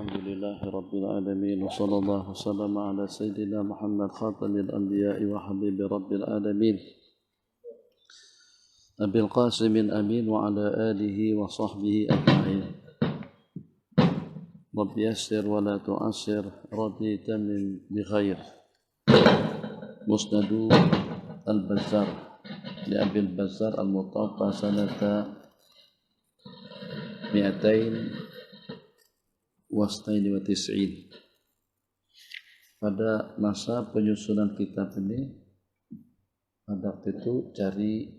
الحمد لله رب العالمين وصلى الله وسلم على سيدنا محمد خاتم الأنبياء وحبيب رب العالمين أبي القاسم الأمين وعلى آله وصحبه أجمعين رب يسر ولا تعسر رضيت من بخير مسند البزار لأبي البزار المتوفى سنة 292. Pada masa penyusunan kitab ini, pada waktu itu cari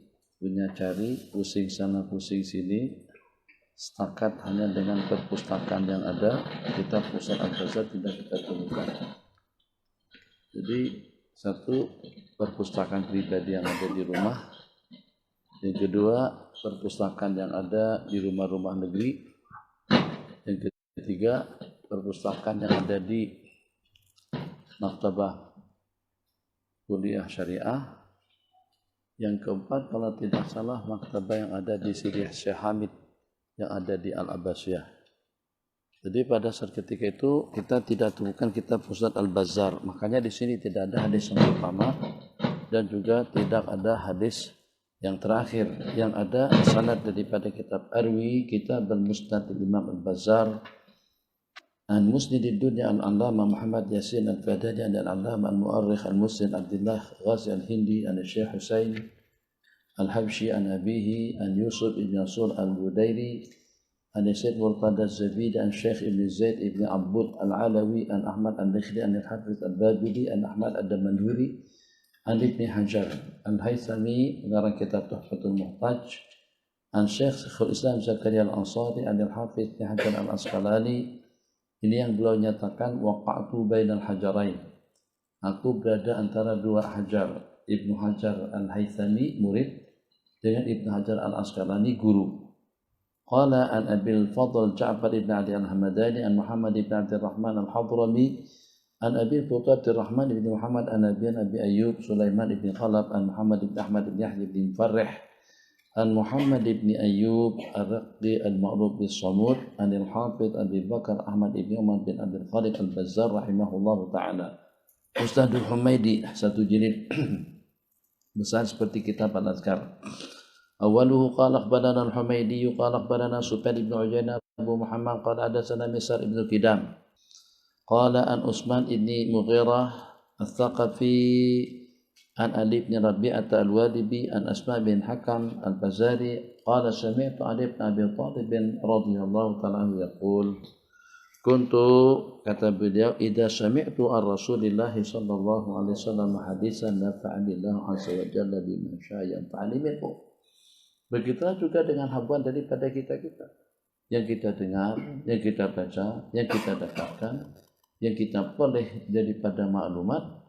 pusing sana pusing sini, setakat hanya dengan perpustakaan yang ada, kitab Pusat Al-Bazar tidak kita temukan. Jadi satu, perpustakaan pribadi yang ada di rumah, yang kedua perpustakaan yang ada di rumah-rumah negeri, yang ketiga perpustakaan yang ada di maktabah kuliah syariah, yang keempat kalau tidak salah maktabah yang ada di Sirih Syekh Hamid yang ada di Al-Abbasiyah. Jadi pada saat ketika itu kita tidak temukan kitab Pusat Al-Bazar, makanya di sini tidak ada hadis yang pertama dan juga tidak ada hadis yang terakhir. Yang ada sanad daripada kitab Arwi, kitab Al-Musnad Imam Al-Bazar, an Musnidid Dunya Al-Allama Muhammad Yasin Al-Fadani dan Al-Allama Al-Mu'arrikh Al-Muslim Abdullah Ghazi Al-Hindi an Syekh Husain Al-Habsyi an Abihi an Yusuf ibn Yasur Al-Budairi an Sayyid Murtada Az-Zabidi an Syekh Ibn Zaid Ibn Abbud Al-Alawi an Ahmad Al-Dakhli an Al-Hafiz Al-Babili an Ahmad Ad-Damanhuri an Ibn Hajar Al-Haythami mengarang kitab Tuhfatul Muhtaj an Syekh Syekhul Islam Zakaria Al-Ansari an Al-Hafiz Ibn Hajar Al-Asqalani. Ini yang beliau nyatakan waqa'tu bainal hajarain, aku berada antara dua hajar, Ibnu Hajar Al-Haythami murid dengan Ibnu Hajar Al-Asqalani guru. Qala an Abil Fadl Ja'far ibn Ali Al-Hamadani an Muhammad ibn Abdurrahman Al-Hadrami an Abi Futat Abdurrahman ibn Muhammad an Abi Ayyub Sulaiman ibn Khalab an Muhammad ibn Ahmad ibn Yahya ibn Farrih an Muhammad ibn Ayyub Ar-Raqi Al-Ma'ruf bis-Samud an Al-Hafidh Abi Bakar Ahmad ibn Umar bin Abdul Khaliq Al-Bazzar rahimahullahu ta'ala. Ustadzul Humaidi, satu jilid besar seperti kitab Al-Azkar. Awaluhu qala akhbarana Al-Humaidi qala akhbarana Sufyan ibn Uyainah Abu Muhammad qala hadatsana Misar ibn Qidam qala an Utsman ibn Mughirah Al-Thaqafi an Ali bin Rabi'ah Al-Wadibi an Asma bin Hakam Al-Bazari qala sami'tu Ali bin Abi Thalib radhiyallahu ta'ala yaqul kuntu, kata beliau, idza sami'tu ar-Rasulillah sallallahu alaihi wasallam hadisan nafa'anillahu azza wa jalla bima syaa yanfa'ani minhu. Begitulah juga dengan habuan daripada kita-kita yang kita dengar, yang kita baca, yang kita dapatkan, yang kita peroleh daripada maklumat.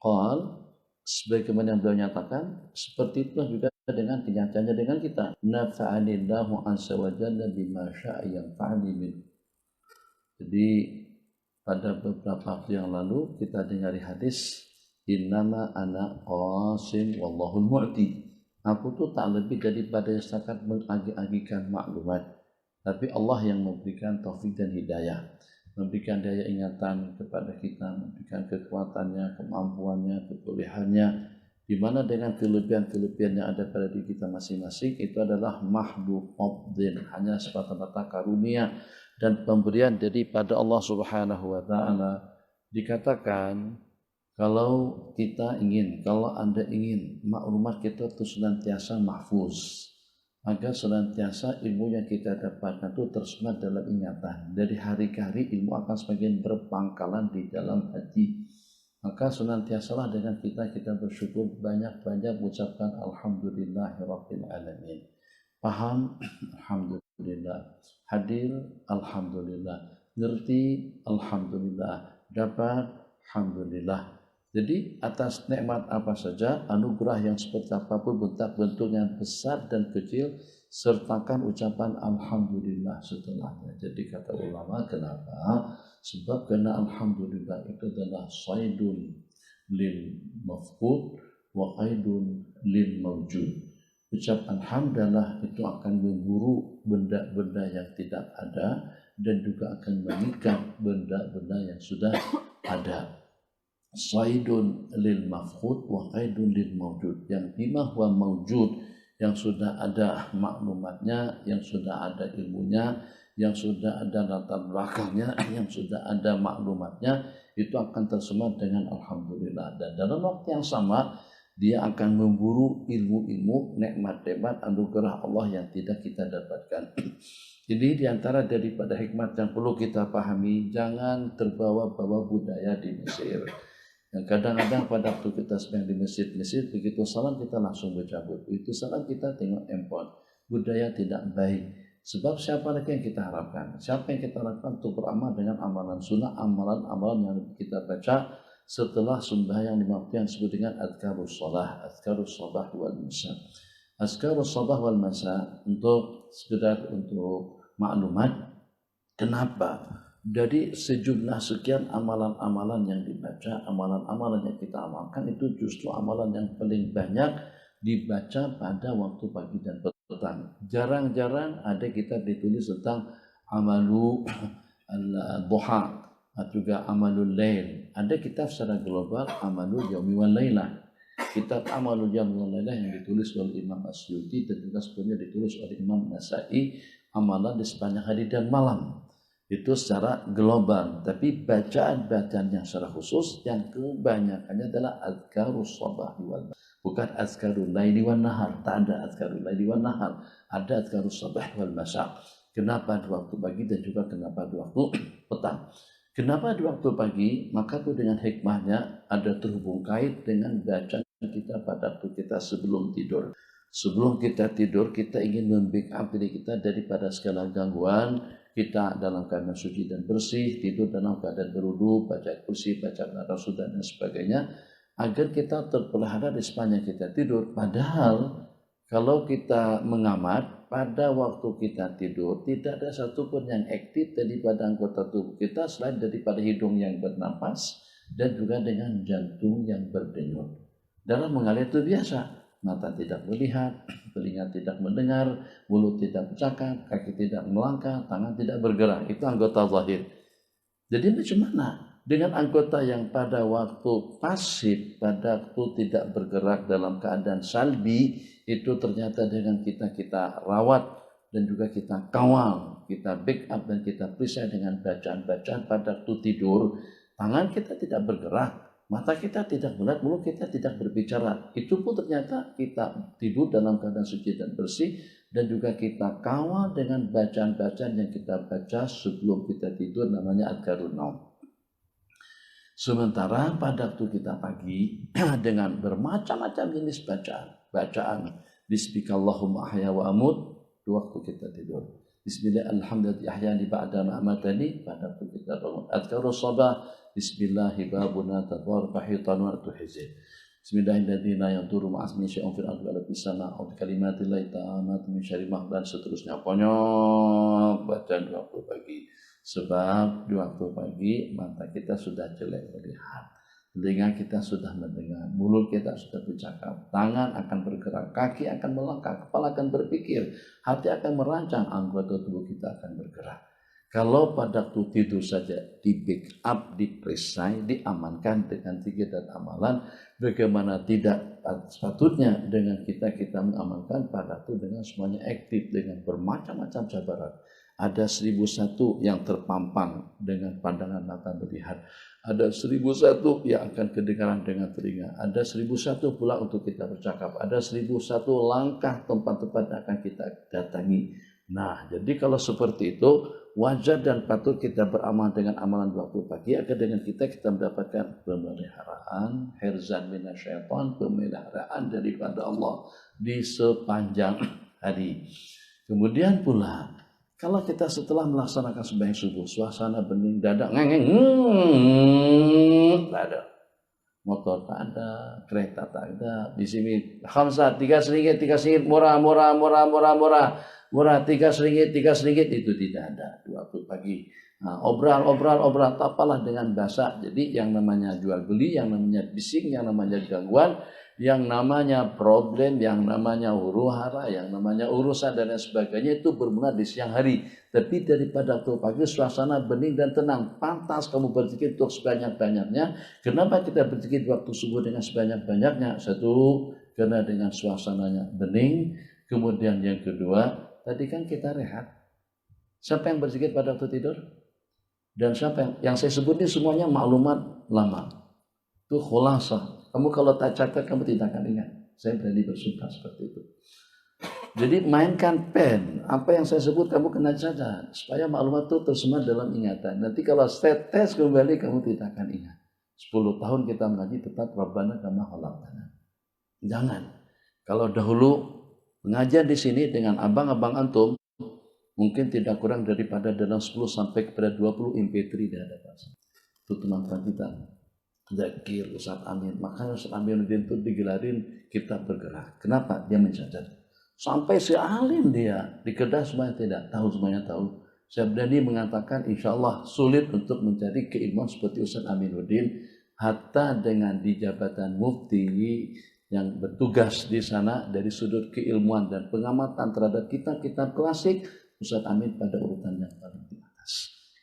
Qal, sebagaimana yang beliau nyatakan, seperti itulah juga dengan kenyataannya dengan kita. Nafa'anillahu azza wa jalla bima syaa yanfa'ani minhu. Jadi pada beberapa waktu yang lalu kita dengar hadis innama ana qasim wallahul mu'ti. Aku tuh tak lebih daripada setakat mengagi-agikan maklumat, tapi Allah yang memberikan taufik dan hidayah, memberikan daya ingatan kepada kita, memberikan kekuatannya, kemampuannya, kebolehannya, di mana dengan kelebihan-kelebihan yang ada pada diri kita masing-masing itu adalah mahdu fadlin, hanya semata-mata karunia dan pemberian daripada Allah Subhanahu wa taala. Dikatakan kalau Anda ingin maklumat kita itu senantiasa mahfuz, agar senantiasa ilmu yang kita dapatkan itu tersemat dalam ingatan. Dari hari ke hari ilmu akan semakin berpangkalan di dalam hati. Maka senantiasalah dengan kita bersyukur, banyak-banyak mengucapkan alhamdulillahirabbil alamin. Paham? Alhamdulillah. Hadir? Alhamdulillah. Ngerti? Alhamdulillah. Dapat? Alhamdulillah. Jadi atas nikmat apa saja, anugerah yang seperti apapun bentuknya besar dan kecil, sertakan ucapan alhamdulillah setelahnya. Jadi kata ulama, kenapa? Sebab karena alhamdulillah itu adalah saidun lil mafqud wa qaidun lil mawjud. Ucapan hamdalah itu akan memburu benda-benda yang tidak ada dan juga akan mengikat benda-benda yang sudah ada. Saidun lil mafhud wa qaidun lil mawjud. Yang bima huwa mawjud, yang sudah ada maklumatnya, yang sudah ada ilmunya, yang sudah ada latar belakangnya, yang sudah ada maklumatnya, itu akan tersemat dengan alhamdulillah. Dan dalam waktu yang sama dia akan memburu ilmu-ilmu, nikmat-nikmat anugerah Allah yang tidak kita dapatkan. Jadi diantara daripada hikmat yang perlu kita pahami, jangan terbawa-bawa budaya di Mesir. Yang kadang-kadang pada waktu kita sedang di masjid, begitu salam kita langsung bercabut. Begitu salam kita tengok handphone. Budaya tidak baik. Sebab siapa lagi yang kita harapkan? Siapa yang kita harapkan untuk beramal dengan amalan sunnah, amalan-amalan yang kita baca setelah sembahyang 5 waktu yang disebut dengan azkarus shalah, azkarus sabah wal masa. Azkarus sabah wal masa untuk sekedar untuk maklumat. Kenapa? Dari sejumlah sekian amalan-amalan yang dibaca, amalan-amalan yang kita amalkan itu justru amalan yang paling banyak dibaca pada waktu pagi dan petang. Jarang-jarang ada kitab ditulis tentang amalu al-duha atau juga amalul lail. Ada kitab secara global amalul yaumi wal lailah. Kitab amalul yaumi wal lailah yang ditulis oleh Imam Asyuti dan juga sebelumnya ditulis oleh Imam Nasai, amalan di sepanjang hari dan malam. Itu secara global, tapi bacaan-bacaan yang secara khusus yang kebanyakannya adalah azkarus sabah wal masa. Bukan azkarul laili wan nahar, tak ada azkarul laili wan nahar, ada azkarus sabah wal masa. Kenapa di waktu pagi dan juga kenapa di waktu petang? Kenapa di waktu pagi? Maka itu dengan hikmahnya ada terhubung kait dengan bacaan kita pada waktu kita sebelum tidur. Sebelum kita tidur, kita ingin membackup diri kita daripada segala gangguan. Kita dalam keadaan suci dan bersih, tidur dalam keadaan berwudu, baca kursi, baca rasul dan sebagainya, agar kita terpelihara di sepanjang kita tidur. Padahal kalau kita mengamat pada waktu kita tidur, tidak ada satupun yang aktif daripada anggota tubuh kita selain daripada hidung yang bernapas dan juga dengan jantung yang berdenyut. Dalam mengalir itu biasa. Mata tidak melihat, telinga tidak mendengar, mulut tidak bercakap, kaki tidak melangkah, tangan tidak bergerak. Itu anggota zahir. Jadi macam mana? Dengan anggota yang pada waktu pasif, pada waktu tidak bergerak dalam keadaan salbi, itu ternyata dengan kita rawat dan juga kita kawal, kita backup dan kita periksa dengan bacaan-bacaan pada waktu tidur, tangan kita tidak bergerak. Mata kita tidak melihat, mulut kita tidak berbicara. Itu pun ternyata kita tidur dalam keadaan suci dan bersih. Dan juga kita kawal dengan bacaan-bacaan yang kita baca sebelum kita tidur, namanya adkarun naum. Sementara pada waktu kita pagi dengan bermacam-macam jenis bacaan. Bismillahirrahmanirrahim ahya wa amut, itu waktu kita tidur. Bismillahirrahmanirrahim ba'da ma'amatani, pada waktu kita bangun. Adkarus sabah, Bismillahi babuna tadwar fahitan wa tuhizih. Bismillahirrahmanirrahim la yadurru ma'asmi syai'un fil ardi wala fis sama' wa kalimatillahi ta'amati min syarri ma dan seterusnya. Pokoknya bacaan di waktu pagi. Sebab di waktu pagi mata kita sudah jelek melihat, telinga kita sudah mendengar, mulut kita sudah bercakap, tangan akan bergerak, kaki akan melangkah, kepala akan berpikir, hati akan merancang, anggota tubuh kita akan bergerak. Kalau pada waktu tidur saja di backup, diperisai, diamankan dengan zikir dan amalan, bagaimana tidak sepatutnya dengan kita mengamankan pada waktu dengan semuanya aktif dengan bermacam-macam cabaran. Ada 1001 yang terpampang dengan pandangan mata melihat. Ada 1001 yang akan kedengaran dengan telinga. Ada 1001 pula untuk kita bercakap. Ada 1001 langkah tempat-tempat yang akan kita datangi. Nah, jadi kalau seperti itu, wajar dan patut kita beramal dengan amalan waktu pagi agar dengan kita mendapatkan pemeliharaan, hirzan minasyaitan, pemeliharaan daripada Allah di sepanjang hari. Kemudian pula, kalau kita setelah melaksanakan sembahyang subuh, suasana bening, dadak ngeng, tak ada. Motor tak ada, kereta tak ada. Di sini khamsat, 3 ringgit, murah, 3 ringgit, itu tidak ada di waktu pagi. Nah, obral, tapalah dengan bahasa. Jadi yang namanya jual beli, yang namanya bising, yang namanya gangguan, Yang namanya problem, yang namanya huru-hara, yang namanya urusan dan lain sebagainya itu bermula di siang hari. Tapi daripada waktu pagi suasana bening dan tenang, pantas kamu berzikir untuk sebanyak-banyaknya. Kenapa kita berzikir di waktu subuh dengan sebanyak-banyaknya? Satu, karena dengan suasananya bening. Kemudian yang kedua, tadi kan kita rehat. Siapa yang berzikir pada waktu tidur? Dan siapa yang saya sebut ini semuanya maklumat lama. Itu khulasah. Kamu kalau tak catat, kamu tidak akan ingat. Saya berani bersumpah seperti itu. Jadi mainkan pen. Apa yang saya sebut kamu kena catat. Supaya maklumat itu tersemat dalam ingatan. Nanti kalau saya tes kembali, kamu tidak akan ingat. 10 tahun kita mengaji tetap Rabbana kama khalaqtana. Jangan. Kalau dahulu mengajar di sini dengan abang-abang antum, mungkin tidak kurang daripada dalam 10 sampai kepada 20 MP3 di hadapan saya. Itu teman-teman kita. Zakir, Ustaz Amin. Makanya Ustaz Aminuddin itu digelarin kita bergerak. Kenapa? Dia mencatat. Sampai si alim dia. Di Kedah semuanya tidak tahu, semuanya tahu. Saya berani mengatakan insya Allah sulit untuk mencari keilmuan seperti Ustaz Aminuddin. Hatta dengan di jabatan mufti yang bertugas di sana dari sudut keilmuan dan pengamatan terhadap kitab-kitab klasik, Ustaz Amin pada urutan yang paling di atas.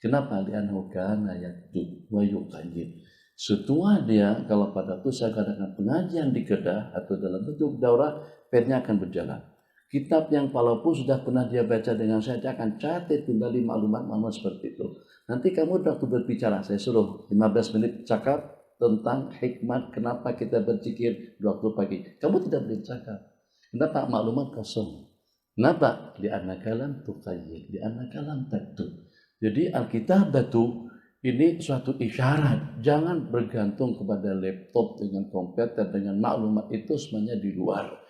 Kenapa? Li'annahu kana yaktub wa yuqayyid. Setua dia, kalau pada itu saya katakan pengajian di Kedah atau dalam bentuk daurah, pennya akan berjalan. Kitab yang walaupun sudah pernah dia baca dengan saya, dia akan catat kembali maklumat-maklumat seperti itu. Nanti kamu waktu berbicara, saya suruh 15 menit cakap tentang hikmat kenapa kita berzikir di waktu pagi. Kamu tidak boleh cakap. Kenapa? Maklumat kosong. Kenapa? Li'annaka lam tuqayyid, li'annaka lam taktub. Jadi Alkitab itu ini suatu isyarat. Jangan bergantung kepada laptop dengan komputer dengan maklumat itu semuanya di luar.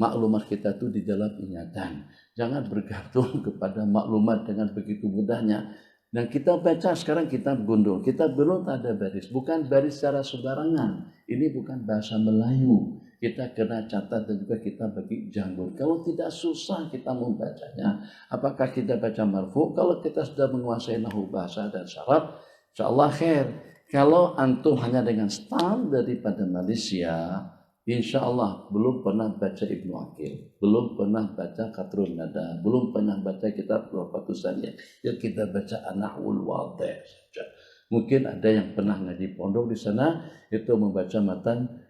Maklumat kita itu di dalam ingatan. Jangan bergantung kepada maklumat dengan begitu mudahnya. Dan kita baca sekarang kitab gundul. Kitab gundul tak ada baris. Bukan baris secara sembarangan. Ini bukan bahasa Melayu. Kita kena catat dan juga kita bagi janggut. Kalau tidak susah kita membacanya. Apakah kita baca marfu? Kalau kita sudah menguasai nahu bahasa dan syarat, insyaallah khair. Kalau antum hanya dengan stam daripada Malaysia, insyaallah belum pernah baca Ibnu Aqil, belum pernah baca Qatrun Nada, belum pernah baca kitab Tuhfatussaniyah. Ya kita baca An-Nahwul Wadih saja. Mungkin ada yang pernah ngaji pondok di sana itu membaca matan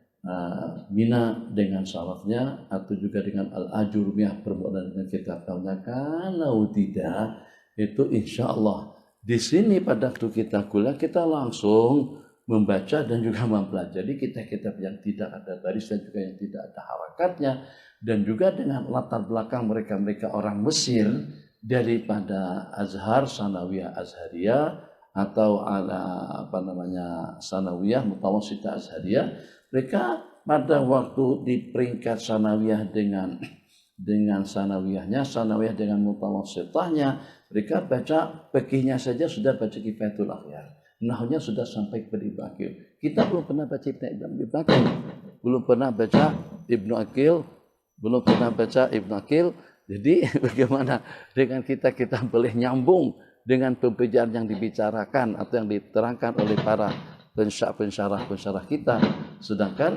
Mina dengan salafnya atau juga dengan Al-Ajurmiyah permulaan dengan kitab tahunnya. Kalau tidak, itu insya Allah di sini pada waktu kita kuliah kita langsung membaca dan juga mempelajari kitab-kitab yang tidak ada baris dan juga yang tidak ada harakatnya, dan juga dengan latar belakang mereka orang Mesir daripada Azhar, Sanawiyah Azhariyah atau Sanawiyah Mutawassithah Azhariyah. Mereka pada waktu di peringkat sanawiyah dengan sanawiyahnya, sanawiyah dengan mutawassithahnya, mereka baca fikihnya saja sudah baca Kifayatul Akhyar. Nahwnya sudah sampai kepada Ibnu Aqil. Kita belum pernah baca Ibnu Aqil, belum pernah baca Ibnu Aqil, belum pernah baca Ibnu Aqil. Jadi bagaimana dengan kita boleh nyambung dengan pembicaraan yang dibicarakan atau yang diterangkan oleh para pensyarah kita. Sedangkan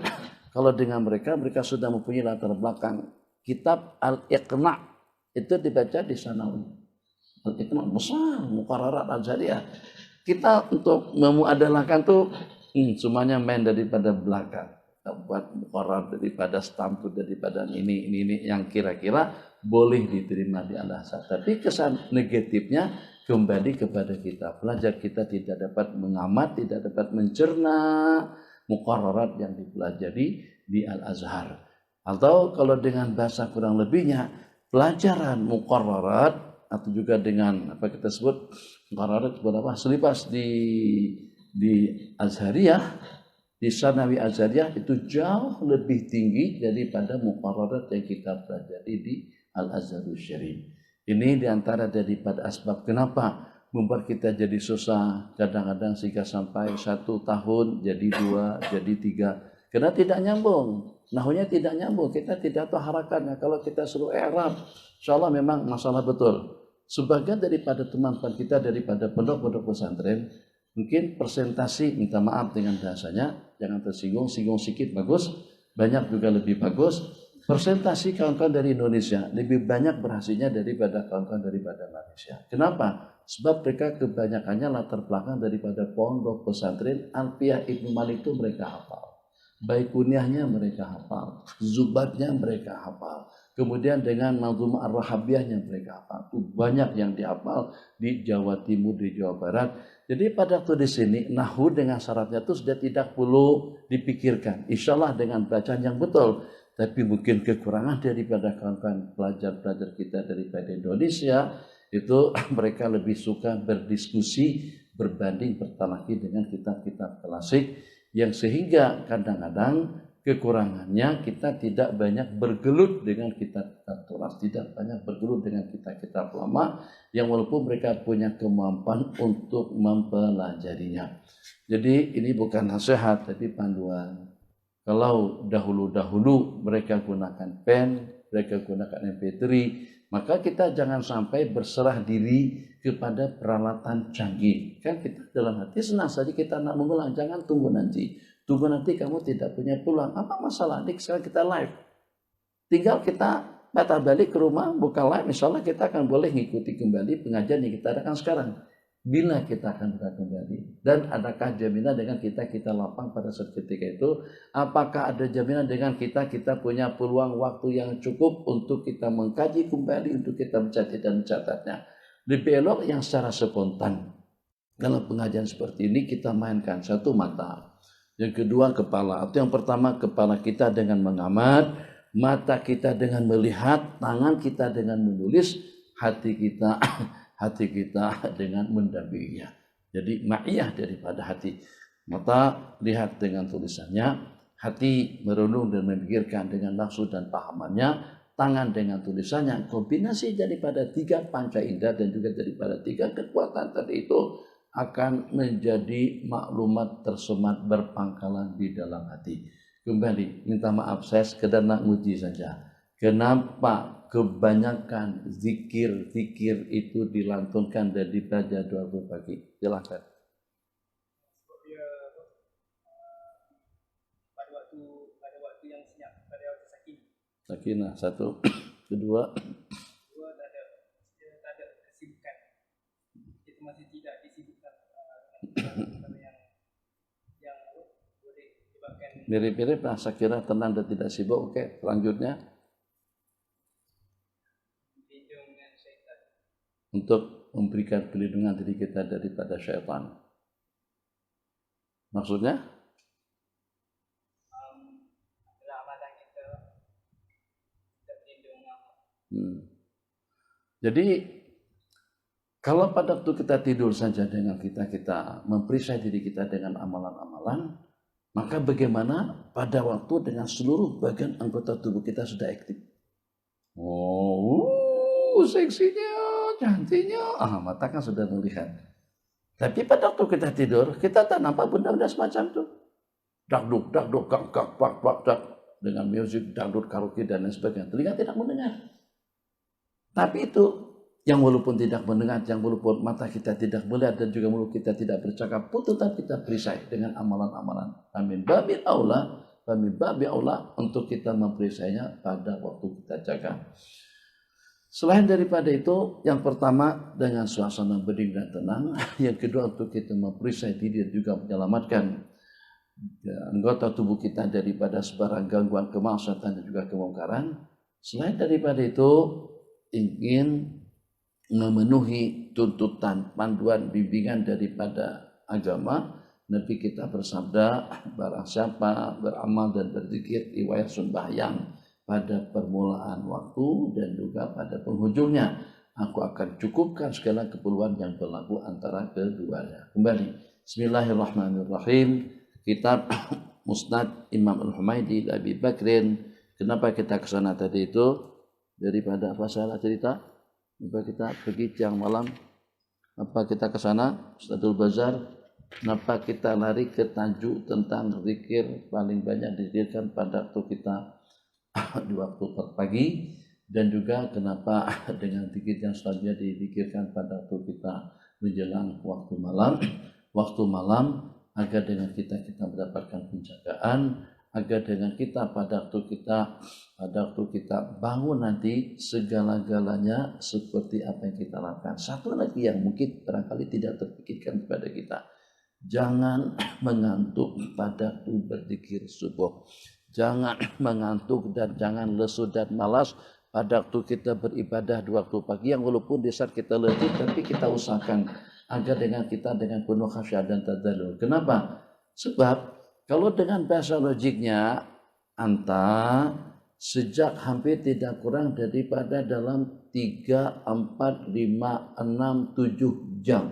kalau dengan mereka sudah mempunyai latar belakang. Kitab Al-Iqna' itu dibaca di Sanawi. Al-Iqna' besar, Muqarrarat Azhariyah. Kita untuk memuadalahkan tuh semuanya main daripada belakang. Kita buat Muqarrar daripada stamp daripada ini yang kira-kira boleh diterima di Al-Azhar. Tapi kesan negatifnya kembali kepada kita. Pelajar kita tidak dapat mengamat, tidak dapat mencerna muqarrarat yang dipelajari di Al-Azhar. Atau kalau dengan bahasa kurang lebihnya, pelajaran muqarrarat atau juga dengan apa kita sebut muqarrarat selipas di Azhariyah, di Sanawi Azhariyah itu jauh lebih tinggi daripada muqarrarat yang kita pelajari di Al-Azharul Syarif. Ini diantara daripada asbab kenapa membuat kita jadi susah kadang-kadang sehingga sampai 1 tahun jadi 2, jadi 3. Karena tidak nyambung. Nahwnya tidak nyambung. Kita tidak tahu harakatnya. Kalau kita suruh i'rab, insyaallah memang masalah betul. Sebagian daripada teman-teman kita daripada pondok-pondok pesantren, mungkin presentasi minta maaf dengan bahasanya, jangan tersinggung, singgung sedikit bagus. banyak juga lebih bagus. Presentasi kawan-kawan dari Indonesia lebih banyak berhasilnya daripada kawan-kawan daripada Malaysia. Kenapa? Sebab mereka kebanyakannya latar belakang daripada pondok pesantren. Alfiah Ibnu Malik itu mereka hafal. Baikuniahnya mereka hafal. Zubatnya mereka hafal. Kemudian dengan Nazum Ar-Rahabiyahnya mereka hafal. Itu banyak yang dihafal di Jawa Timur, di Jawa Barat. Jadi pada waktu di sini, nahu dengan syaratnya itu sudah tidak perlu dipikirkan. Insya Allah dengan bacaan yang betul. Tapi mungkin kekurangan daripada kawan-kawan pelajar-pelajar kita daripada Indonesia, itu mereka lebih suka berdiskusi berbanding bertalaki dengan kitab-kitab klasik, yang sehingga kadang-kadang kekurangannya kita tidak banyak bergelut dengan kitab-kitab tulis, tidak banyak bergelut dengan kitab-kitab lama yang walaupun mereka punya kemampuan untuk mempelajarinya. Jadi ini bukan nasihat tapi panduan. Kalau dahulu-dahulu mereka gunakan pen, mereka gunakan MP3, maka kita jangan sampai berserah diri kepada peralatan canggih. Kan kita dalam hati senang saja kita nak mengulang, jangan tunggu nanti. Tunggu nanti kamu tidak punya peluang. Apa masalah? Nih sekarang kita live. Tinggal kita patah balik ke rumah, buka live, misalnya kita akan boleh mengikuti kembali pengajian yang kita adakan sekarang. Bila kita akan buka kembali, dan adakah jaminan dengan kita lapang pada saat ketika itu? Apakah ada jaminan dengan kita punya peluang waktu yang cukup untuk kita mengkaji kembali, untuk kita mencatat dan mencatatnya? Lebih elok yang secara spontan. Kalau pengajian seperti ini kita mainkan satu mata, yang kedua kepala. Atau yang pertama kepala kita dengan mengamat, mata kita dengan melihat, tangan kita dengan menulis, hati kita dengan mendampinginya. Jadi ma'iyah daripada hati. Mata lihat dengan tulisannya, hati merenung dan memikirkan dengan maksud dan pahamannya, tangan dengan tulisannya. Kombinasi daripada tiga panca indera dan juga daripada tiga kekuatan tadi itu akan menjadi maklumat tersemat berpangkalan di dalam hati. Kembali, minta maaf saya sekedar nak nguji saja. Kenapa kebanyakan zikir-zikir itu dilantunkan dan dibaca doa pagi? Silakan. Pada waktu yang senyap, pada waktu sakinah. Sakinah satu, kedua. Tak ada kesibukan. Kita masih tidak disibukkan yang boleh menyebabkan. Mirip-mirip lah, Sakina tenang dan tidak sibuk. Oke, selanjutnya. Untuk memberikan perlindungan diri kita daripada syaitan. Maksudnya? Amalan kita terlindung. Jadi kalau pada waktu kita tidur saja dengan kita memperiksa diri kita dengan amalan-amalan, maka bagaimana pada waktu dengan seluruh bagian anggota tubuh kita sudah aktif? Seksinya, cantiknya, mata kan sudah melihat. Tapi pada waktu kita tidur, kita tak nampak benda-benda semacam itu. Dakduk, kak, dengan musik, dangdut, karaoke dan lain sebagainya. Telinga tidak mendengar. Tapi itu, yang walaupun tidak mendengar, yang walaupun mata kita tidak melihat dan juga mulut kita tidak bercakap, pun tetap kita perisai dengan amalan-amalan. Amin. Babi Allah untuk kita memperisainya pada waktu kita jaga. Selain daripada itu, yang pertama dengan suasana bening dan tenang, yang kedua untuk kita memperisai diri dan juga menyelamatkan anggota tubuh kita daripada sebarang gangguan kemaksiatan dan juga kemungkaran. Selain daripada itu, ingin memenuhi tuntutan, panduan, bimbingan daripada agama. Nabi kita bersabda, barang siapa beramal dan berzikir riwayat sembahyang pada permulaan waktu dan juga pada penghujungnya, aku akan cukupkan segala keperluan yang berlaku antara keduanya. Kembali, Bismillahirrahmanirrahim. Kitab Musnad Imam Al-Humaydi Abi Bakrin. Kenapa kita ke sana tadi itu? Daripada apa salah cerita? Kenapa kita pergi siang malam? Apa kita ke sana? Ustadzul Bazar. Kenapa kita lari ke tajuk tentang zikir paling banyak dizikirkan pada waktu kita di waktu pagi, dan juga kenapa dengan zikir yang selanjutnya dizikirkan pada waktu kita menjelang waktu malam agar dengan kita mendapatkan penjagaan, agar dengan kita pada waktu kita bangun nanti segala-galanya seperti apa yang kita lakukan. Satu lagi yang mungkin barangkali tidak terpikirkan kepada kita, jangan mengantuk pada waktu berzikir subuh. Jangan mengantuk dan jangan lesu dan malas pada waktu kita beribadah di waktu pagi, yang walaupun di saat kita letih tapi kita usahakan agar dengan kita dengan penuh khasyat dan tadallul. Kenapa? Sebab kalau dengan bahasa logiknya anta sejak hampir tidak kurang daripada dalam 3, 4, 5, 6, 7 jam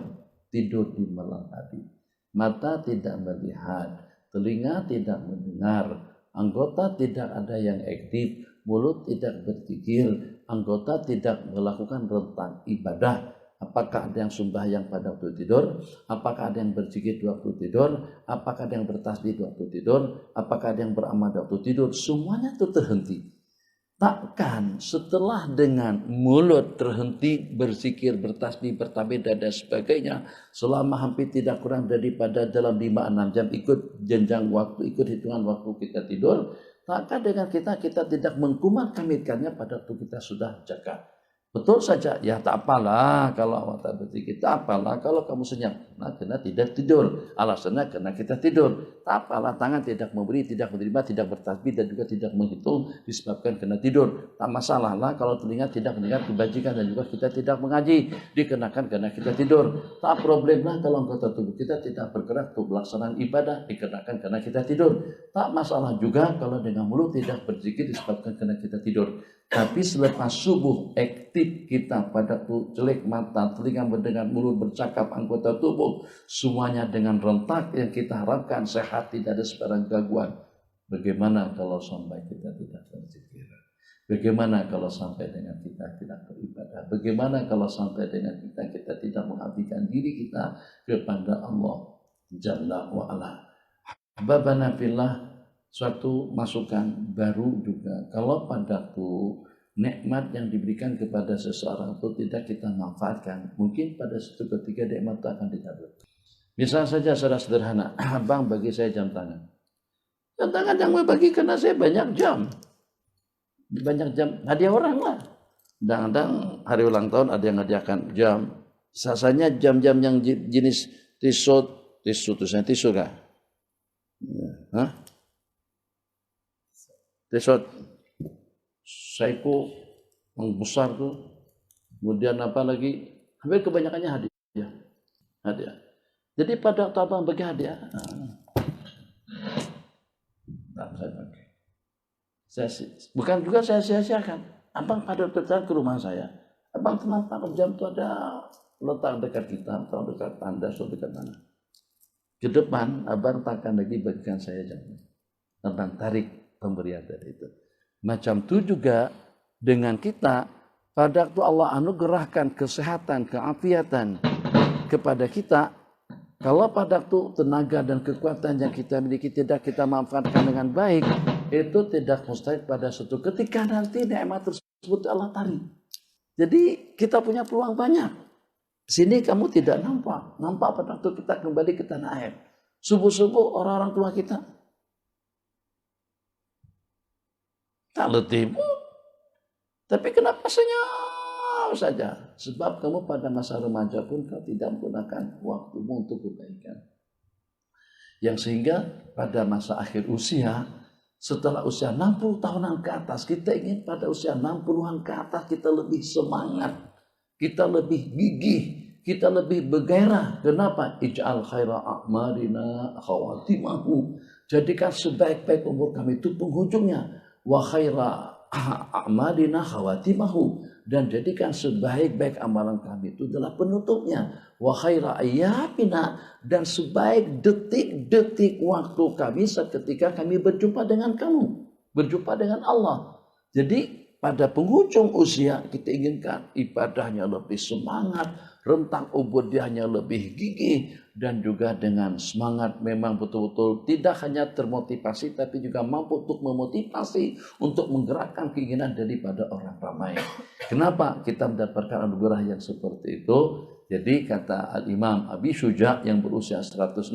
tidur di malam hari. Mata tidak melihat, telinga tidak mendengar, anggota tidak ada yang aktif, mulut tidak berzikir, anggota tidak melakukan rentang ibadah. Apakah ada yang sembahyang pada waktu tidur? Apakah ada yang berzikir di waktu tidur? Apakah ada yang bertasbih di waktu tidur? Apakah ada yang beramal di waktu tidur? Semuanya itu terhenti. Takkan setelah dengan mulut terhenti berzikir, bertasbih, bertahmid dan sebagainya selama hampir tidak kurang daripada dalam 5-6 jam ikut jenjang waktu, ikut hitungan waktu kita tidur, takkan dengan kita tidak mengkumat-kamitkannya pada waktu kita sudah jaga. Betul saja, ya tak apalah kalau awak tak berzikir, tak apalah kalau kamu senyap, nah karena tidak tidur, alasannya karena kita tidur, tak apalah tangan tidak memberi, tidak menerima, tidak bertasbih dan juga tidak menghitung disebabkan karena tidur, tak masalah lah kalau telinga tidak mendengar kebajikan dan juga kita tidak mengaji, dikenakan karena kita tidur, tak problem lah kalau anggota tubuh kita tidak bergerak untuk pelaksanaan ibadah, dikenakan karena kita tidur, tak masalah juga kalau dengan mulut tidak berzikir disebabkan karena kita tidur. Tapi selepas subuh aktif kita pada jelek mata, telinga mendengar, mulut bercakap, anggota tubuh semuanya dengan rentak yang kita harapkan sehat, tidak ada sebarang gangguan. Bagaimana kalau sampai kita tidak berzikir? Bagaimana kalau sampai dengan kita tidak beribadah? Bagaimana kalau sampai dengan kita tidak mengabdikan diri kita kepada Allah Jalla wa'ala? Babana fillah, suatu masukan baru juga, kalau pada waktu nikmat yang diberikan kepada seseorang itu tidak kita manfaatkan, mungkin pada suatu ketika nikmat itu akan dicabut. Misal saja secara sederhana, abang bagi saya jam tangan. Jam tangan yang mau bagi karena saya banyak jam hadiah orang lah. Kadang-kadang hari ulang tahun ada yang hadiahkan jam. Sasanya jam-jam yang jenis tisu kah? Hah? Tisu Seiko yang besar tuh, kemudian apa lagi, hampir kebanyakannya hadiah. Jadi pada waktu abang bagi hadiah, saya pakai. Bukan juga saya sia-siakan. Abang pada waktu ke rumah saya, abang kenapa jam itu ada letak dekat kita, atau dekat Anda, atau dekat mana? Ke depan, abang takkan lagi bagikan saya jam. Abang tarik pemberian dari itu. Macam itu juga dengan kita, pada waktu Allah anugerahkan kesehatan, keafiatan kepada kita, kalau pada waktu tenaga dan kekuatan yang kita miliki tidak kita manfaatkan dengan baik, itu tidak mustahil pada suatu ketika nanti nikmat tersebut Allah tarik. Jadi kita punya peluang banyak. Sini kamu tidak nampak pada waktu kita kembali ke tanah air. Subuh-subuh orang-orang tua kita tak letih, tapi kenapa senyum saja? Sebab kamu pada masa remaja pun kau tidak menggunakan waktumu untuk kebaikan. Yang sehingga pada masa akhir usia, setelah usia 60 tahunan ke atas, kita ingin pada usia 60-an ke atas kita lebih semangat, kita lebih gigih, kita lebih bergairah. Kenapa? Ij'al khaira a'malina khawatimahu. Jadikan sebaik-baik umur kami itu penghujungnya. Wa khaira a'malina khawatimahu, dan jadikan sebaik-baik amalan kami itu adalah penutupnya. Wa khaira ayyamina, dan sebaik detik-detik waktu kami seketika kami berjumpa dengan kamu, berjumpa dengan Allah. Jadi pada penghujung usia kita inginkan ibadahnya lebih semangat, rentang ubudiyahnya lebih gigih, dan juga dengan semangat memang betul-betul tidak hanya termotivasi tapi juga mampu untuk memotivasi, untuk menggerakkan keinginan daripada orang ramai. Kenapa kita mendapatkan anugerah yang seperti itu? Jadi kata Al-Imam Abi Syuja yang berusia 160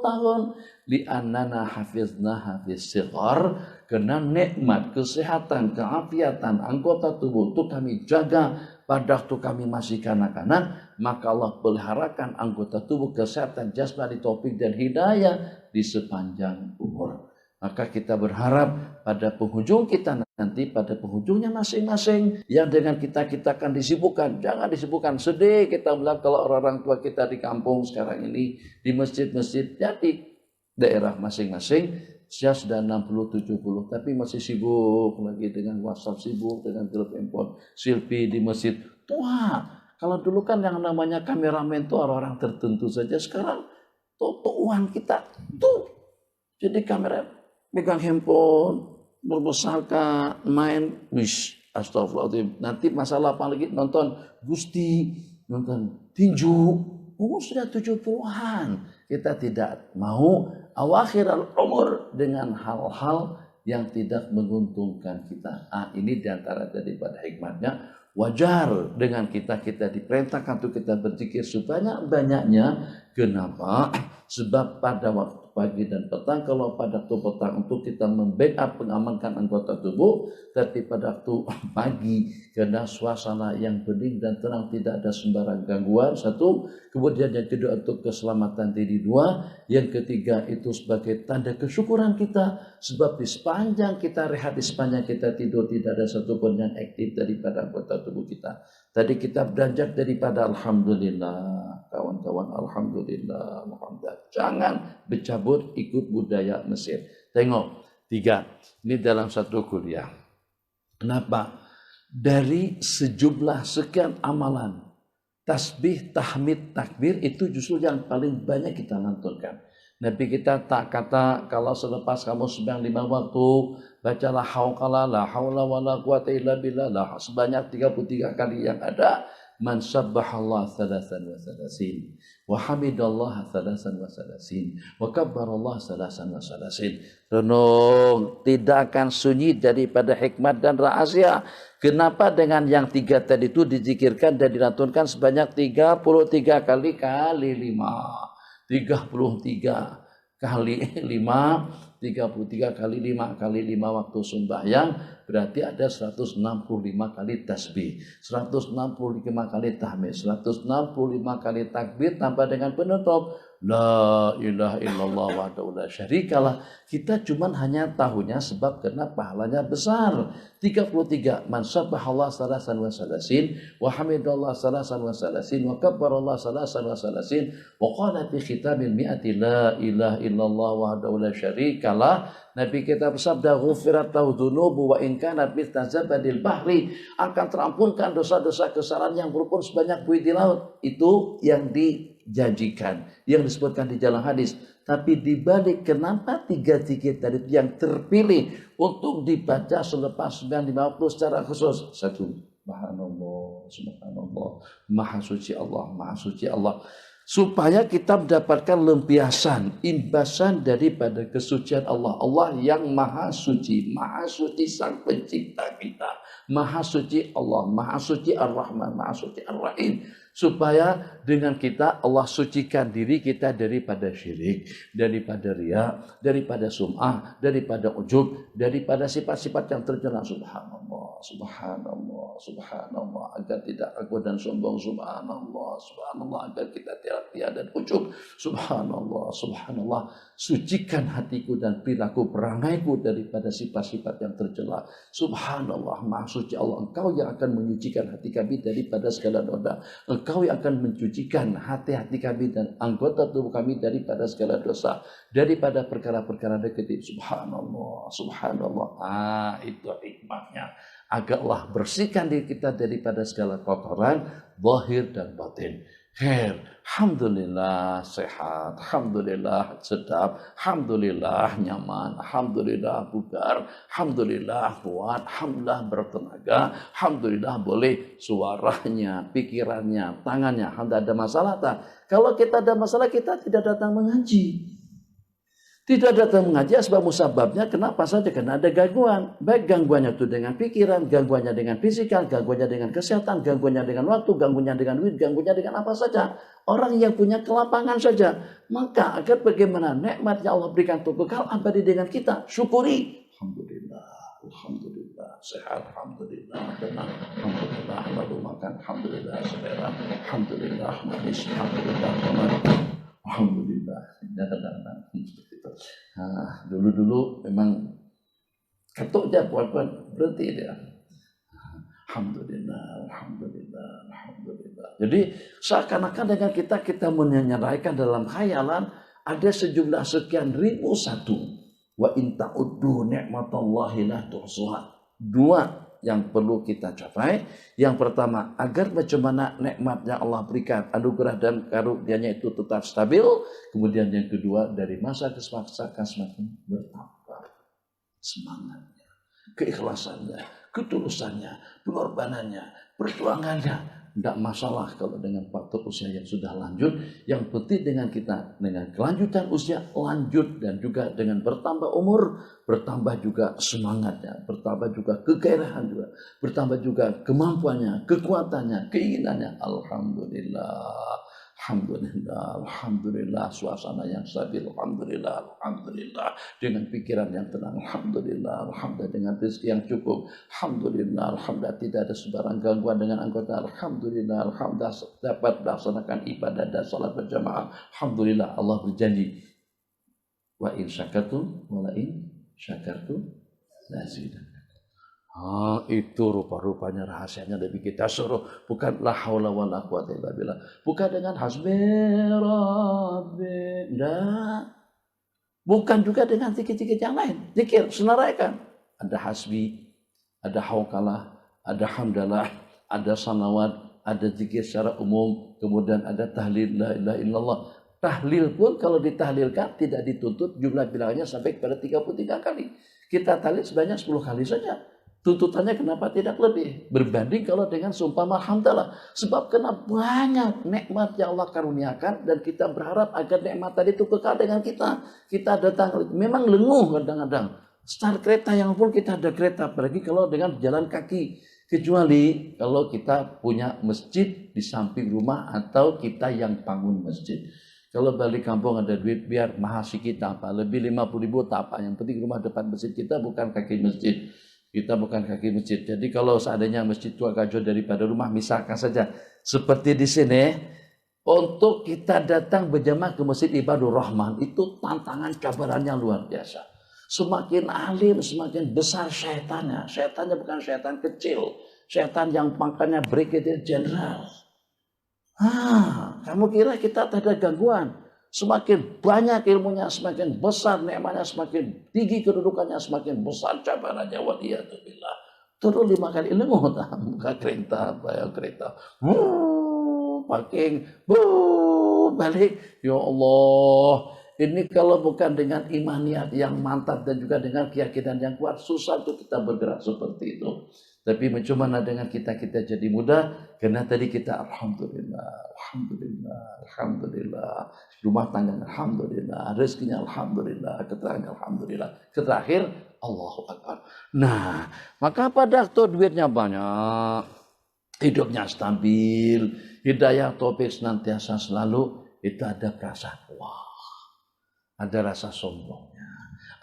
tahun, li'annana hafiznaha fis sighar, karena nikmat, kesehatan, keafiatan anggota tubuh itu kami jaga pada waktu kami masih kanak-kanak, maka Allah peliharakan anggota tubuh, kesehatan jasmani, taufik dan hidayah di sepanjang umur. Maka kita berharap pada penghujung kita nanti, pada penghujungnya masing-masing, yang dengan kita akan disibukkan. Jangan disibukkan, sedih kita melihat kalau orang-orang tua kita di kampung sekarang ini, di masjid-masjid, jadi daerah masing-masing, saya sudah 60-70, tapi masih sibuk lagi dengan WhatsApp, sibuk dengan telepon, selfie di masjid. Tua, kalau dulu kan yang namanya kameramen itu orang-orang tertentu saja, sekarang tuan kita tuh jadi kamera, megang handphone, berbesarkan, main, wish, astagfirullahaladzim. Nanti masalah apalagi nonton Gusti, nonton tinju, sudah 70-an. Kita tidak mau awakhir al-umur dengan hal-hal yang tidak menguntungkan kita. Ini diantara daripada hikmahnya. Wajar dengan kita diperintahkan untuk kita berzikir sebanyak-banyaknya. Kenapa? Sebab pada waktu pagi dan petang, kalau pada waktu petang untuk kita membackup, mengamankan anggota tubuh, tapi pada waktu pagi karena suasana yang bening dan tenang, tidak ada sembarang gangguan, satu. Kemudian yang kedua untuk keselamatan diri, dua. Yang ketiga itu sebagai tanda kesyukuran kita, sebab di sepanjang kita rehat, di sepanjang kita tidur, tidak ada satupun yang aktif daripada anggota tubuh kita. Tadi kita beranjak daripada alhamdulillah, kawan-kawan, alhamdulillah, alhamdulillah. Jangan bercabut ikut budaya Mesir. Tengok, 3. Ini dalam satu kuliah. Kenapa? Dari sejumlah sekian amalan, tasbih, tahmid, takbir itu justru yang paling banyak kita lantunkan. Nabi kita tak kata kalau selepas kamu sembahyang 5 waktu, bacalah hauqala la haula wala quwata illa billah sebanyak 33 kali yang ada. Man sabbahallah salasan wa salasin, wa hamidallah salasan wa salasin, wa kabbarallah salasan wa salasin. Renung, tidak akan sunyi daripada hikmat dan rahasia. Kenapa dengan yang 3 tadi itu dizikirkan dan dilantunkan sebanyak 33 kali 5. 33 kali 5, 33 kali 5 kali 5 waktu sembahyang, berarti ada 165 kali tasbih, 165 kali tahmid, 165 kali takbir tambah dengan penutup la ilaha illallah wahdahu la syarikalah. Kita cuman hanya tahunya sebab karena pahalanya besar. 33 man sabbahallah salasan wa salasin, wa hamidallah salasan wa salasin, wa kabbarallah salasan wa salasin, wa qala fi khitamil mi'ati la ilaha illallah wahdahu la syarikalah. Nabi kita bersabda, ghufirat lahu dzunubu wa in kanat mithla zabadil bahri, akan terampunkan dosa-dosa kesalahan yang berukur sebanyak buih di laut. Itu yang dijanjikan, yang disebutkan di jalan hadis. Tapi dibalik kenapa 3 zikir tadi yang terpilih untuk dibaca selepas 95 waktu secara khusus? 1. Subhanallah, subhanallah, maha suci Allah, maha suci Allah. Supaya kita mendapatkan lempiasan, imbasan daripada kesucian Allah. Allah yang maha suci sang pencipta kita. Maha suci Allah, maha suci Ar-Rahman, maha suci Ar-Rahim. Supaya dengan kita Allah sucikan diri kita daripada syirik, daripada riya, daripada sum'ah, daripada ujub, daripada sifat-sifat yang tercela. Subhanallah, subhanallah, subhanallah, agar tidak aku dan sombong. Subhanallah, subhanallah, agar kita tidak riya dan ujub. Subhanallah, subhanallah, sucikan hatiku dan perilaku perangaiku daripada sifat-sifat yang tercela. Subhanallah, maha suci Allah, Engkau yang akan menyucikan hati kami daripada segala noda. Engkau yang akan mencucikan hati-hati kami dan anggota tubuh kami daripada segala dosa, daripada perkara-perkara negatif. Subhanallah, subhanallah. Itu hikmahnya. Agarlah bersihkan diri kita daripada segala kotoran, zahir dan batin. Alhamdulillah sehat, alhamdulillah sedap, alhamdulillah nyaman, alhamdulillah bugar, alhamdulillah kuat, alhamdulillah bertenaga, alhamdulillah boleh suaranya, pikirannya, tangannya, tidak ada masalah tak? Kalau kita ada masalah kita tidak datang mengaji. Tidak datang mengaji sebab musababnya kenapa saja? Karena ada gangguan. Baik gangguannya itu dengan pikiran, gangguannya dengan fisikal, gangguannya dengan kesehatan, gangguannya dengan waktu, gangguannya dengan duit, gangguannya dengan apa saja. Orang yang punya kelapangan saja. Maka agar bagaimana nikmat yang Allah berikan untuk kekal abadi dengan kita. Syukuri. Alhamdulillah. Alhamdulillah. Sehat. Alhamdulillah. Tenang. Alhamdulillah. Lalu makan. Alhamdulillah. Selera. Alhamdulillah. Manis. Alhamdulillah. Alhamdulillah. Nah, dulu memang ketuk aja puan-puan berhenti dia. Alhamdulillah, alhamdulillah, alhamdulillah. Jadi seakan-akan dengan kita menyerahkan dalam khayalan ada sejumlah sekian ribu satu. Wa in ta'uddu ni'matallahi la tuhsuha. Dua yang perlu kita capai. Yang pertama, agar bagaimana nikmat yang Allah berikan, anugerah dan karunia-Nya itu tetap stabil. Kemudian yang kedua, dari masa ke masa akan semakin bertambah semangatnya, keikhlasannya, ketulusannya, pengorbanannya, perjuangannya. Tidak masalah kalau dengan faktor usia yang sudah lanjut. Yang penting dengan kita, dengan kelanjutan usia lanjut dan juga dengan bertambah umur, bertambah juga semangatnya, bertambah juga kegairahan juga, bertambah juga kemampuannya, kekuatannya, keinginannya. Alhamdulillah, alhamdulillah, alhamdulillah, suasana yang stabil, alhamdulillah, alhamdulillah, dengan pikiran yang tenang, alhamdulillah, alhamdulillah, dengan rezeki yang cukup, alhamdulillah, alhamdulillah, tidak ada sebarang gangguan dengan anggota, alhamdulillah, alhamdulillah, dapat melaksanakan ibadah dan salat berjamaah, alhamdulillah. Allah berjanji, wa in syakartum wa la in syakartum lazidannakum. Itu rupa-rupanya rahasianya Nabi kita suruh. Bukan la haula wa la quwata illa billah. Bukan dengan hasbi rabbi. Enggak. Bukan juga dengan zikir-zikir yang lain. Zikir, senaraikan. Ada hasbi, ada haukalah, ada hamdalah, ada salawat, ada zikir secara umum. Kemudian ada tahlil la ilaha illallah. Tahlil pun kalau ditahlilkan tidak dituntut jumlah bilangannya sampai kepada 33 kali. Kita tahlil sebanyak 10 kali saja. Tuntutannya kenapa tidak lebih? Berbanding kalau dengan sumpah alhamdulillah. Sebab kena banyak nikmat yang Allah karuniakan dan kita berharap agar nikmat tadi itu kekal dengan kita. Kita datang, memang lenguh kadang-kadang. Secara kereta yang pun kita ada kereta, apalagi kalau dengan jalan kaki. Kecuali kalau kita punya masjid di samping rumah atau kita yang bangun masjid. Kalau balik kampung ada duit biar mahasi kita apa, lebih 50.000 tak apa. Yang penting rumah depan masjid kita bukan kaki masjid. Kita bukan kaki masjid. Jadi kalau seandainya masjid itu agak jauh daripada rumah, misalkan saja seperti di sini, untuk kita datang berjamaah ke Masjid Ibadur Rahman itu tantangan cabarannya luar biasa. Semakin alim, semakin besar syaitannya. Syaitannya bukan syaitan kecil, syaitan yang pangkatnya Brigadier Jenderal. Kamu kira kita tak ada gangguan? Semakin banyak ilmunya, semakin besar nikmatnya, semakin tinggi kedudukannya, semakin besar cabarannya. Waliyadzubillah. Turun 5 kali ilmu, buka kereta, bayar kereta, parking, balik. Ya Allah, ini kalau bukan dengan imaniat yang mantap dan juga dengan keyakinan yang kuat, susah untuk kita bergerak seperti itu. Tapi bagaimana dengan kita jadi mudah? Karena tadi kita alhamdulillah, alhamdulillah, alhamdulillah. Rumah tangga alhamdulillah, rezekinya alhamdulillah, keterangan alhamdulillah. Terakhir Allahu Akbar. Nah, maka pada waktu duitnya banyak, hidupnya stabil, hidayah taufik senantiasa selalu, itu ada perasaan wah, ada rasa sombongnya,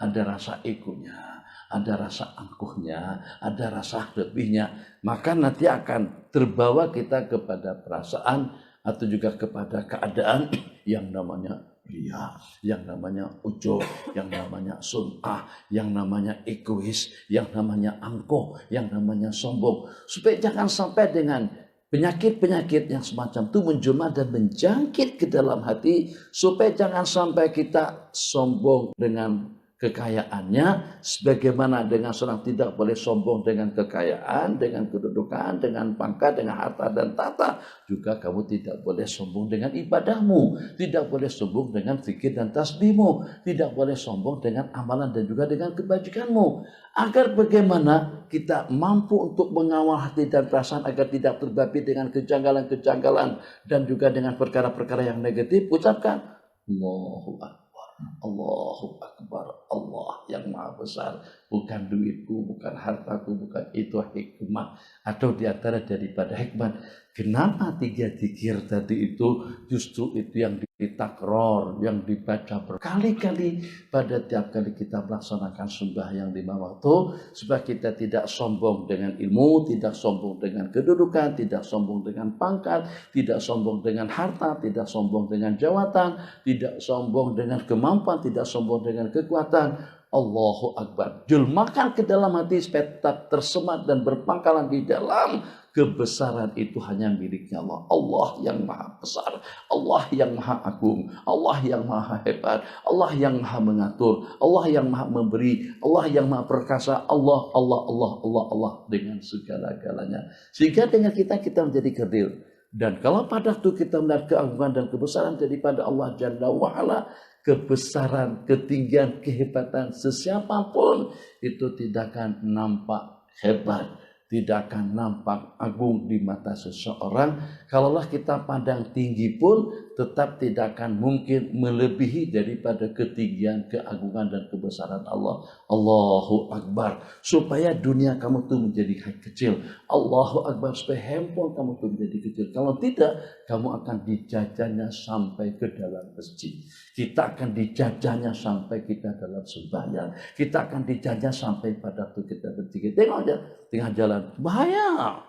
ada rasa egonya, ada rasa angkuhnya, ada rasa lebihnya, maka nanti akan terbawa kita kepada perasaan atau juga kepada keadaan yang namanya riya, yang namanya ujub, yang namanya sum'ah, yang namanya egois, yang namanya angkuh, yang namanya sombong. Supaya jangan sampai dengan penyakit-penyakit yang semacam itu menjelma dan menjangkit ke dalam hati, supaya jangan sampai kita sombong dengan kekayaannya, sebagaimana dengan seorang tidak boleh sombong dengan kekayaan, dengan kedudukan, dengan pangkat, dengan harta dan tata. Juga kamu tidak boleh sombong dengan ibadahmu, tidak boleh sombong dengan zikir dan tasbihmu, tidak boleh sombong dengan amalan dan juga dengan kebajikanmu. Agar bagaimana kita mampu untuk mengawal hati dan perasaan agar tidak terbabi dengan kejanggalan-kejanggalan dan juga dengan perkara-perkara yang negatif, ucapkan Allahu Akbar. Allahu Akbar, Allah yang maha besar. Bukan duitku, bukan hartaku, bukan itu hikmah. Atau diantara daripada hikmah, kenapa 3 zikir tadi itu justru itu yang ditakror, yang dibaca berkali-kali pada tiap kali kita melaksanakan sembahyang 5 waktu, supaya kita tidak sombong dengan ilmu, tidak sombong dengan kedudukan, tidak sombong dengan pangkat, tidak sombong dengan harta, tidak sombong dengan jawatan, tidak sombong dengan kemampuan, tidak sombong dengan kekuatan. Allahu Akbar. Jelmakan ke dalam hati supaya tetap tersemat dan berpangkalan di dalam kebesaran itu hanya miliknya Allah. Allah yang maha besar, Allah yang maha agung, Allah yang maha hebat, Allah yang maha mengatur, Allah yang maha memberi, Allah yang maha perkasa, Allah, Allah, Allah, Allah, Allah dengan segala-galanya. Sehingga dengan kita menjadi kerdil. Dan kalau pada waktu kita melihat keagungan dan kebesaran daripada Allah Jalla wa'ala, kebesaran, ketinggian, kehebatan sesiapapun itu tidak akan nampak hebat, tidak akan nampak agung di mata seseorang. Kalaulah kita pandang tinggi pun tetap tidak akan mungkin melebihi daripada ketinggian, keagungan dan kebesaran Allah. Allahu Akbar. Supaya dunia kamu tuh menjadi kecil. Allahu Akbar. Supaya handphone kamu tuh menjadi kecil. Kalau tidak, kamu akan dijajahnya sampai ke dalam masjid. Kita akan dijajahnya sampai kita dalam sembahyang. Kita akan dijajah sampai pada waktu kita berzikir. Tengok aja, tengah jalan. Bahaya.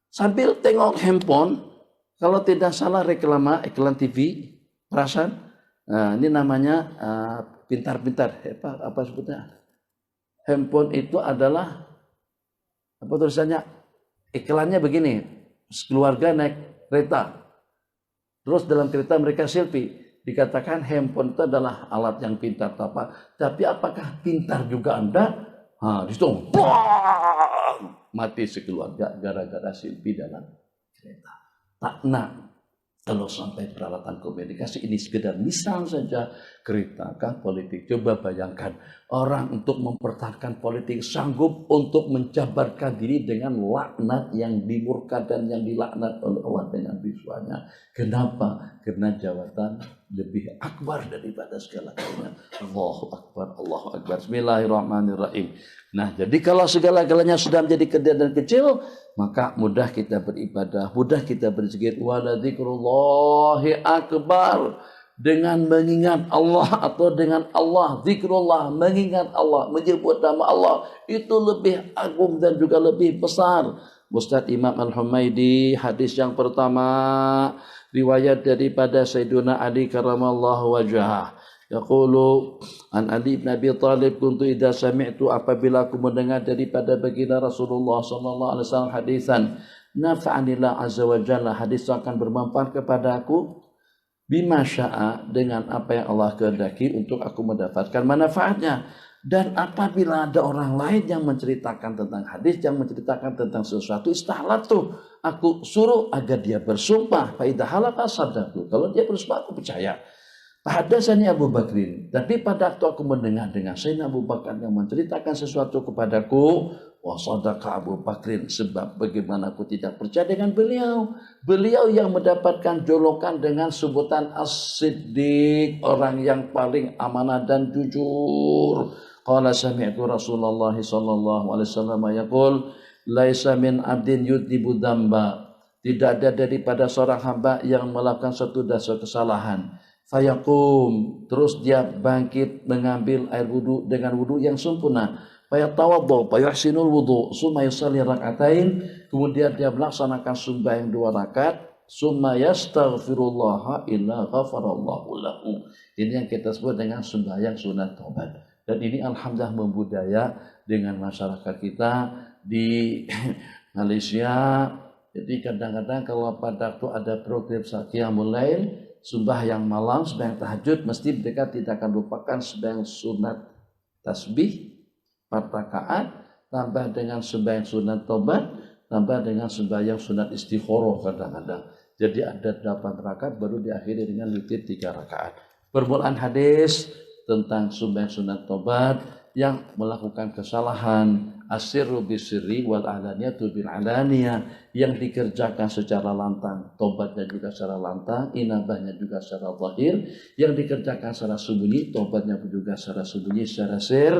Sambil tengok handphone, kalau tidak salah iklan TV, perasaan. Nah, ini namanya pintar-pintar. Apa sebutnya? Handphone itu adalah apa tulisannya? Iklannya begini. Keluarga naik kereta. Terus dalam kereta mereka selfie. Dikatakan handphone itu adalah alat yang pintar apa. Tapi apakah pintar juga Anda? Di situ mati sekeluarga gara-gara selfie dalam kereta. Takna kalau sampai peralatan komunikasi ini sekedar misal saja kereta kah politik. Coba bayangkan orang untuk mempertahankan politik sanggup untuk menjabarkan diri dengan laknat yang dimurka dan yang dilaknat oleh Allah dengan visualnya. Kenapa? Karena jawatan lebih akbar daripada segala-galanya. Allahu Akbar, Allahu Akbar. Bismillahirrahmanirrahim. Nah, jadi kalau segala-galanya sudah menjadi gede dan kecil, maka mudah kita beribadah, mudah kita berzikir. Wala dzikrullahi akbar. Dengan mengingat Allah atau dengan Allah, zikrullah, mengingat Allah, menyebut nama Allah, itu lebih agung dan juga lebih besar. Ustaz Imam Al-Humaidi, hadis yang pertama, riwayat daripada Sayyiduna Ali karamallahu wajhah. Yaqulu an Ali bin Abi Thalib, kuntu idza sami'tu, apabila aku mendengar daripada baginda Rasulullah sallallahu alaihi wasallam hadisan, nafa'anillah azza wa jalla, hadis akan bermanfaat kepada aku bima sya'a, dengan apa yang Allah kehendaki untuk aku mendapatkan manfaatnya. Dan apabila ada orang lain yang menceritakan tentang hadis, yang menceritakan tentang sesuatu, istahlatu, aku suruh agar dia bersumpah. Fa idza halafa sadaqtu, kalau dia bersumpah aku percaya. Hadatsani Abu Bakrin, tapi pada waktu aku mendengar dengan Sayyidina Abu Bakar yang menceritakan sesuatu kepadaku, wa sadaqa Abu Bakrin, sebab bagaimana aku tidak percaya dengan beliau. Beliau yang mendapatkan julukan dengan sebutan As-Siddiq, orang yang paling amanah dan jujur. Qala sami'tu Rasulullah sallallahu alaihi wasallam yaqul, laisa min abdin yudhibu dzamba, tidak ada daripada seorang hamba yang melakukan satu dosa kesalahan. Fayaqum, terus dia bangkit mengambil air wudu dengan wudu yang sempurna. Fayatawaddo, fayuhsinul wudu, summa yusalli rak'atain, kemudian dia melaksanakan sembahyang 2 rakaat, summa yastaghfirullah illa ghafarallahu lahu. Ini yang kita sebut dengan sembahyang sunat taubat. Dan ini alhamdulillah membudaya dengan masyarakat kita di Malaysia. Jadi kadang-kadang kalau pada waktu ada program Qiyamul Lail, sembahyang malam, sembahyang tahajud, mesti mereka tidak akan lupakan sembahyang sunat tasbih 4 rakaat, tambah dengan sembahyang sunat taubat, tambah dengan sembahyang sunat istikharah kadang-kadang. Jadi ada 8 rakaat baru diakhiri dengan witir 3 rakaat. Permulaan hadis tentang sembahyang sunat taubat, yang melakukan kesalahan, asirru bisirri wal alaniyatu bil alaniyah, yang dikerjakan secara lantang, tobatnya juga secara lantang, inabahnya juga secara zahir, yang dikerjakan secara sembunyi, tobatnya juga secara sembunyi, secara sir.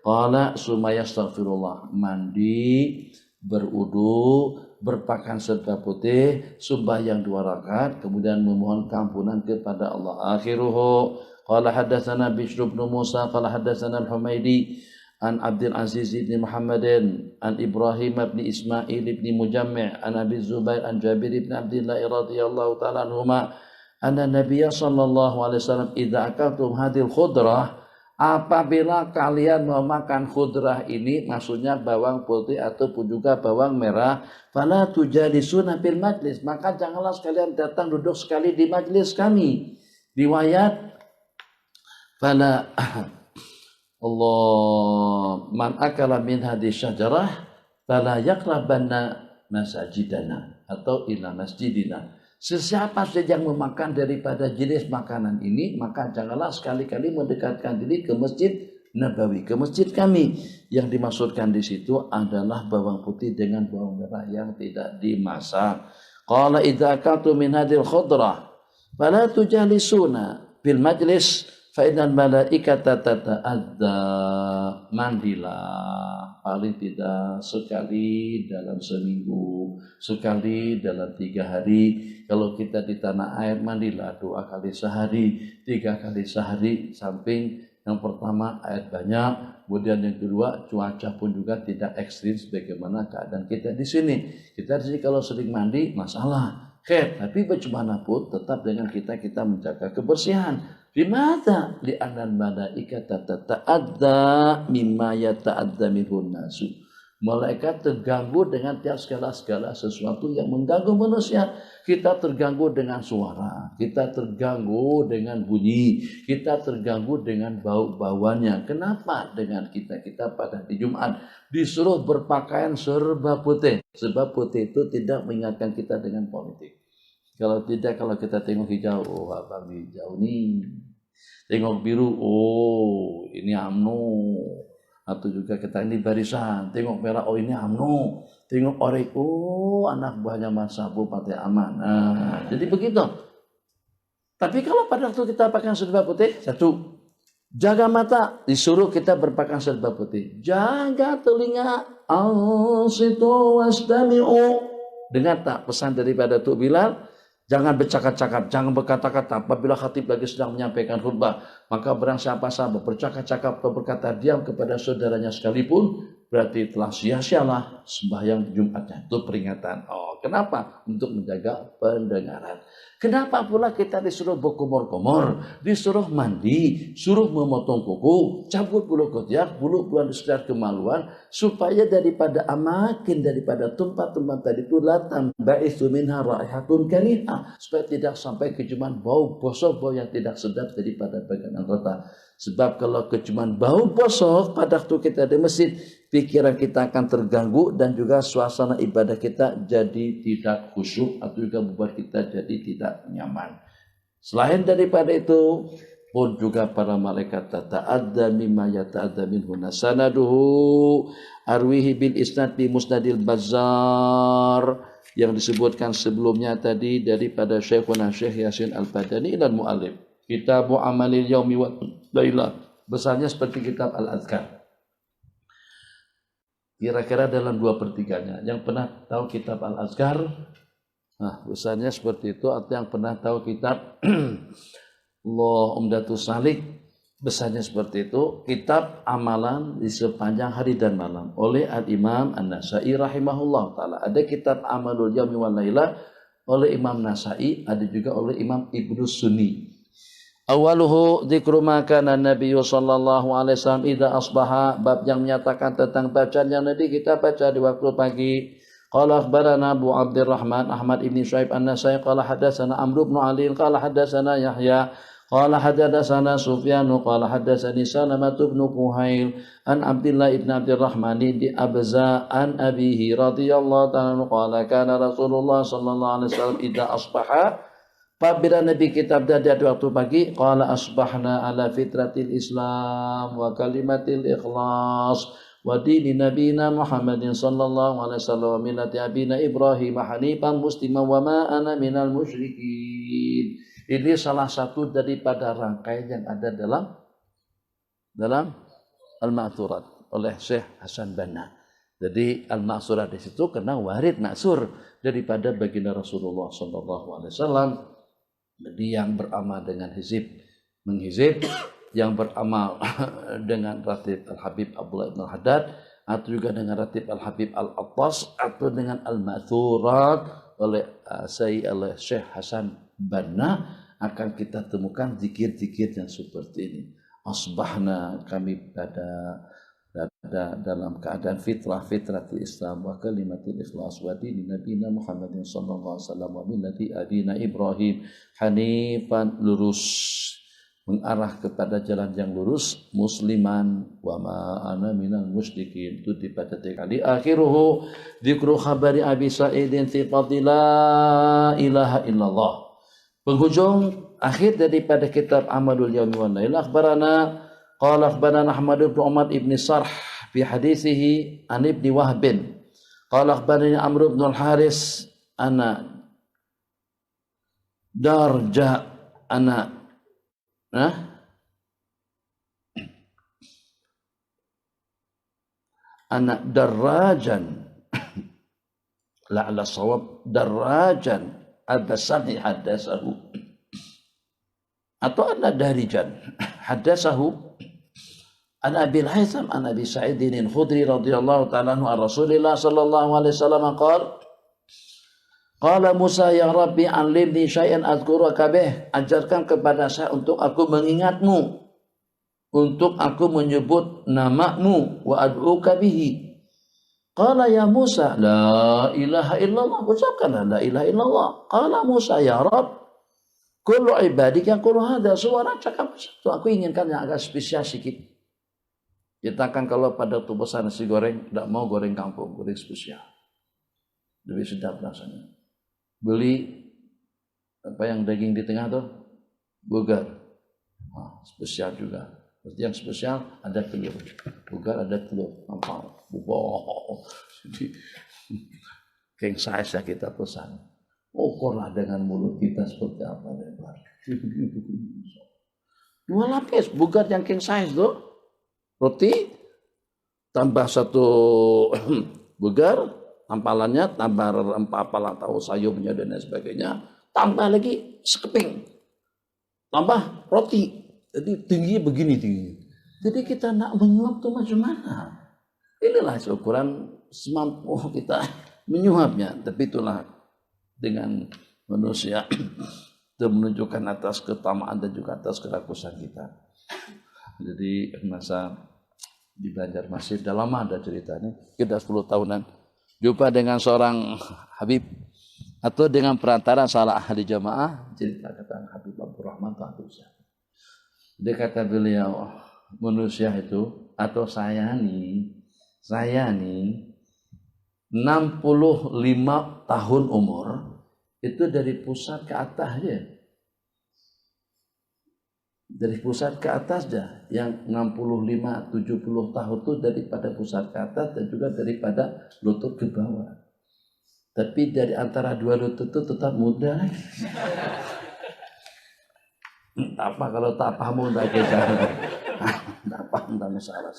Qala sumaya astaghfirullah, mandi, berudu, berpakaian serba putih, sembahyang 2 rakaat, kemudian memohon keampunan kepada Allah. Akhiruhu qala hadatsana Bishr bin Musa qala hadatsana Al-Humaidi an Abdul Aziz bin Muhammadin an Ibrahim bin Ismail bin Mujammi' an Abi Zubair an Jabir bin Abdullah radhiyallahu ta'ala anhuma anna Nabiy sallallahu alaihi wasallam idza akaltum hadil khudrah, apabila kalian mau makan khudrah ini, maksudnya bawang putih ataupun juga bawang merah, fala tujalisuna fil majlis, maka janganlah sekalian datang duduk sekali di majlis kami. Riwayat fala Allah man akala min hadis syajarah fala yaqrabanna masajidana atau ila masjidina. Sesiapa saja yang memakan daripada jenis makanan ini, maka janganlah sekali-kali mendekatkan diri ke Masjid Nabawi, ke masjid kami. Yang dimaksudkan di situ adalah bawang putih dengan bawang merah yang tidak dimasak. Qala idza akaltu min hadhil khudrah fala tujalisuna bil majlis fa innal malaikata tata'adza, mandilah paling tidak sekali dalam seminggu, sekali dalam 3 hari. Kalau kita di tanah air, mandilah 2 kali sehari, 3 kali sehari. Samping yang pertama air banyak, kemudian yang kedua cuaca pun juga tidak ekstrim sebagaimana keadaan kita di sini. Kita di sini kalau sering mandi masalah, tapi bagaimanapun tetap dengan kita menjaga kebersihan. Bimata li'anal malaikata tata'adza mimma yata'adza minhun nasu. Malaikat terganggu dengan tiap segala sesuatu yang mengganggu manusia. Kita terganggu dengan suara, kita terganggu dengan bunyi, kita terganggu dengan bau-bauannya. Kenapa dengan kita pada di Jumat disuruh berpakaian serba putih? Sebab putih itu tidak mengingatkan kita dengan politik. Kalau tidak, kalau kita tengok hijau, oh abang hijau nih. Tengok biru, oh ini UMNO. Atau juga kita ini barisan. Tengok merah, oh ini UMNO. Tengok oranye, oh anak buahnya Mas Bupati Aman. Nah, jadi begitu. Tapi kalau pada waktu kita pakaian serba putih, satu, jaga mata, disuruh kita berpakaian serba putih. Jaga telinga, ansitu wastami'u. Dengar tak pesan daripada Tuk Bilal? Jangan bercakap-cakap, jangan berkata-kata. Apabila khatib lagi sedang menyampaikan khutbah, maka barang siapa bercakap-cakap atau berkata diam kepada saudaranya sekalipun, berarti telah sia-sialah sembahyang Jumatnya. Itu peringatan. Oh, kenapa? Untuk menjaga pendengaran. Kenapa pula kita disuruh berkumur-kumur, disuruh mandi, suruh memotong kuku, cabut bulu ketiak, bulu sekedar kemaluan, supaya daripada amakin daripada tempat-tempat tadi itu latam ba'isu minha raihatun karihah, supaya tidak sampai kecuman bau bosok, bau yang tidak sedap daripada bagian anggota. Sebab kalau kecuman bau bosok pada waktu kita di masjid, pikiran kita akan terganggu dan juga suasana ibadah kita jadi tidak khusyuk atau juga membuat kita jadi tidak nyaman. Selain daripada itu pun juga para malaikat tata'adza mimma yata'adza minhu sanaduhu arwihi bil isnad bi musnadil Bazzar, yang disebutkan sebelumnya tadi daripada Syekhuna Syekh Yasin Al-Badani dan mu'alif kitab amalil yaumi wa lailah, besarnya seperti kitab Al-Azkar. Kira-kira dalam 2/3-nya. Yang pernah tahu kitab Al-Azkar, nah besarnya seperti itu. Atau yang pernah tahu kitab Allah Umdatus Salik, besarnya seperti itu. Kitab amalan di sepanjang hari dan malam oleh Al-Imam An-Nasai rahimahullah ta'ala. Ada kitab Amalul Yaumi wal Lailah oleh Imam Nasai, ada juga oleh Imam Ibnu Sunni. Awaluhu dzikru ma kana Nabi sallallahu alaihi wasallam idza asbaha, bab yang menyatakan tentang bacaan yang Nabi kita baca di waktu pagi. Qala akhbarana Abu Abdurrahman Ahmad ibn Shu'aib An-Nasai qala hadatsana Amr ibn Ali qala hadatsana Yahya qala hadatsana Sufyan qala hadatsani Salamah ibn Kuhail an Abdullah ibn Abdurrahman di Abza an abihi radhiyallahu ta'ala qala kana Rasulullah sallallahu alaihi wasallam idza asbaha, Apabila Nabi kita berada di waktu pagi, qala asbahna ala fitratil Islam wa kalimatil ikhlas wa dini nabina Muhammadin sallallahu alaihi wasallam millati abina Ibrahim hanifan musliman wa ma ana minal musyrikin. Ini salah satu daripada rangkaian yang ada dalam Al-Ma'thurat oleh Syekh Hasan Banna. Jadi Al-Ma'thurat di situ kena warid maksur daripada baginda Rasulullah sallallahu alaihi wasallam. Jadi yang beramal dengan hizib menghizib, yang beramal dengan ratib Al-Habib Abdullah ibn Haddad, atau juga dengan ratib Al-Habib Al-Attas, atau dengan Al-Ma'thurat oleh Syekh Hasan Banna, akan kita temukan zikir-zikir yang seperti ini. Asbahna, kami pada dalam keadaan fitratil Islam wa kalimatil ikhlas wa dini nabiyina Muhammadin sallallahu alaihi wasallam wa millati abina Ibrahim hanifan, lurus, mengarah kepada jalan yang lurus, musliman, wa ma ana minal musyrikin. Itu pada kali akhiruhu dzikru khabari Abi Sa'idin fi fadila ilaha illallah. Penghujung akhir daripada kitab Amalul Yaumi wan Lail, akhbarana qala akhbarana Ahmad bin Umar ibn Sarh fi hadithihi an ibn Wahb qala akhbarani Amr bin al-Haris ana darja ana anak darajan la'ala sawab darajan ad-dasani hadasahu atau anak darijan hadasahu an Abil Haytham an Abi Sa'idin al-Khudri radhiyallahu ta'ala anhu an Rasulillah sallallahu alaihi wasallam qala Musa ya Rabbi alimni syai'an azkuruka bih, ajarkan kepada saya untuk aku mengingatmu, untuk aku menyebut namamu, wa ad'uka bihi. Qala ya Musa la ilaha illallah, ucapkanlah la ilaha illallah. Qala Musa ya Rabb kullu ibadik yang kullu hadha, suara cakap itu aku inginkan yang agak spesial sedikit. Kita kan kalau pada tubuh nasi goreng tidak mau goreng kampung, goreng spesial, lebih sedap rasanya. Beli apa yang daging di tengah tuh bugar, spesial juga. Yang spesial ada telur, bugar ada telur, ampal, wow. Jadi king size kita pesan. Ukurlah dengan mulut kita seperti apa lebar. Dua lapis bugar yang king size tuh, roti tambah satu bugar, tampalannya tambah rempah apalah tahu sayurnya dan lain sebagainya, tambah lagi sekeping, tambah roti. Jadi tinggi begini tinggi. Jadi kita nak menyuap tuh macam mana? Inilah ukuran semampu kita menyuapnya. Tapi itulah dengan manusia itu menunjukkan atas ketamaan dan juga atas kerakusan kita. Jadi masa di Banjarmasin sudah lama ada ceritanya. Kita 10 tahunan jumpa dengan seorang Habib atau dengan perantara salah ahli jamaah, cerita kata Habib Abdurrahman Habib Syah. Dia kata beliau, manusia itu atau saya nih 65 tahun umur itu dari pusat ke atas aja. Dari pusat ke atas dah. Yang 65 70 tahun itu daripada pusat ke atas dan juga daripada lutut ke bawah. Tapi dari antara dua lutut itu tetap muda. Apa kalau tak paham tak kita. Tak paham tak masalah.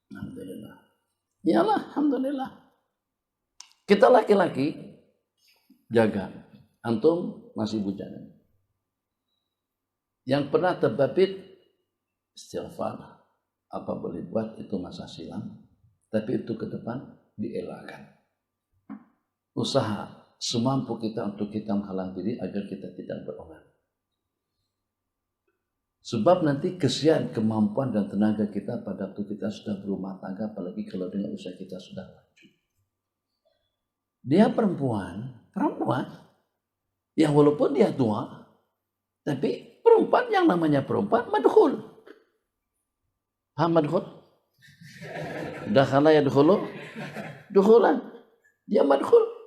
Alhamdulillah. Iyalah, alhamdulillah. Kita laki-laki jaga. Antum masih bujangan. Yang pernah terbabit istighfar. Apa boleh buat itu masa silam. Tapi itu ke depan dielakkan. Usaha semampu kita untuk kita menghalang diri agar kita tidak berolah. Sebab nanti kesian kemampuan dan tenaga kita pada waktu kita sudah berumah tangga, apalagi kalau dengan usia kita sudah lanjut. Dia perempuan yang walaupun dia tua, tapi perempuan yang namanya perempuan madkhul. Paham madkhul? Dakhala yadkhulu dukhulan. Dia madkhul.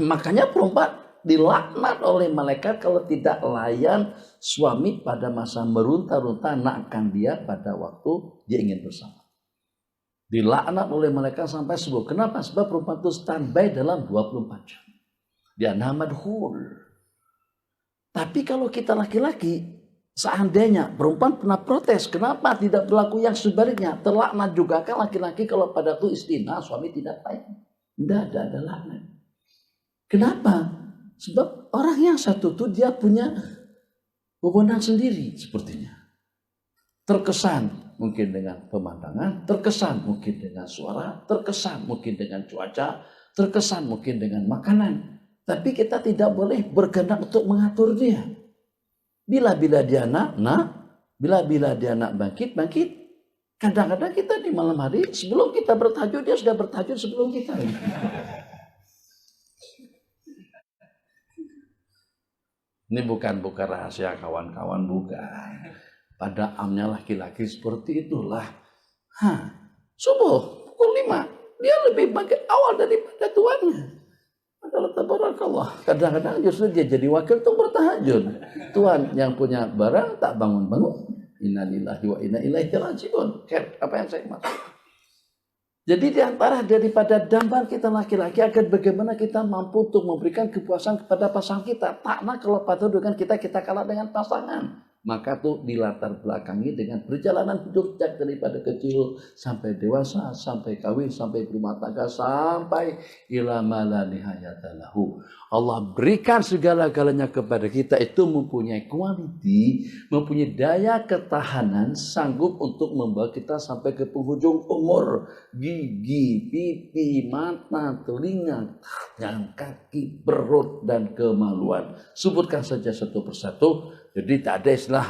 Makanya perempuan dilaknat oleh malaikat kalau tidak layan suami pada masa merunta-runta nakkan dia pada waktu dia ingin bersama. Dilaknat oleh malaikat sampai subuh. Kenapa? Sebab perempuan itu standby dalam 24 jam. Dia madhul. Tapi kalau kita laki-laki, seandainya perempuan pernah protes, kenapa tidak berlaku yang sebaliknya? Terlaknat juga kan laki-laki kalau pada itu istina, suami tidak layan. Tidak ada laknat. Kenapa? Sebab orang yang satu itu dia punya wewenang sendiri sepertinya. Terkesan mungkin dengan pemandangan, terkesan mungkin dengan suara, terkesan mungkin dengan cuaca, terkesan mungkin dengan makanan. Tapi kita tidak boleh berkehendak untuk mengatur dia. Bila-bila dia nak, bila-bila dia nak bangkit. Kadang-kadang kita di malam hari sebelum kita bertahajud, dia sudah bertahajud sebelum kita. Ini bukan rahasia kawan-kawan, bukan. Pada amnya laki-laki seperti itulah. Subuh pukul 5, dia lebih bagai awal daripada tuannya. Adalah tabarakallah. Kadang-kadang justru dia jadi wakil untuk bertahajud. Tuan yang punya barang tak bangun-bangun. Innalillahi wa inna ilaihi raji'un. Apa yang saya maksud? Jadi diantara daripada dampak kita laki-laki akan bagaimana kita mampu untuk memberikan kepuasan kepada pasangan kita. Tak nak kalau patuh dengan kita kalah dengan pasangan. Maka tuh dilatar belakangi dengan perjalanan hidup daripada kecil sampai dewasa, sampai kawin, sampai berumah tangga, sampai ila ma la nihayata lahu. Allah berikan segala-galanya kepada kita itu mempunyai quality, mempunyai daya ketahanan, sanggup untuk membawa kita sampai ke penghujung umur. Gigi, pipi, mata, telinga, tangan, kaki, perut, dan kemaluan. Sebutkan saja satu persatu. Jadi tak ada istilah,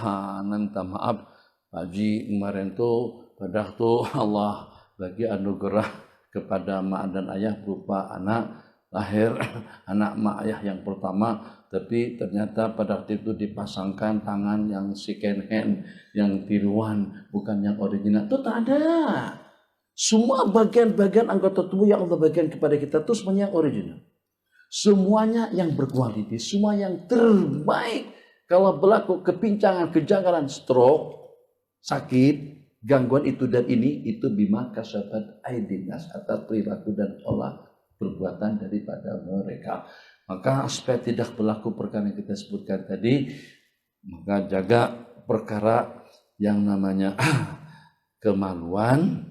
minta maaf Pak Haji kemarin tuh pada tuh Allah bagi anugerah kepada mak dan ayah berupa anak lahir, anak mak ayah yang pertama, tapi ternyata pada waktu itu dipasangkan tangan yang second hand, yang tiruan, bukan yang original. Itu tak ada. Semua bagian-bagian anggota tubuh yang Allah bagikan kepada kita itu semuanya yang original. Semuanya yang berkualitas, semua yang terbaik. Kalau berlaku kepincangan, kejanggalan, stroke, sakit, gangguan itu dan ini, itu bima kasabat aydin nas, atas perilaku dan olah perbuatan daripada mereka. Maka supaya tidak berlaku perkara yang kita sebutkan tadi, maka jaga perkara yang namanya kemaluan.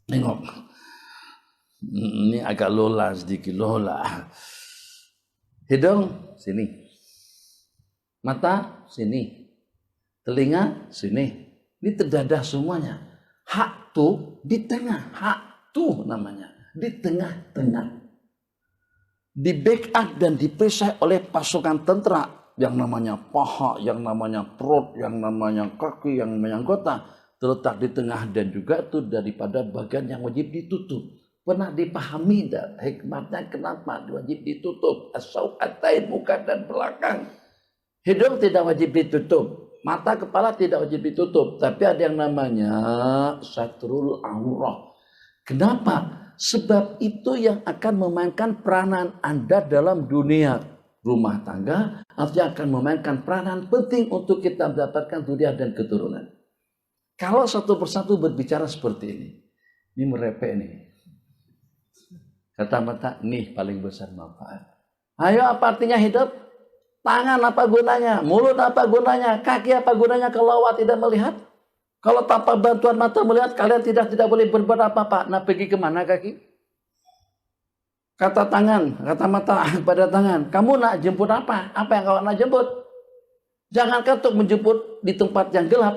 Tengok, ini agak lola sedikit, lola. Hidung sini. Mata sini, telinga sini, ini terdadah semuanya. Hak tuh di tengah, hak tuh namanya di tengah-tengah. Di backup dan diperisai oleh pasukan tentara yang namanya paha, yang namanya perut, yang namanya kaki, yang namanya anggota terletak di tengah dan juga itu daripada bagian yang wajib ditutup. Pernah dipahami dan hikmatnya kenapa wajib ditutup? As-sau'atain, muka dan belakang. Hidung tidak wajib ditutup, mata kepala tidak wajib ditutup, tapi ada yang namanya satrul aurah. Kenapa? Sebab itu yang akan memainkan peranan Anda dalam dunia rumah tangga, artinya akan memainkan peranan penting untuk kita mendapatkan dunia dan keturunan. Kalau satu persatu berbicara seperti ini merepek nih. Kata mata, nih paling besar manfaat. Ayo, apa artinya hidup? Tangan apa gunanya? Mulut apa gunanya? Kaki apa gunanya kalau awak tidak melihat? Kalau tanpa bantuan mata melihat, kalian tidak boleh berbuat apa-apa. Nah, pergi kemana kaki? Kata tangan, kata mata pada tangan. Kamu nak jemput apa? Apa yang kau nak jemput? Jangankan untuk menjemput di tempat yang gelap.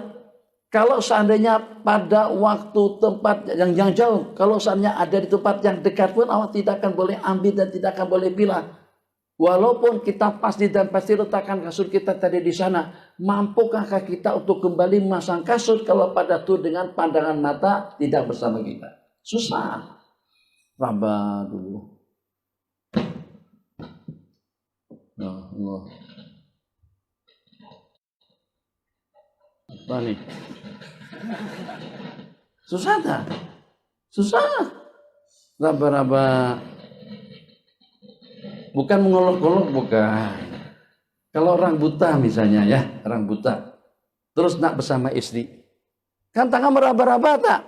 Kalau seandainya pada waktu tempat yang jauh, kalau seandainya ada di tempat yang dekat pun, awak tidak akan boleh ambil dan tidak akan boleh pilih. Walaupun kita pasti letakkan kasut kita tadi di sana, mampukah kita untuk kembali memasang kasut kalau pada itu dengan pandangan mata tidak bersama kita? Susah. Raba dulu. Allah. Apa nih? Susah tak? Susah. Raba-raba. bukan mengolok-olok, bukan. Kalau orang buta misalnya ya, orang buta, terus nak bersama istri, kan tangan meraba-raba tak?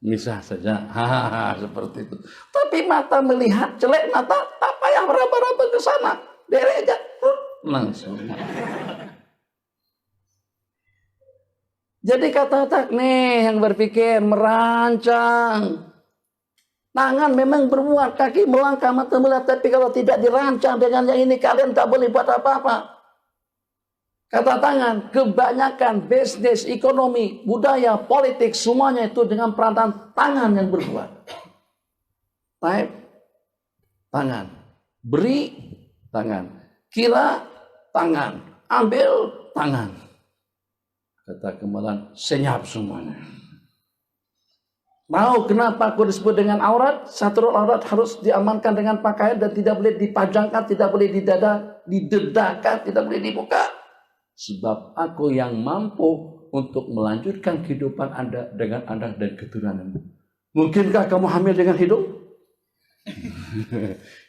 Misal saja, seperti itu. Tapi mata melihat jelek mata, apa yang meraba-raba ke sana? Derek aja, langsung. Jadi kata otak nih yang berpikir, merancang. Tangan memang berbuat, kaki melangkah, mata melihat, tapi kalau tidak dirancang dengan yang ini, kalian tak boleh buat apa-apa. Kata tangan, kebanyakan bisnis, ekonomi, budaya, politik, semuanya itu dengan peranan tangan yang berbuat. Type, tangan. Beri, tangan. Kira, tangan. Ambil, tangan. Kata kemalan, senyap semuanya. Mau kenapa aku disebut dengan aurat? Satu aurat harus diamankan dengan pakaian dan tidak boleh dipajangkan, tidak boleh didedakan, tidak boleh dibuka. Sebab aku yang mampu untuk melanjutkan kehidupan Anda dengan anak dan keturunan. Mungkinkah kamu hamil dengan hidung?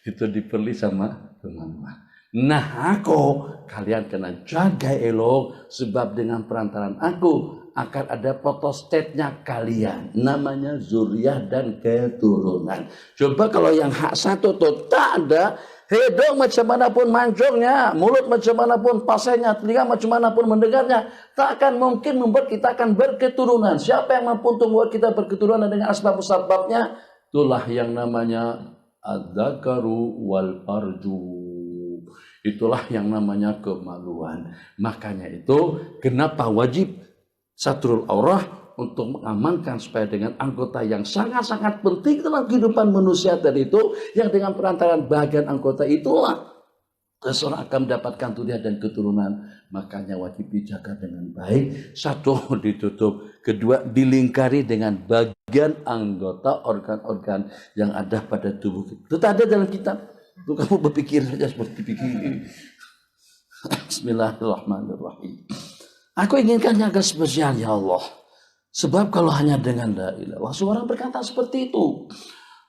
Itu diperli sama teman-teman. Nah kalian kena jaga elok. Sebab dengan perantaraan aku akan ada fotostate-nya kalian. Namanya zuriyah dan keturunan. Coba kalau yang hak satu itu tak ada. Hidung macam mana pun mancungnya, mulut macam mana pun pasenya, telinga macam mana pun mendengarnya, tak akan mungkin membuat kita akan berketurunan. Siapa yang mampu untuk membuat kita berketurunan dengan asbab-sebabnya? Itulah yang namanya adzakaru wal farju. Itulah yang namanya kemaluan. Makanya itu kenapa wajib satrul aurah untuk mengamankan supaya dengan anggota yang sangat-sangat penting dalam kehidupan manusia tadi itu, yang dengan perantaraan bagian anggota itulah seseorang akan mendapatkan zuriat dan keturunan. Makanya wajib dijaga dengan baik. Satu, ditutup. Kedua, dilingkari dengan bagian anggota organ-organ yang ada pada tubuh kita. Itu ada dalam kitab. Itu kamu berpikir saja seperti pikir. Bismillahirrahmanirrahim. Aku inginkan yang agak spesial ya Allah. Sebab kalau hanya dengan la ilaha illallah, seorang berkata seperti itu.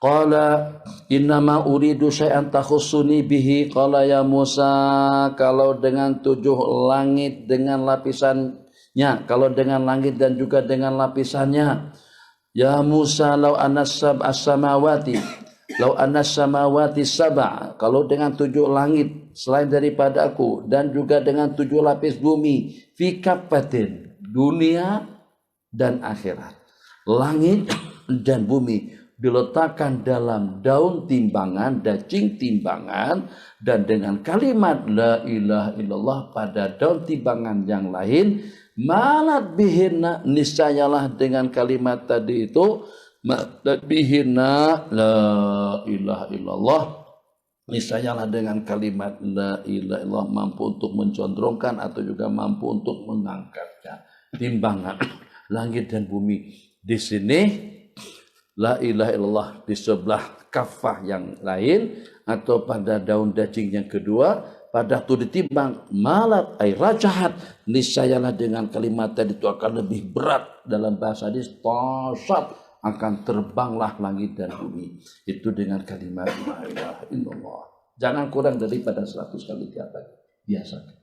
Qala innama uridu syai'an takhussuni bihi. Qala ya Musa, kalau dengan 7 langit dengan lapisannya, kalau dengan langit dan juga dengan lapisannya. Ya Musa, law anas sab'as samawati, law anas samawati sab'a, kalau dengan 7 langit selain daripada aku dan juga dengan 7 lapis bumi, fi kafatin, dunia dan akhirat, langit dan bumi diletakkan dalam daun timbangan, daging timbangan, dan dengan kalimat la ilaha illallah pada daun timbangan yang lain, malat bihina, niscayalah dengan kalimat tadi itu, malat bihina la ilaha illallah, niscayalah dengan kalimat la ilaha illallah mampu untuk mencondrongkan atau juga mampu untuk mengangkatnya timbangan langit dan bumi. Di sini la ilaha illallah di sebelah kafah yang lain, atau pada daun daging yang kedua, pada itu ditimbang malat ay rajahat, niscayalah dengan kalimat tadi itu akan lebih berat. Dalam bahasa hadis tasat, akan terbanglah langit dan bumi. Itu dengan kalimat la ilaha illallah. Jangan kurang daripada 100 kali tiap hari. Biasakan.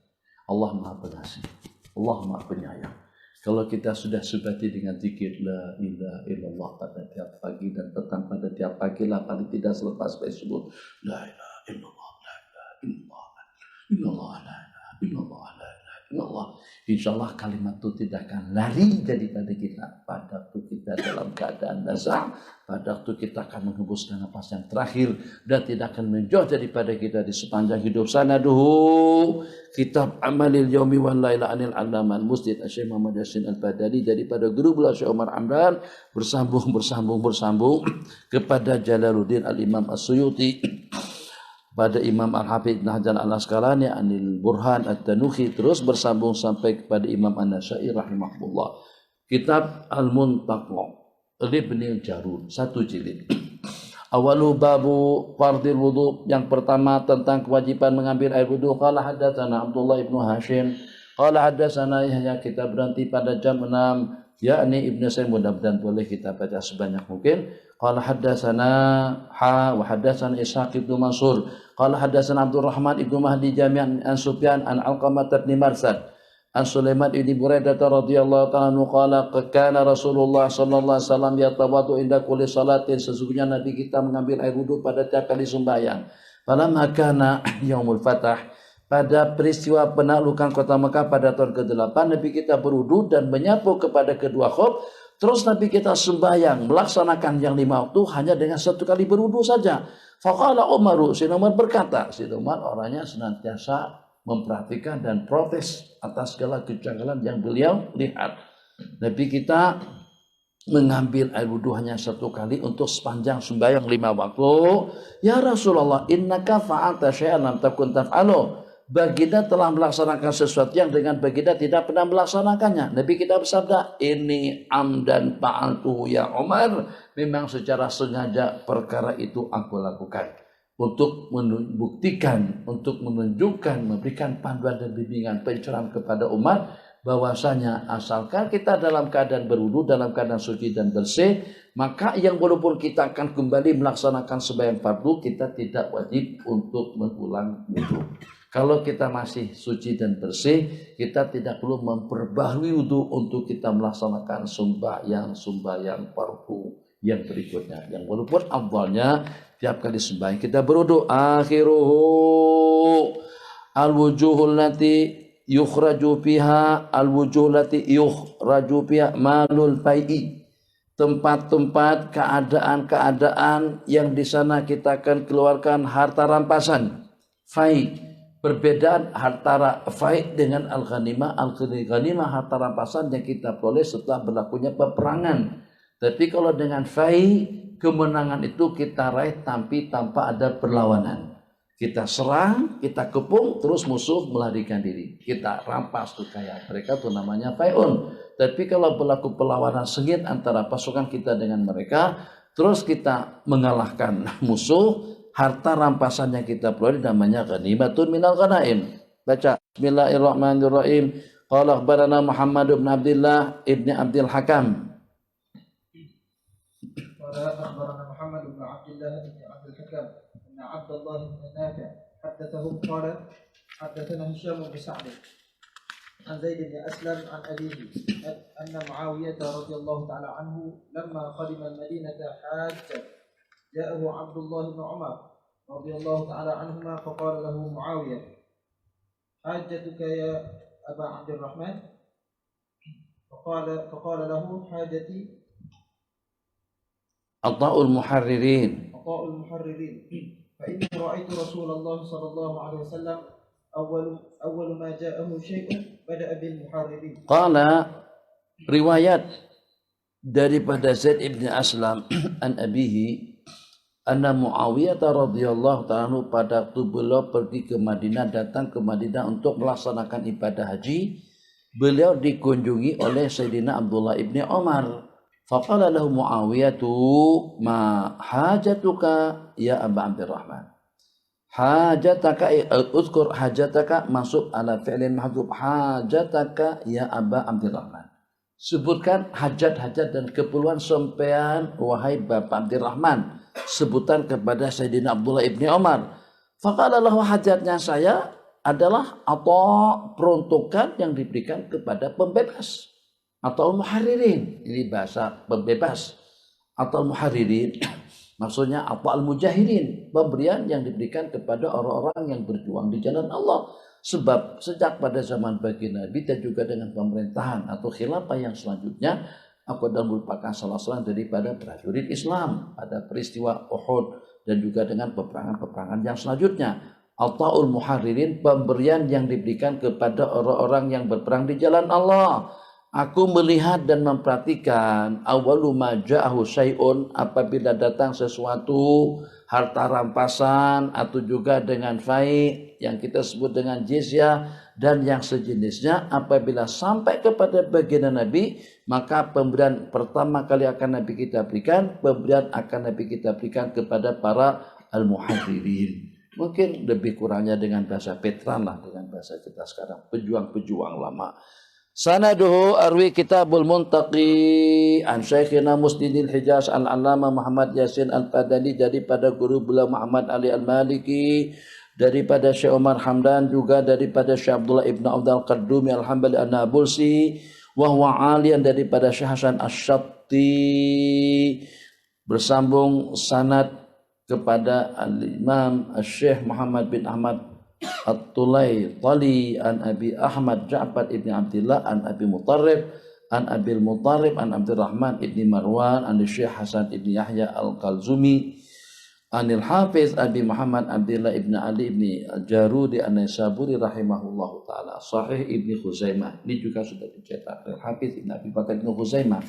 Allah Maha Pengasih, Allah Maha Penyayang. Kalau kita sudah subati dengan zikir la ilaha illallah pada tiap pagi dan petang, pada tiap pagi lah paling tidak selepas sebut la ilaha illallah, la ilaha illallah, illallah, la ilaha illallah, la ilaha illallah. Insyaallah kalimat itu tidak akan lari daripada kita pada waktu kita dalam keadaan dasar, pada waktu kita akan menghembuskan nafas yang terakhir, dan tidak akan menjauh daripada kita di sepanjang hidup. Sanaduhu kitab amalil yaumi wal laila anil allaman musnid Syekh Muhammad Yasin Al-Badali, daripada guru beliau Syekh Umar Hamdan, bersambung kepada Jalaluddin Al-Imam As-Suyuti, pada Imam Al-Hafidh Ibn Hajar Al-Asqalani Anil Burhan At-Tanuhi, terus bersambung sampai kepada Imam An-Nasa'i rahimahullah. Kitab Al-Muntaqa Ibn Jarud, 1 jilid. Awalu babu fardil wudu, yang pertama tentang kewajiban mengambil air wudu. Qala hadatsana Abdullah ibnu Hashim qala hadatsana Yahya, kita berhenti pada jam 6. yakni Ibnu Sa'id, mudah-mudahan boleh kita baca sebanyak mungkin. Qala haddatsana wa haddatsana Ishaq bin Mansur qala haddatsana Abdurrahman ibnu Mahdi jami'an an Sufyan an Alqamah bin Marsad an Sulaiman bin Buraidah radhiyallahu ta'ala anhu qala kana Rasulullah sallallahu alaihi wasallam yatawaddu inda kulli salatin, sesungguhnya Nabi kita mengambil air wudu pada tiap kali sembahyang. Falamma kana yaumul fath, pada peristiwa penaklukan kota Mekah pada tahun ke-8, Nabi kita berwudu dan menyapu kepada kedua khuf. Terus Nabi kita sembahyang melaksanakan yang 5 waktu hanya dengan 1 kali berwudu saja. Faqala Umaru, Sayyidina Umar berkata, Sayyidina Umar orangnya senantiasa memperhatikan dan protes atas segala kejanggalan yang beliau lihat. Nabi kita mengambil air wudu hanya 1 kali untuk sepanjang sembahyang 5 waktu. Ya Rasulullah, innaka fa'alta syai'an lam takun taf'alu. Baginda telah melaksanakan sesuatu yang dengan baginda tidak pernah melaksanakannya. Nabi kita bersabda, ini amdan fa'altuhu ya Umar. Memang secara sengaja perkara itu aku lakukan. Untuk membuktikan, untuk menunjukkan, memberikan panduan dan bimbingan pencerahan kepada umat. Bahwasanya asalkan kita dalam keadaan berwudu, dalam keadaan suci dan bersih, maka yang walaupun kita akan kembali melaksanakan sembahyang fardu, kita tidak wajib untuk mengulang wudu. Kalau kita masih suci dan bersih, kita tidak perlu memperbaharui wudu untuk kita melaksanakan sembahyang fardu yang berikutnya. Yang walaupun awalnya tiap kali sembahyang kita berwudu. Akhiruhu al-wujuhul lati yukhraju fiha al-wujuh lati yukhraju fiha malul fai'i. Tempat-tempat, keadaan-keadaan yang di sana kita akan keluarkan harta rampasan. Fai. Perbedaan antara fai dengan al-ghanimah. Al-ghanimah harta rampasan yang kita peroleh setelah berlakunya peperangan. Tapi kalau dengan fai, kemenangan itu kita raih tapi tanpa ada perlawanan. Kita serang, kita kepung, terus musuh melarikan diri. Kita rampas kekayaan mereka, itu namanya fai'un. Tapi kalau berlaku perlawanan sengit antara pasukan kita dengan mereka, terus kita mengalahkan musuh, harta rampasan yang kita peroleh namanya ghanimatun minal ghanaim. Baca Bismillahirrahmanirrahim. Qala akhbarana Muhammad bin Abdullah ibn Abdul Hakam. Qala akhbarana Muhammad bin Abdullah ibn Abdul Hakam anna Abdullah bin Nafi' haddathahum qala haddathana Hisham bin Sa'd an Zaid bin Aslam an abihi anna Muawiyah radhiyallahu ta'ala anhu lamma qadima al-Madinah hajja جاءه عبد الله بن عمر رضي الله تعالى عنهما فقال له معاوية حاجتك يا أبا عبد الرحمن فقال له حاجتي عطاء المحررين فإني رأيت رسول الله صلى الله عليه وسلم أول ما جاءه شيء بدأ بالمحررين. قال riwayat daripada Zaid ibn Aslam an abihi anna Muawiyah radhiyallahu ta'ala pada waktu beliau pergi ke Madinah, datang ke Madinah untuk melaksanakan ibadah haji, beliau dikunjungi oleh Sayyidina Abdullah ibn Umar. Faqala lahu Muawiyah ma hajatuka ya Aba Abdurrahman. Hajataka uzkur hajataka masuk ala fi'lin mahdhuf. Hajataka ya Aba Abdurrahman. Sebutkan hajat-hajat dan keperluan sampean wahai Bapak Abdurrahman. Sebutan kepada Sayyidina Abdullah ibni Umar. Faqala lahu, hajatnya saya adalah atau peruntukan yang diberikan kepada pembebas atau muharririn. Ini bahasa pembebas atau muharririn maksudnya apa al-mujahirin, pemberian yang diberikan kepada orang-orang yang berjuang di jalan Allah. Sebab sejak pada zaman baginda Nabi dan juga dengan pemerintahan atau khilafah yang selanjutnya, aku adalah merupakan salah seorang daripada prajurit Islam pada peristiwa Uhud dan juga dengan peperangan-peperangan yang selanjutnya. Ataul muharririn, pemberian yang diberikan kepada orang-orang yang berperang di jalan Allah. Aku melihat dan memperhatikan awalu ma ja'ahu syai'un, apabila datang sesuatu harta rampasan atau juga dengan fai yang kita sebut dengan jizyah dan yang sejenisnya, apabila sampai kepada baginda Nabi, maka pemberian pertama kali akan Nabi kita berikan, pemberian akan Nabi kita berikan kepada para al-muharririn. Mungkin lebih kurangnya dengan bahasa veteran lah, dengan bahasa kita sekarang, pejuang-pejuang lama. Sanaduhu arwi kitabul muntaqi an Syekhina Musnidil Hijaz al-Allama Muhammad Yasin al-Padani, daripada guru beliau Muhammad Ali al-Maliki, daripada Syekh Umar Hamdan, juga daripada Syekh Abdullah ibn Abdul Qaddumi al-Hambali an-Nabulsi, wa huwa alian daripada Syekh Hasan Asy-Syatti, bersambung sanad kepada al-Imam Syekh Muhammad bin Ahmad At-Tulaitali an Abi Ahmad Ja'far ibn Abdillah an Abi Mutarrib an Abil Mutarrib an Abdurrahman ibn Marwan an Syekh Hasan ibn Yahya Al-Kalzumi anil Hafiz Abi Muhammad Abdillah ibn Ali ibn Jarudi an-Naisaburi rahimahullahu ta'ala. Sahih Ibn Khuzaimah, ini juga sudah dicetak oleh Hafiz ibn Abi Bakar ibn Khuzaimah.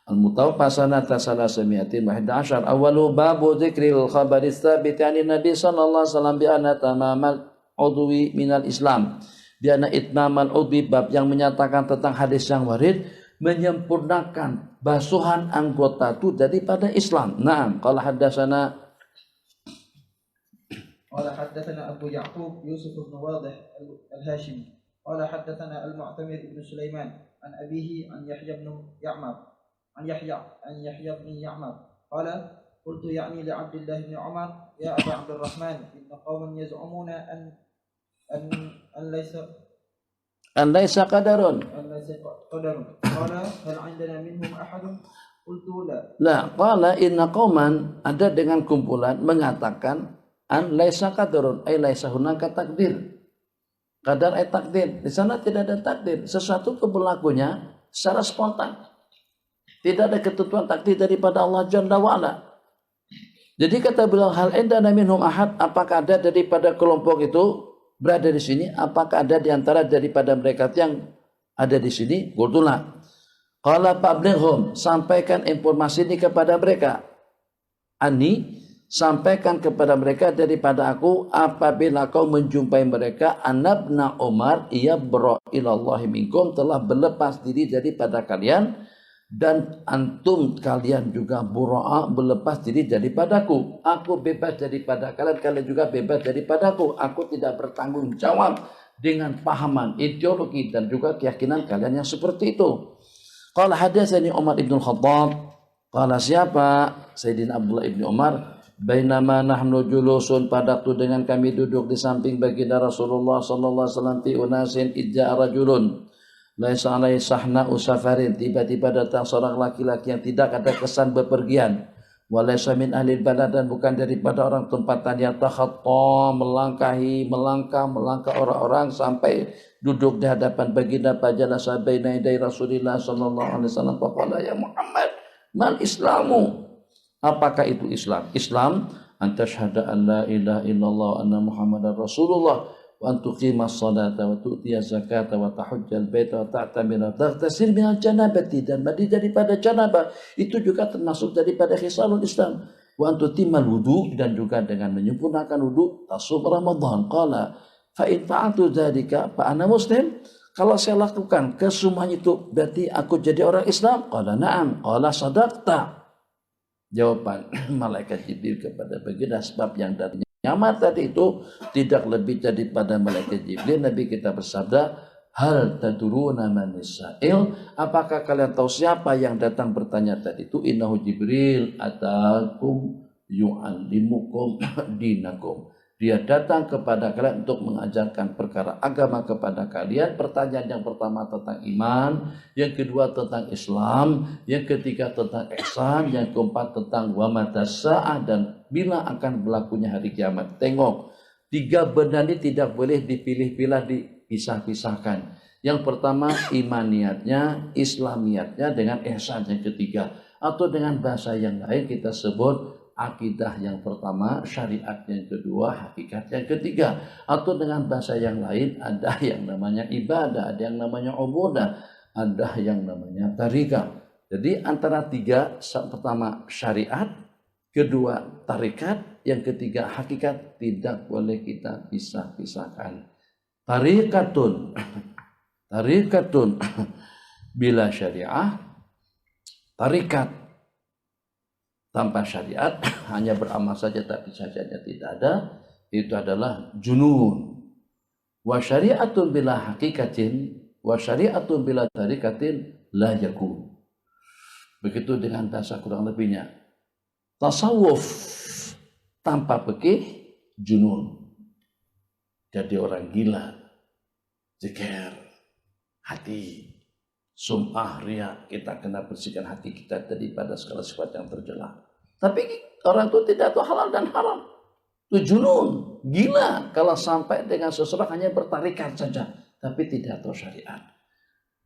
Al-Mutawaffa sanata salasamiatin wa ihda asyar. Awalu babu dzikril khabari tsabiti anin Nabi sallallahu alaihi wasallam bi anna tamamal udwi minal Islam. Bi anna itmamal udwi, bab yang menyatakan tentang hadis yang warid menyempurnakan basuhan anggota itu daripada Islam. Naam, qala haddatsana Abu Ya'qub Yusuf bin Wadih al-Hashimi. Qala haddatsana al-Mu'tamir ibn Sulaiman an abihi an Yahya bin Ya'mar. عن يحيى بن يعمر قال قلت يعني لعبد الله بن عمر يا أبا عبد الرحمن إن قوما يزعمون أن ليس قدر قال هل عندنا منهم أحد قلت لا qala inna qauman, ada dengan kumpulan mengatakan an laisa qadarun ay laisa hunaka takdir. Qadar ay takdir, di sana tidak ada takdir, sesuatu itu berlakunya secara spontan. Tidak ada ketentuan takdir daripada Allah Jalla wa'ala. Jadi kata beliau, hal indana minhum ahad, apakah ada daripada kelompok itu berada di sini? Apakah ada di antara daripada mereka yang ada di sini? Qultulah. Qala fablighhum, sampaikan informasi ini kepada mereka. Ani, sampaikan kepada mereka daripada aku, apabila kau menjumpai mereka, anabna Umar ia illallahi minkum, telah berlepas diri daripada kalian, dan antum kalian juga bura'a, berlepas diri daripadaku. Aku bebas daripada kalian, kalian juga bebas daripadaku. Aku tidak bertanggung jawab dengan pahaman, ideologi dan juga keyakinan kalian yang seperti itu. Qala hadatsani Umar ibn Khattab. Qala siapa? Sayyidina Abdullah ibn Umar. Bainama nahnu julusun, pada waktu dengan kami duduk di samping baginda Rasulullah sallallahu alaihi wasallam fi unasin idza rajulun laisa alaihi sahna usafarin, tiba-tiba datang seorang laki-laki yang tidak ada kesan bepergian, walaysa min ahlil balad, dan bukan daripada orang tempatan, yang takhatta, melangkah orang-orang sampai duduk di hadapan baginda, fajalasa baina yaday Rasulillah sallallahu alaihi wasallam, faqala ya Muhammad mal islamu, apakah itu Islam? Islam antashhada an la ilaha illallah wa anna Muhammadar Rasulullah wa antuqimas salata wa tu'tiyaz zakata wa tahujjal baita wa ta'tamira taghtasil minal janabati, dan mandi daripada janabah itu juga termasuk daripada khisalul Islam, wa antutimal wudu, dan juga dengan menyempurnakan wudu tasum Ramadan. Qala fa in fa'altu dzalika fa ana muslim, kalau saya lakukan kesemuanya itu berarti aku jadi orang Islam. Qala na'am. Qala sadaqta, jawaban malaikat Jibril kepada baginda, sebab yang datang nyamar tadi itu tidak lebih daripada malaikat Jibril. Nabi kita bersabda, hal tadruna man sa'il, apakah kalian tahu siapa yang datang bertanya tadi itu? Innahu Jibril atakum yu'allimukum dinakum, dia datang kepada kalian untuk mengajarkan perkara agama kepada kalian. Pertanyaan yang pertama tentang iman, yang kedua tentang Islam, yang ketiga tentang ihsan, yang keempat tentang wa mata sa'ah, dan bila akan berlakunya hari kiamat. Tengok, tiga benda ini tidak boleh dipilih-pilih, dipisah-pisahkan. Yang pertama imaniyatnya, islamiyatnya, dengan ihsan yang ketiga, atau dengan bahasa yang lain kita sebut akidah yang pertama, syariat yang kedua, hakikat yang ketiga. Atau dengan bahasa yang lain, ada yang namanya ibadah, ada yang namanya ubudah, ada yang namanya tarikat. Jadi antara tiga, pertama syariat, kedua tarikat, yang ketiga hakikat, tidak boleh kita pisah-pisahkan. Tarikatun bila syariah, tarikat tanpa syariat, hanya beramal saja tapi sajanya tidak ada, itu adalah junun. Wa syariatun bila hakikatin Wa syari'atun bila tarikatin la yakun. Begitu dengan bahasa kurang lebihnya. Tasawuf tanpa fikih junun. Jadi orang gila. Zikir, hati, sum'ah, riya. Kita kena bersihkan hati kita daripada segala sifat yang tercela. Tapi orang itu tidak tahu halal dan haram. Itu junun, gila kalau sampai dengan seseorang hanya bertarikan saja, tapi tidak tahu syariat.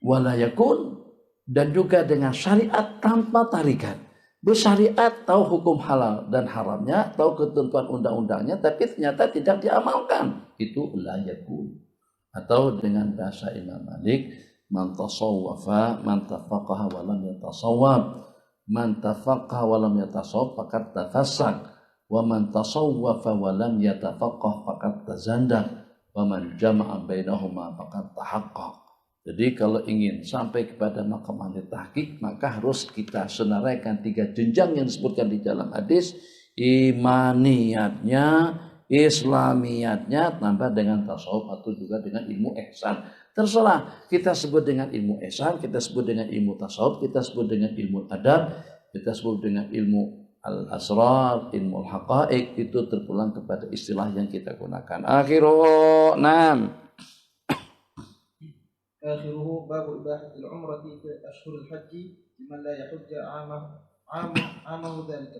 Wala yakun, dan juga dengan syariat tanpa tarikan. Bersyariat tahu hukum halal dan haramnya, tahu ketentuan undang-undangnya, tapi ternyata tidak diamalkan. Itu la yakun. Atau dengan bahasa Imam Malik, man tasawwafa man tafaqaha wa lam yatasawwab. Man tafaqaha wa lam yatasawwab faqad tafassaq. Wa man tasawwafa wa lam yatafaqqah faqad tazandaq. Wa man jama'a bainahuma faqad tahaqqaq. Jadi kalau ingin sampai kepada maqam ahli tahqiq, maka harus kita senaraikan 3 jenjang yang disebutkan di dalam hadis. Imaniyatnya, Islamiyatnya, tambah dengan tasawuf atau juga dengan ilmu ihsan. Terserah, kita sebut dengan ilmu ihsan, kita sebut dengan ilmu tasawuf, kita sebut dengan ilmu adab, kita sebut dengan ilmu al-asrar, ilmu al-haqa'iq. Itu terpulang kepada istilah yang kita gunakan. Akhiruhu, nam. آخره باب إباحة العمرة في أشهر الحج لمن لا يحج عامه ذلك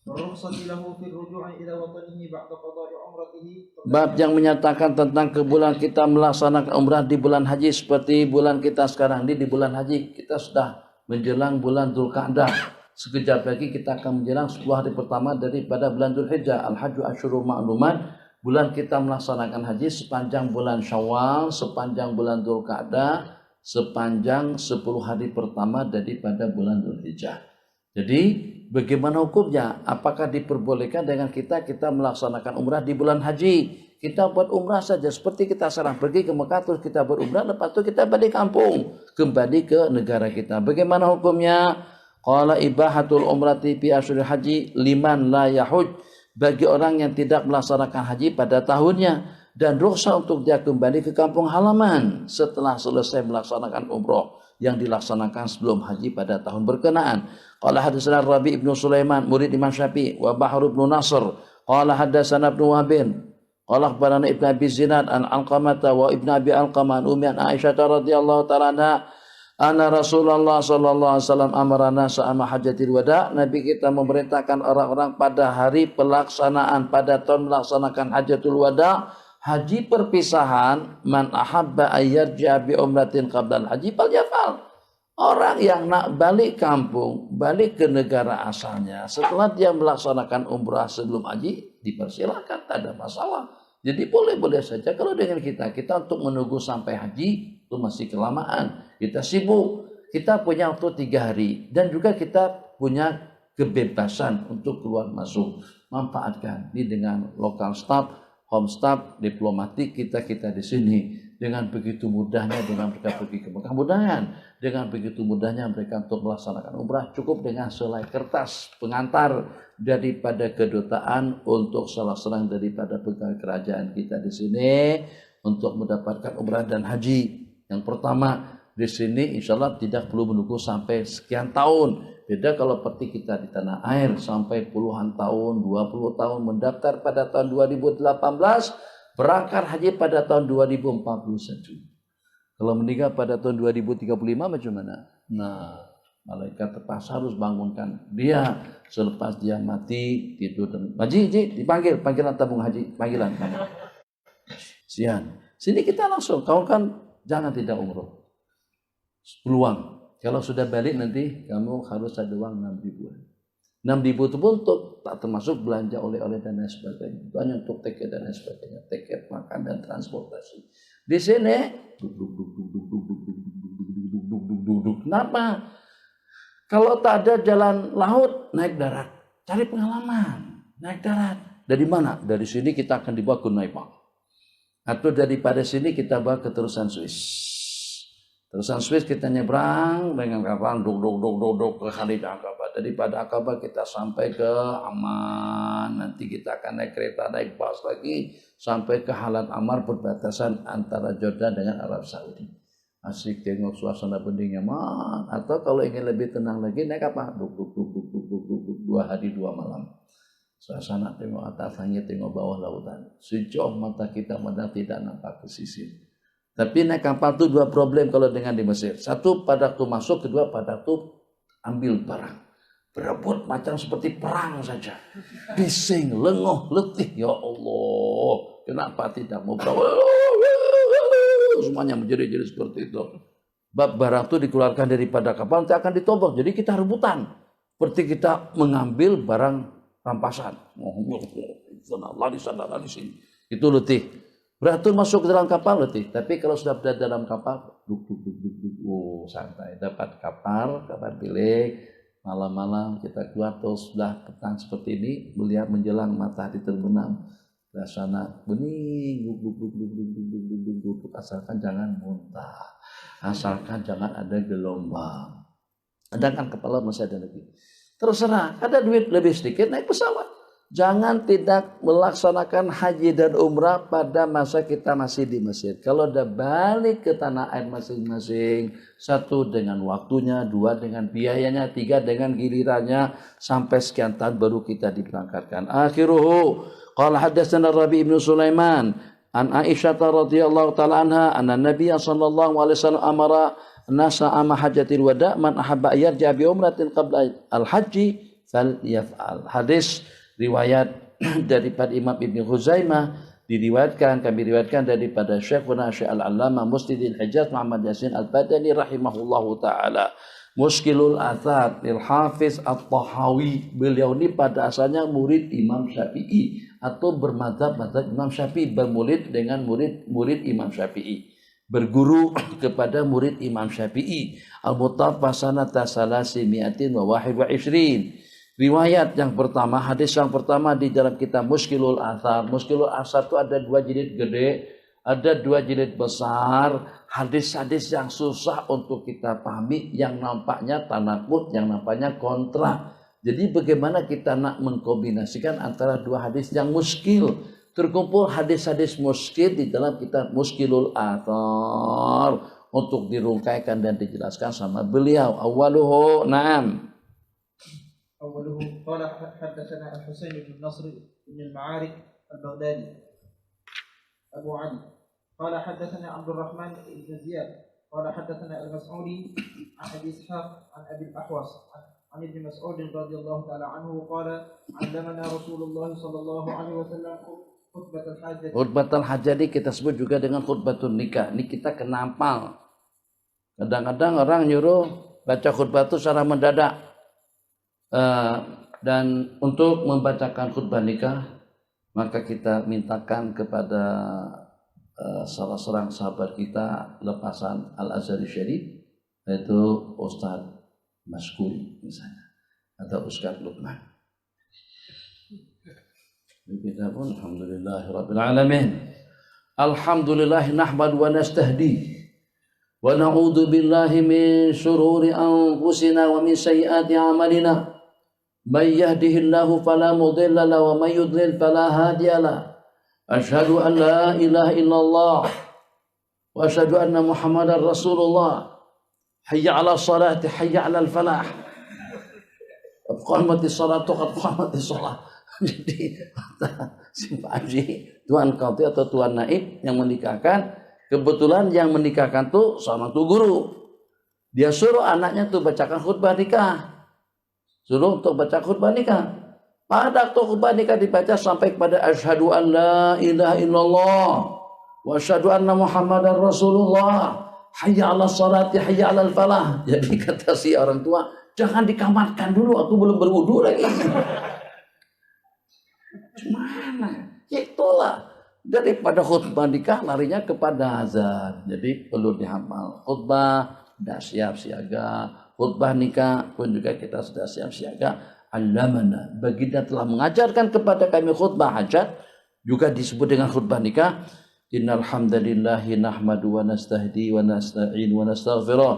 والرخصة له في الرجوع إلى وطنه بعد قضاء عمرته. Bab yang menyatakan tentang kebulan kita melaksanakan umrah di bulan haji seperti bulan kita sekarang ini. Di bulan haji kita sudah menjelang bulan Dzulqa'dah. Sekejap lagi kita akan menjelang 10 hari pertama daripada bulan Dzulhijjah. Al-Hajju Asyurun Ma'lumat. Bulan kita melaksanakan haji sepanjang bulan Syawal, sepanjang bulan Dzulqa'dah, sepanjang 10 hari pertama daripada bulan Dzulhijjah. Jadi bagaimana hukumnya? Apakah diperbolehkan dengan kita melaksanakan umrah di bulan haji? Kita buat umrah saja seperti kita sekarang pergi ke Mekah terus kita berumrah, lepas itu kita balik kampung, kembali ke negara kita. Bagaimana hukumnya? Qala ibahatul umrati fi asyuril haji liman la yahuj. Bagi orang yang tidak melaksanakan haji pada tahunnya, dan rukhsah untuk dia kembali ke kampung halaman setelah selesai melaksanakan umroh yang dilaksanakan sebelum haji pada tahun berkenaan. Qala hadatsana Rabi' ibn Sulaiman murid Imam Syafi'i wa Bahr ibn Nasr qala hadatsana Ibnu Wahbin qala akhbarana Ibnu Abi Zinad an Alqamah wa Ibnu Abi Alqamah an Ummi Aisyah radhiyallahu ta'ala anha anna Rasulullah sallallahu alaihi wasallam amarana sa'ama hajjatil wada. Nabi kita memerintahkan orang-orang pada hari pelaksanaan, pada tahun melaksanakan hajjatul wada, haji perpisahan, man ahabba ayyarja bi umratin qabla al-haji falyafal. Orang yang nak balik kampung, balik ke negara asalnya setelah dia melaksanakan umrah sebelum haji, dipersilakan, tak ada masalah. Jadi boleh-boleh saja. Kalau dengan kita untuk menunggu sampai haji itu masih kelamaan. Kita sibuk, kita punya waktu 3 hari, dan juga kita punya kebebasan untuk keluar masuk. Manfaatkan ini dengan lokal staff, home staff, diplomatik kita di sini. Dengan begitu mudahnya, dengan mereka pergi ke Mekah, dengan begitu mudahnya mereka untuk melaksanakan umrah, cukup dengan selai kertas pengantar daripada kedutaan untuk salah seorang daripada pegawai kerajaan kita di sini untuk mendapatkan umrah dan haji. Yang pertama di sini insya Allah tidak perlu menunggu sampai sekian tahun. Beda kalau seperti kita di tanah air sampai puluhan tahun, 20 tahun mendaftar pada tahun 2018, berangkat haji pada tahun 2041. Kalau meninggal pada tahun 2035 macam mana? Nah, malaikat terpaksa harus bangunkan dia selepas dia mati tidur. Haji, dipanggil, panggilan tabung haji, panggilan. Sian. Sini kita langsung, kau kan jangan tidak umroh. Peluang. Kalau sudah balik nanti kamu harus ada uang 6.000. 6.000 itu untuk tak termasuk belanja oleh-oleh dan lain sebagainya. Itu hanya untuk tiket dan lain sebagainya. Tiket, makan dan transportasi. Di sini kenapa? Kalau tak ada jalan laut, naik darat. Cari pengalaman, naik darat. Dari mana? Dari sini kita akan dibawa ke Naipang. Atau daripada sini kita bawa ke terusan Swiss. Terusan Swiss kita nyebrang dengan kapal duk ke Khalid Aqabah. Daripada Aqabah kita sampai ke Amman. Nanti kita akan naik kereta, naik bus lagi sampai ke Halat Amar, perbatasan antara Jordan dengan Arab Saudi. asik tengok suasana beningnya man. Atau kalau ingin lebih tenang lagi naik apa? Duk 2 hari 2 malam. Suasana tengok atas langit, tengok bawah lautan. Sejauh mata kita memandang tidak nampak pesisir. Tapi naik kapal itu 2 problem kalau dengan di Mesir. Satu pada waktu masuk, kedua pada waktu ambil barang. Berebut macam seperti perang saja. Bising, lengoh, letih. Ya Allah, kenapa tidak mau berapa? Semuanya menjadi seperti itu. Bab barang itu dikeluarkan daripada kapal, nanti akan ditobok. Jadi kita rebutan. Seperti kita mengambil barang rampasan. Lari di sana, lari di sini. Itu letih. Beratur masuk ke dalam kapal letih. Tapi kalau sudah berada dalam kapal, duk, santai. Dapat kapal bilik. Malam-malam kita keluar terus sudah petang seperti ini, melihat menjelang matahari terbenam, suasana bening, asalkan jangan muntah, asalkan jangan ada gelombang. Sedangkan kepala masih ada lebih. Terserah, ada duit lebih sedikit naik pesawat. Jangan tidak melaksanakan haji dan umrah pada masa kita masih di Mesir. Kalau udah balik ke tanah air masing-masing, 1 dengan waktunya, 2 dengan biayanya, 3 dengan gilirannya, sampai sekian tahun baru kita diberangkatkan. Akhiruhu, qala haddatsana Rabi' ibn Sulaiman an Aisyah radhiyallahu taala anha anna Nabiy sallallahu alaihi wasallam amara nasa ama hajatil wada man ahabba yarja bi umratin qabla al-haji falyaf'al. Hadis riwayat daripada Imam Ibn Khuzaimah kami riwayatkan daripada Syekhuna Syekh Al-Allamah Musnidil Hijaz Muhammad Yasin Al-Badani rahimahullahu taala. Muskilul Athar lil Hafiz At-Tahawi. Beliau ini pada asalnya murid Imam Syafi'i atau bermadzhab Imam Syafi'i, bermurid dengan murid Imam Syafi'i. Berguru kepada murid Imam Syafi'i. Al-Mutawaffa sanata 321. Riwayat yang pertama, hadis yang pertama di dalam kitab Muskilul Athar. Muskilul Athar itu ada 2 jilid gede, ada 2 jilid besar. Hadis-hadis yang susah untuk kita pahami, yang nampaknya tanakut, yang nampaknya kontra. Jadi bagaimana kita nak mengkombinasikan antara 2 hadis yang muskil. Terkumpul hadis-hadis muskil di dalam kitab Muskilul Athar untuk dirungkaikan dan dijelaskan sama beliau. Awaluhu, na'am. أوله قال حدثنا الحسين بن نصر بن المعارك البغدادي أبو علي قال حدثنا عبد الرحمن بن زياد قال حدثنا المسعودي عن أبي إسحاق عن أبي الأحوص عن ابن مسعود رضي الله تعالى عنه قال علمنا رسول الله صلى الله عليه وسلم خطبة الحاجة. Khutbatul hajah kita sebut juga dengan khutbatul nikah. Ini kita kena hafal. Kadang-kadang orang nyuruh baca khutbah itu secara mendadak. Dan untuk membacakan khutbah nikah, maka kita mintakan kepada salah seorang sahabat kita lepasan Al-Azhari Syarif, yaitu Ustadz Maskuri misalnya, atau Ustadz Luqman. Kita pun alhamdulillahirabbil alamin. Alhamdulillah nahmadu wa nastahdi wa na'udzu billahi min syururi anfusina wa min sayyiati a'malina. من يهده الله فلا مضل له ومن يضلل فلا هادي له أشهد أن لا إله إلا الله وأشهد أن محمدا رسول الله حي على الصلاة حي على الفلاح قد قامت الصلاة قد قامت الصلاة. Jadi si Pak Haji, Tuan Qadhi atau Tuan Naib yang menikahkan, kebetulan yang menikahkan tuh sama tuh guru. Dia suruh anaknya tuh bacakan khutbah nikah. Suruh untuk baca khutbah nikah. Pada waktu khutbah nikah dibaca sampai kepada asyhadu an la ilaha illallah wa asyhadu anna muhammadar rasulullah hayya 'alas sholati hayya 'alal falah. Jadi kata si orang tua, jangan dikamatkan dulu, aku belum berwudu lagi. Gimana? Ya itulah, daripada khutbah nikah larinya kepada azan. Jadi perlu dihafal. Khutbah sudah siap siaga, khutbah nikah pun juga kita sudah siap siaga. Allamana, baginda telah mengajarkan kepada kami khutbah hajat, juga disebut dengan khutbah nikah. Innal hamdalillahi nahmadu wa nastahdi wa nasta'in wa nastaghfiruh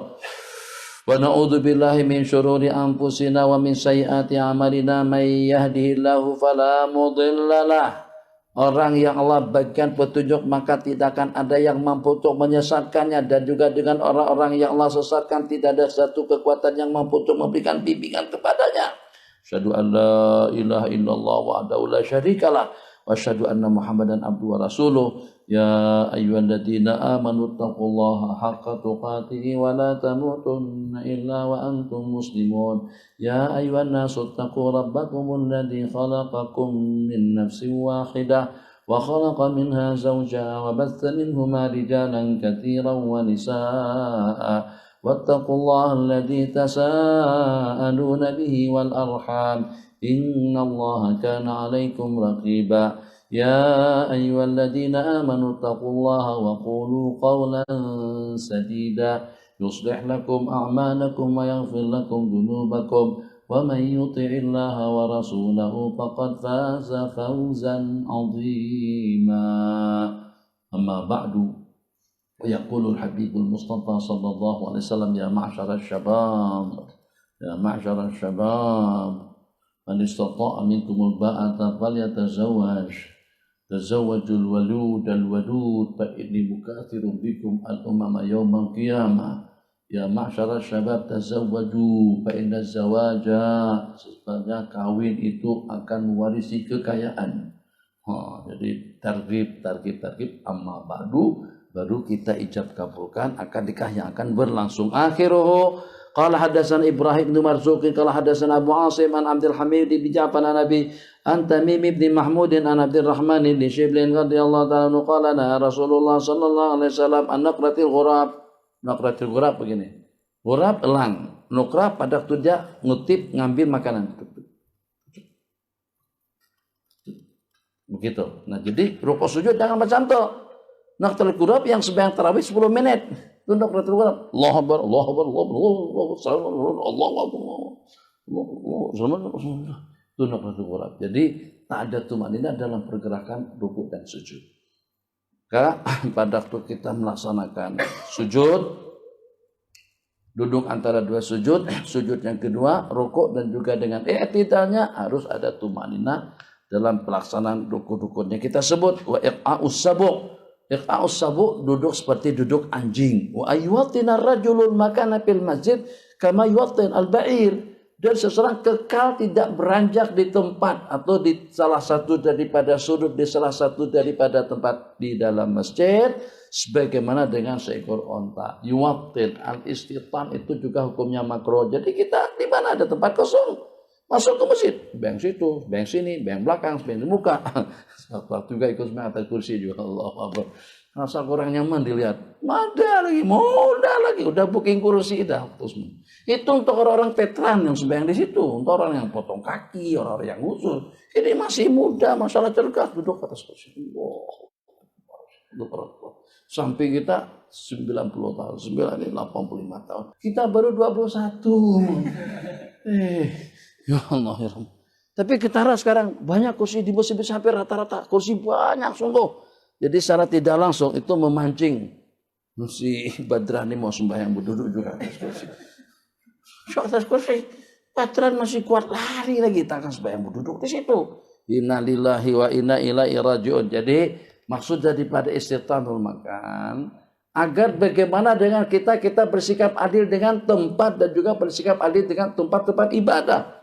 wa na'udzu billahi min syururi anfusina wa min sayyiati a'malina may yahdihillahu fala mudhillalah Orang yang Allah bagikan petunjuk maka tidak akan ada yang mampu untuk menyesatkannya, dan juga dengan orang-orang yang Allah sesatkan tidak ada satu kekuatan yang mampu untuk memberikan bimbingan kepadanya. Asyhadu an la ilaha illallah wahdahu la syarikalah wa asyhadu anna Muhammadan abduhu wa rasuluh. Ya ayyuhalladzina amanu taqullaha haqqa tuqatih wa la tamutunna illa wa antum muslimun. Ya ayyuhan nasu taqu rabbakumul ladzi khalaqakum min nafsin wahidah wa khalaqa minha zawjaha wa batha minhuma rijalan katsiran wa nisaa'a wattaqullaha alladzi tasaaluna bihi wal arham innallaha kana 'alaikum raqiba. Ya ayyuhalladzina amanu taqullaha wa qulu qawlan sadida yuslih lakum a'malakum wa yaghfir lakum dhunubakum wa man yuti'illaha wa rasulahu faqad faza fawzan 'azima. Amma ba'du, yaqulul habibul mustafa sallallahu alaihi wasallam, ya ma'syaral syabab man istata'a minkumul ba'ata falyatazawwaj tazawwajul wadud fa inni mukatsirun bikum al umama yaumal qiyamah. Ya ma'syaral syabab tazawwaju fa inna zawaja, sebenarnya kawin itu akan mewarisi kekayaan. Jadi targhib amma ba'du, baru kita ijab kabulkan akan nikah yang akan berlangsung. Akhiruhu qala hadatsana Ibrahim bin Marzuq qala hadatsana Abu Asim an Abdul Hamid bin Ja'far an Nabi an Tamim bin Mahmud an Abdurrahman bin Shiblin radhiyallahu ta'ala anhu qala na Rasulullah sallallahu alaihi wasallam an naqratil ghurab begini. Ghurab elang, nukra pada waktu dia ngutip ngambil makanan. Begitu. Nah, jadi rukuk sujud jangan macam tu. Naqratil ghurab yang sembahyang tarawih 10 menit. Tunduk naqratil ghurab. Allahu akbar, Allahu akbar, Allahu akbar. Tunduk naqratil ghurab. Jadi tak ada tumanina dalam pergerakan rukuk dan sujud. Pada waktu kita melaksanakan sujud, duduk antara dua sujud, sujud yang kedua, rukuk dan juga dengan i'tidalnya harus ada tumanina dalam pelaksanaan rukun-rukunnya. Kita sebut wa iqa'us sabu'. Iqa'us sabu' duduk seperti duduk anjing. Wa ayyuwatina rajulun makana fil masjid kama yuwatin al-ba'ir. Dan seseorang kekal tidak beranjak di tempat atau di salah satu daripada sudut, di salah satu daripada tempat di dalam masjid sebagaimana dengan seekor onta. Yuwatin al-istitan itu juga hukumnya makruh. Jadi kita di mana ada tempat kosong, masuk ke masjid, beng situ, beng sini, beng belakang, beng di muka. Waktu juga ikut atas kursi juga. Allah Akbar. Rasa kurang nyaman dilihat. Mudah lagi. Udah booking kursi dah. Itu untuk orang-orang veteran yang sembahyang di situ, untuk orang yang potong kaki, orang-orang yang ngusul. Ini masih muda, masalah cergas, duduk atas kursi. Sampai kita 90 tahun, 85 tahun. Kita baru 21. Ya Allah, ya Allah. Tapi kita sekarang banyak kursi di masjid hampir rata-rata kursi banyak sungguh. Jadi secara tidak langsung itu memancing si Badrani mau sembahyang berduduk juga atas kursi. Atas kursi, Badran masih kuat lari lagi, tak akan sembahyang berduduk di situ. Inna lillahi wa inna ilaihi rajiun. Jadi maksud daripada istitanul makan agar bagaimana dengan kita bersikap adil dengan tempat dan juga bersikap adil dengan tempat-tempat ibadah.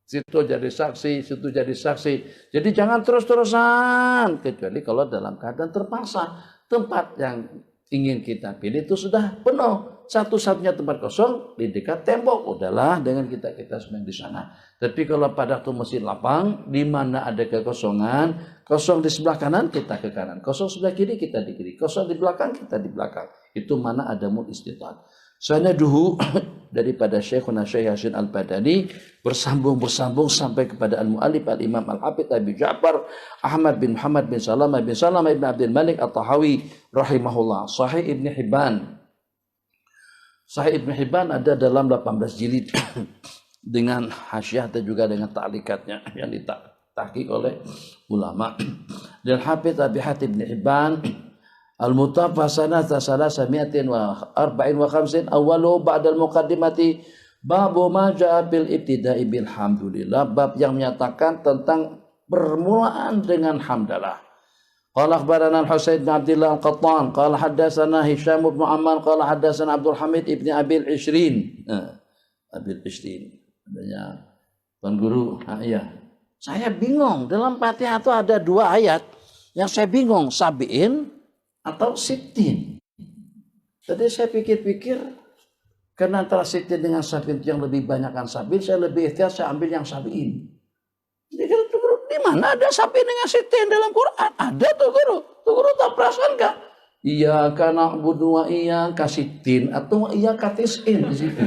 Situ jadi saksi, situ jadi saksi. Jadi jangan terus-terusan. Kecuali kalau dalam keadaan terpaksa. Tempat yang ingin kita pilih itu sudah penuh. Satu-satunya tempat kosong di dekat tembok. Udahlah dengan kita sembahyang di sana. Tapi kalau pada waktu masjid lapang, di mana ada kekosongan, kosong di sebelah kanan, kita ke kanan. Kosong sebelah kiri, kita di kiri. Kosong di belakang, kita di belakang. Itu mana ada istitan. Sanaduhu daripada Syekhuna Syekh Hasan Al-Badani bersambung sampai kepada Al-Mu'allif Al-Imam Al-Hafidz Abi Ja'far Ahmad bin Muhammad bin Salamah bin Abdul Malik At-Tahawi rahimahullah. Sahih Ibn Hibban ada dalam 18 jilid dengan hasyiah dan juga dengan ta'likatnya yang ditahqiq oleh ulama. Dan Hafidz Abi Hatim Ibn Hibban Al-Mutawaffa sanata 354 awwalu ba'dal muqaddimati babu ma ja'a bil ibtida'i bilhamdulillah, bab yang menyatakan tentang Bermulaan dengan hamdalah. Qala akhbarana Al-Husain bin Abdullah Al-Qattan, qala haddatsana Hisham bin Ammar, qala haddatsana Abdul Hamid ibn Abil Ishrin. Abil Ishrin. Adanya Tuan Guru, iya. Saya bingung, dalam Fatihah itu ada 2 ayat yang saya bingung, sabiin atau sitin. Jadi saya pikir-pikir, karena antara sitin dengan sabiin yang lebih banyakkan sabiin, saya lebih ikhtiar, saya ambil yang sabiin. Jadi di mana ada sabiin dengan sitin dalam Quran? Ada tuh Guru. Tuh Guru tak perasaan kah? Iya karena na'budu wa iya kasitin atau iya katis'in di situ.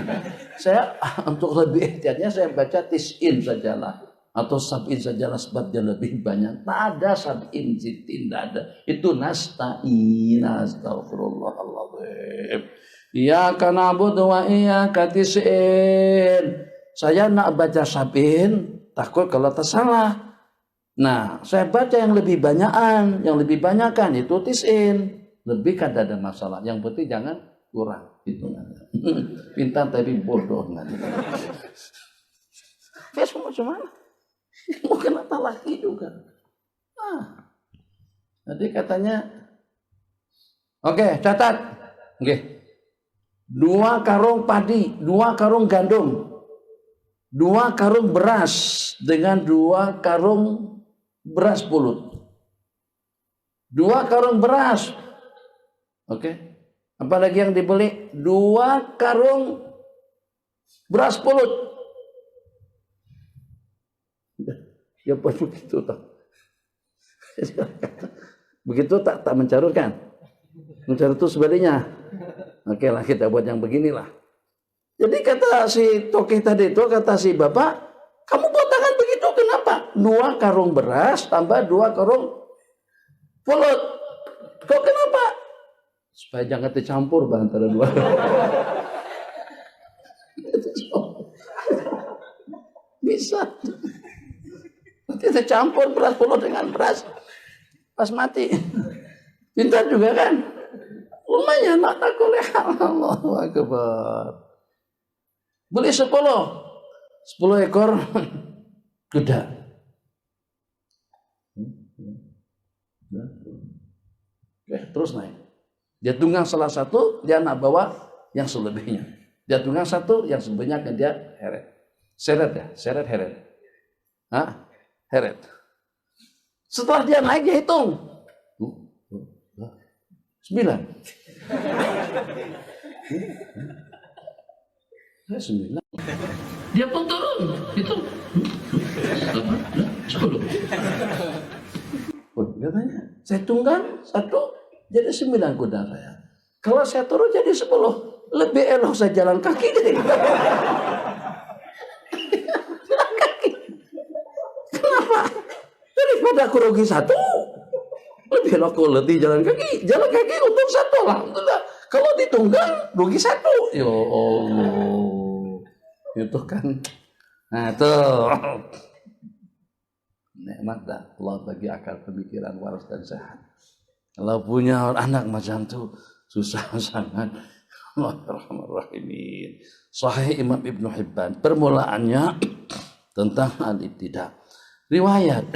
Saya untuk lebih ikhtiarnya saya baca tis'in sajalah. Atau sab'in sajalah sebab dia lebih banyak. Tak ada sab'in, sitin, tak ada. Itu nasta'in, astagfirullahaladzim. Iyaka na'budu wa iyaka tis'in. Saya nak baca sab'in, takut kalau tersalah. Nah, saya baca yang lebih banyakan. Yang lebih banyakan itu tis'in. Lebih kan ada masalah. Yang penting jangan kurang. Itu pintar tapi bodoh. Ya semua mana? Mau kena lagi juga. Jadi katanya, oke, catat. Oke. 2 karung padi, 2 karung gandum, 2 karung beras dengan 2 karung beras pulut. 2 karung beras. Oke. Apalagi yang dibeli? 2 karung beras pulut. Ya begitu tak. Begitu tak mencarutkan. Mencarut itu sebaliknya. Oke lah kita buat yang beginilah. Jadi kata si toki tadi itu, kata si bapak, kamu buat tangan begitu kenapa? 2 karung beras tambah 2 karung pulut. Kok kenapa? Supaya jangan tercampur antara 2. Bisa. Kita campur beras pulut dengan beras pas mati. Pintar juga kan? Lumayan nak takuleh. Allahu Akbar. Beli 10 ekor kuda. Oke, terus naik. Dia tunggang salah satu, dia nak bawa yang selebihnya. Dia tunggang satu, yang selebihnya kan dia heret. Seret ya, seret heret. Heret. Setelah dia naik dia hitung 9. 9. Dia pun turun hitung 10. Katanya saya tunggang 1 jadi 9 kuda saya. Kalau saya turun jadi 10, lebih elok saya jalan kaki deh. Daripada aku rugi 1, lebih aku letih jalan kaki untung 1, alhamdulillah. Kalau ditunggang rugi 1, ya Allah, itu kan, nah tuh nikmat dah Allah bagi akal pemikiran waras dan sehat. Kalau punya anak macam tu susah sangat. Bismillahirrahmanirrahim. Sahih Imam Ibn Hibban, permulaannya tentang al-ibtidah. Riwayat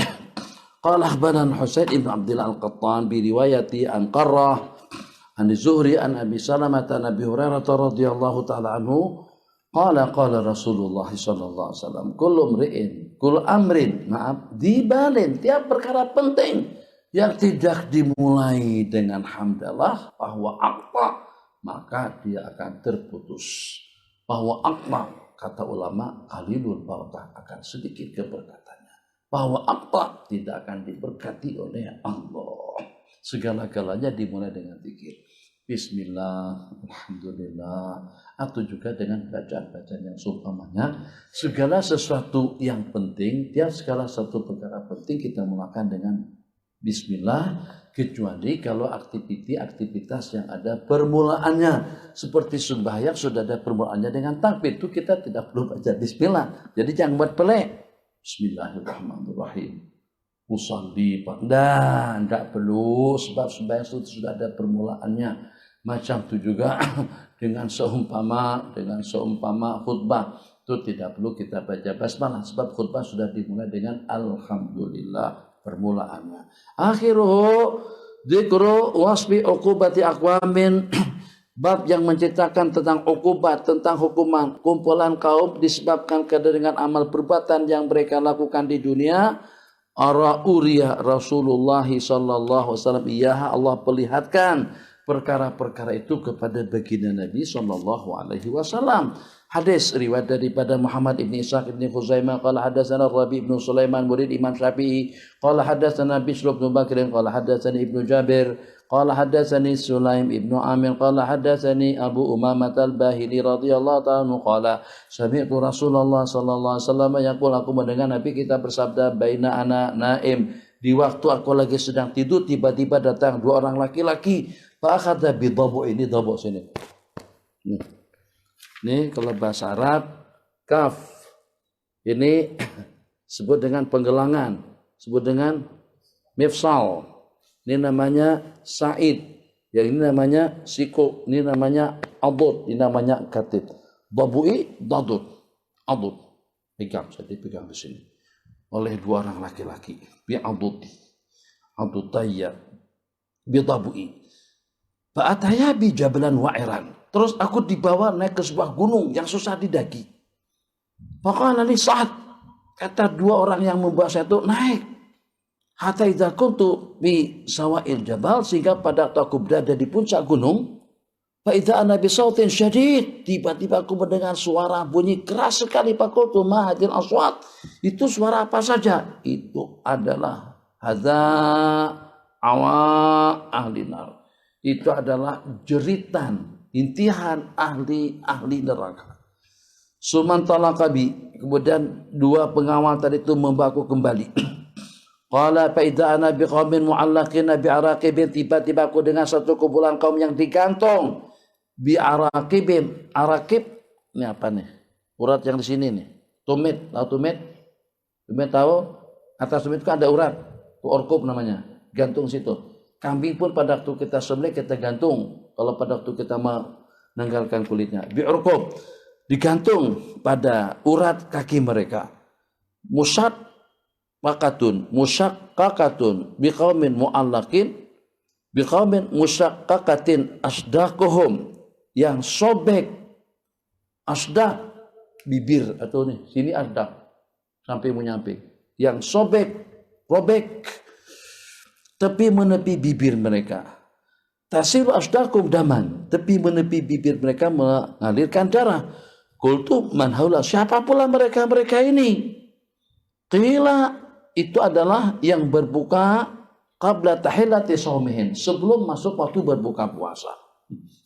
qala akhbarana Husain ibn Abdullah Al-Qattan bi riwayati an Qarrah an Zuhri an Abi Salamah an Abi Hurairah radhiyallahu taala anhu qala Rasulullah sallallahu alaihi wasallam kullu amrin dibalin tiap perkara penting yang tidak dimulai dengan hamdalah bahwa aqta maka dia akan terputus. Bahwa aqta kata ulama qalilul barakah akan sedikit keberkatannya. Bahwa apa tidak akan diberkati oleh Allah. Segala-galanya dimulai dengan zikir. Bismillah, alhamdulillah. Atau juga dengan bacaan-bacaan yang seumpamanya. Segala sesuatu yang penting, segala satu perkara penting kita mulakan dengan Bismillah. Kecuali kalau aktivitas yang ada permulaannya. Seperti sembahyang sudah ada permulaannya dengan takbir. Itu kita tidak perlu baca Bismillah. Jadi jangan buat pelik. Bismillahirrahmanirrahim. Usalli dan tidak perlu sebab sembahyang sudah ada permulaannya. Macam itu juga dengan seumpama khutbah. itu tidak perlu kita baca basmalah sebab khutbah sudah dimulai dengan alhamdulillah permulaannya. Akhiruhu dzikru wasfi uqubati aqwamin bab yang menceritakan tentang uqubat, tentang hukuman kumpulan kaum disebabkan dengan amal perbuatan yang mereka lakukan di dunia. Uriya Rasulullah sallallahu alaihi wasallam, iya Allah perlihatkan perkara-perkara itu kepada baginda Nabi sallallahu alaihi wasallam. Hadis riwayat daripada Muhammad ibn Ishaq ibn Khuzaimah qala hadatsana Rabi ibn Sulaiman murid Imam Syafi'i qala hadatsana Bishr ibn Bakr qala hadatsani Ibnu Jabir qala hadatsani Sulaim ibn Amir qala hadatsani Abu Umamah al-Bahili radhiyallahu ta'ala qala sami'tu Rasulullah sallallahu alaihi wasallam yaqul, aku mendengar Nabi kita bersabda, baina ana naim, di waktu aku lagi sedang tidur tiba-tiba datang dua orang laki-laki, fa akhadha bi dhabu, ini dhabu sini. Ini kalau bahasa Arab kaf ini sebut dengan penggelangan, sebut dengan mifsal. Ini namanya sa'id, yang ini namanya siku, ini namanya adud, ini namanya katid. Babu'i dadud, adud. Pegang, saya dipegang di sini oleh dua orang laki-laki. Bi adud, adudaya, bi babu'i. Fa'ataya bi jabalan wa'iran. Terus aku dibawa naik ke sebuah gunung yang susah didaki. Maka nanti saat kata dua orang yang membawa saya itu naik. Hatta idza kuntu bi sawa'il jabal, sehingga pada waktu aku berada di puncak gunung, fa idza ana bi sautin syadid, tiba-tiba aku mendengar suara bunyi keras sekali. Faqultu ma hadil aswat, itu suara apa saja? Itu adalah hadza awa ahli nar. Itu adalah jeritan intihan ahli neraka. Suman talaqabi, kemudian dua pengawal tadi itu membawa kembali. Qala fa idza ana biqaumin mu'allaqin bi araqibin, tiba-tiba aku dengan satu kumpulan kaum yang digantung bi araqibin. Araqib ini apa nih? Urat yang di sini nih. Tumit, tahu tumit? Tumit tahu? Atas tumit itu kan ada urat. Itu orkub namanya. Gantung situ. Kambing pun pada waktu kita sembelih kita gantung. Kalau pada waktu kita menanggalkan kulitnya, bi'urqub, digantung pada urat kaki mereka. Musyaqqaqatun biqaumin mu'allaqin biqaumin musyaqqaqatin asdaquhum, yang sobek asdaq bibir atau nih sini asdaq sampai menyamping, yang sobek robek tepi menepi bibir mereka. Tasiru asdakum daman, tepi menepi bibir mereka mengalirkan darah. Qultu man haula, siapa pula mereka ini? Qila, itu adalah yang berbuka qabla tahillati shaumihim, sebelum masuk waktu berbuka puasa.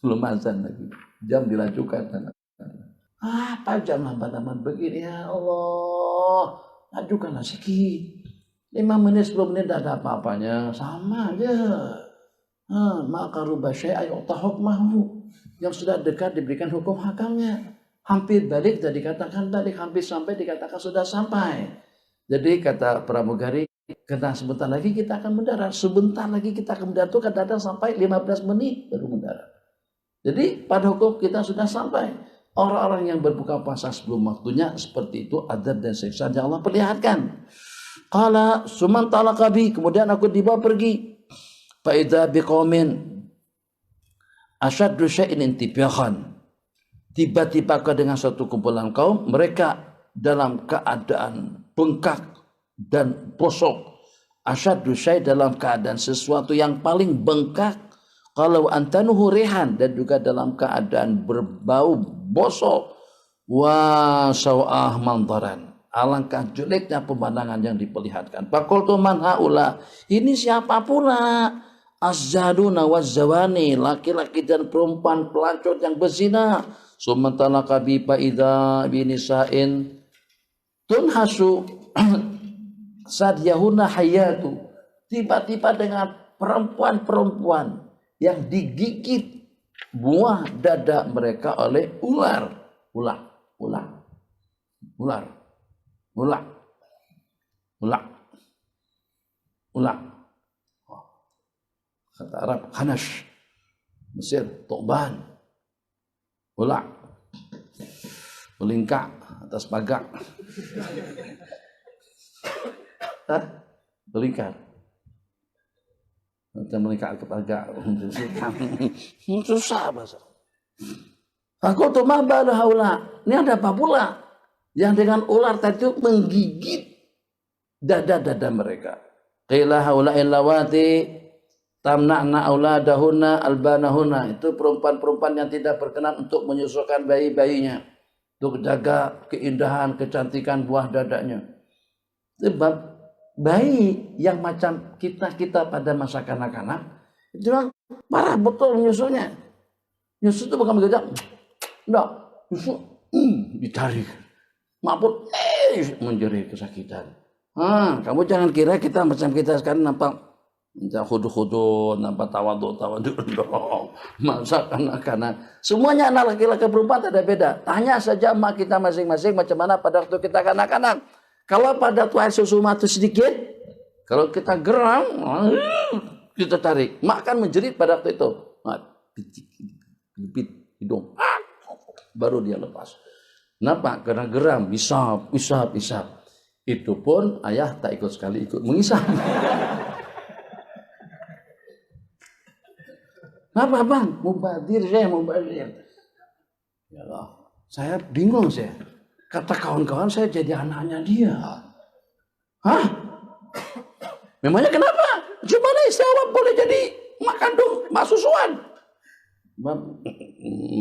Belum azan lagi, jam dilajukan. Apa jam lambat-lambat begini, ya Allah, ajukanlah sikit. 5 menit 10 menit tidak ada apa-apanya, sama aja. Maka rubah syai'a yu'ta hukmahu, yang sudah dekat diberikan hukum hakamnya. Hampir balik dan dikatakan balik, hampir sampai dikatakan sudah sampai. Jadi kata pramugari, kena sebentar lagi kita akan mendarat, sebentar lagi kita akan mendarat itu kadang-kadang sampai 15 menit baru mendarat. Jadi pada hukum kita sudah sampai. Orang-orang yang berbuka puasa sebelum waktunya seperti itu adab dan siksa yang Allah perlihatkan. Qala suman talaqabi, kemudian aku dibawa pergi. Fa idza biqaumin asyaddu syai'in intibyahan, tiba-tiba dengan satu kumpulan kaum, mereka dalam keadaan bengkak dan bosok. Asyaddu syai', dalam keadaan sesuatu yang paling bengkak. Kalau antanuhu rihan, dan juga dalam keadaan berbau bosok. Wa sawah mandaran, alangkah jeleknya pemandangan yang diperlihatkan. Faqultu man haula, ini siapa pula? Azzaduna wazzawani, laki-laki dan perempuan pelacur yang berzina. Sumantala kabi faida binisa'in tunhasu sadyahuna hayatu, tiba-tiba dengan perempuan-perempuan yang digigit buah dada mereka oleh ular. Kata Arab Hanash, Mesir Toban, ular, melingkak atas pagar. Melingkar. Kita melingkar ke pagar. Susah bahasa. Aku tuh mabal haula. Ini ada apa pula? Yang dengan ular tadi itu menggigit dada-dada mereka. Qila haula illawati tamna'na auladahunna albanahunna. Itu perempuan-perempuan yang tidak berkenan untuk menyusukan bayi-bayinya, untuk jaga keindahan, kecantikan buah dadanya. Sebab bayi yang macam kita pada masa kanak-kanak itu memang parah betul menyusunya. Nyusu itu bukan begitu. Enggak, nyusu ditarik. Maupun menjerit kesakitan. Kamu jangan kira kita macam kita sekarang nampak khudu-khudu, nampak tawaduk. Masa kanak-kanak. Semuanya anak laki-laki perempuan tidak beda. Tanya saja emak kita masing-masing macam mana pada waktu kita kanak-kanak. Kalau pada tuh air susu matu sedikit, kalau kita geram, kita tarik. Mak kan menjerit pada waktu itu. Pipit hidung. Baru dia lepas. Kenapa? Karena geram, isap. Itu pun ayah tak ikut sekali ikut mengisap. Kenapa bang? Mubazir. Ya Allah, saya bingung saya. Kata kawan-kawan saya jadi anaknya dia. Hah? Memangnya kenapa? Gimana istri awak boleh jadi mak kandung, mak susuan?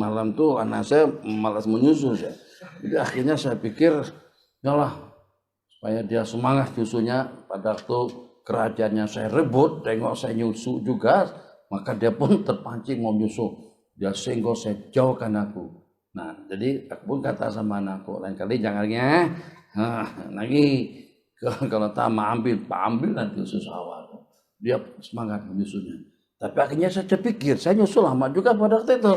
Malam tuh anak saya malas menyusu saya. Jadi akhirnya saya pikir, yalah, supaya dia semangat nyusunya. Pada waktu kerajaannya saya rebut, tengok saya nyusu juga, maka dia pun terpancing mau nyusu. Dia singgah saya jauhkan aku. Nah, jadi aku pun kata sama anakku, lain kali jangannya, lagi kalau tak mau ambil nanti susu awal. Dia semangat menyusunya. Tapi akhirnya saya terpikir, saya nyusul lama juga pada waktu itu.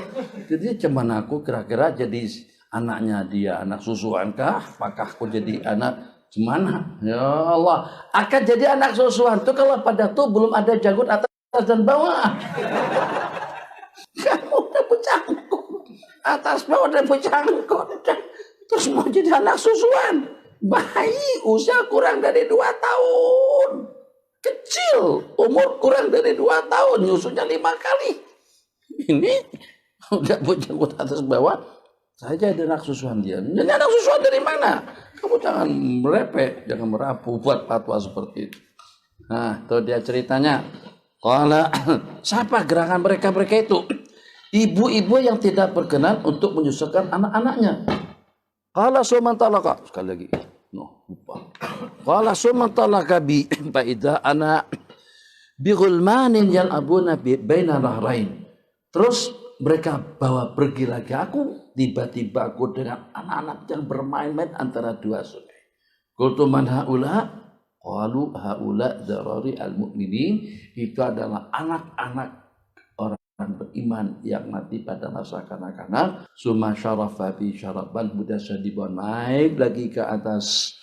Jadi cuman aku kira-kira jadi anaknya dia, anak susuan kah? Apakah aku jadi anak gimana? Ya Allah, akan jadi anak susuan tuh kalau pada tuh belum ada janggut atas dan bawah. Kamu udah bercangkut, atas bawah udah bercangkut, terus mau jadi anak susuan. Bayi usia kurang dari 2 tahun. Kecil, umur kurang dari 2 tahun, nyusunya 5 kali. Ini udah berjanggut atas bawah, saya jadi anak susuan dia. Jadi anak susuan dari mana? Kamu jangan merepek, jangan merapu buat fatwa seperti itu. Nah, itu dia ceritanya. Kalau siapa gerakan mereka itu? Ibu-ibu yang tidak berkenan untuk menyusukan anak-anaknya. Kalau sumantalaka, sekali lagi. Lupa. Qala summa talaka bi faida ana bi ghulmanin yal'abuna baina nahrain. Terus mereka bawa pergi lagi aku, tiba-tiba aku dengan anak-anak yang bermain-main antara 2 sungai. Qultu man haula? Qalu haula darari al-mu'minin. Itu adalah anak-anak orang beriman yang mati pada masa kanak-kanak. Summa syarafa bi syaraban budasa dibawa naik lagi ke atas.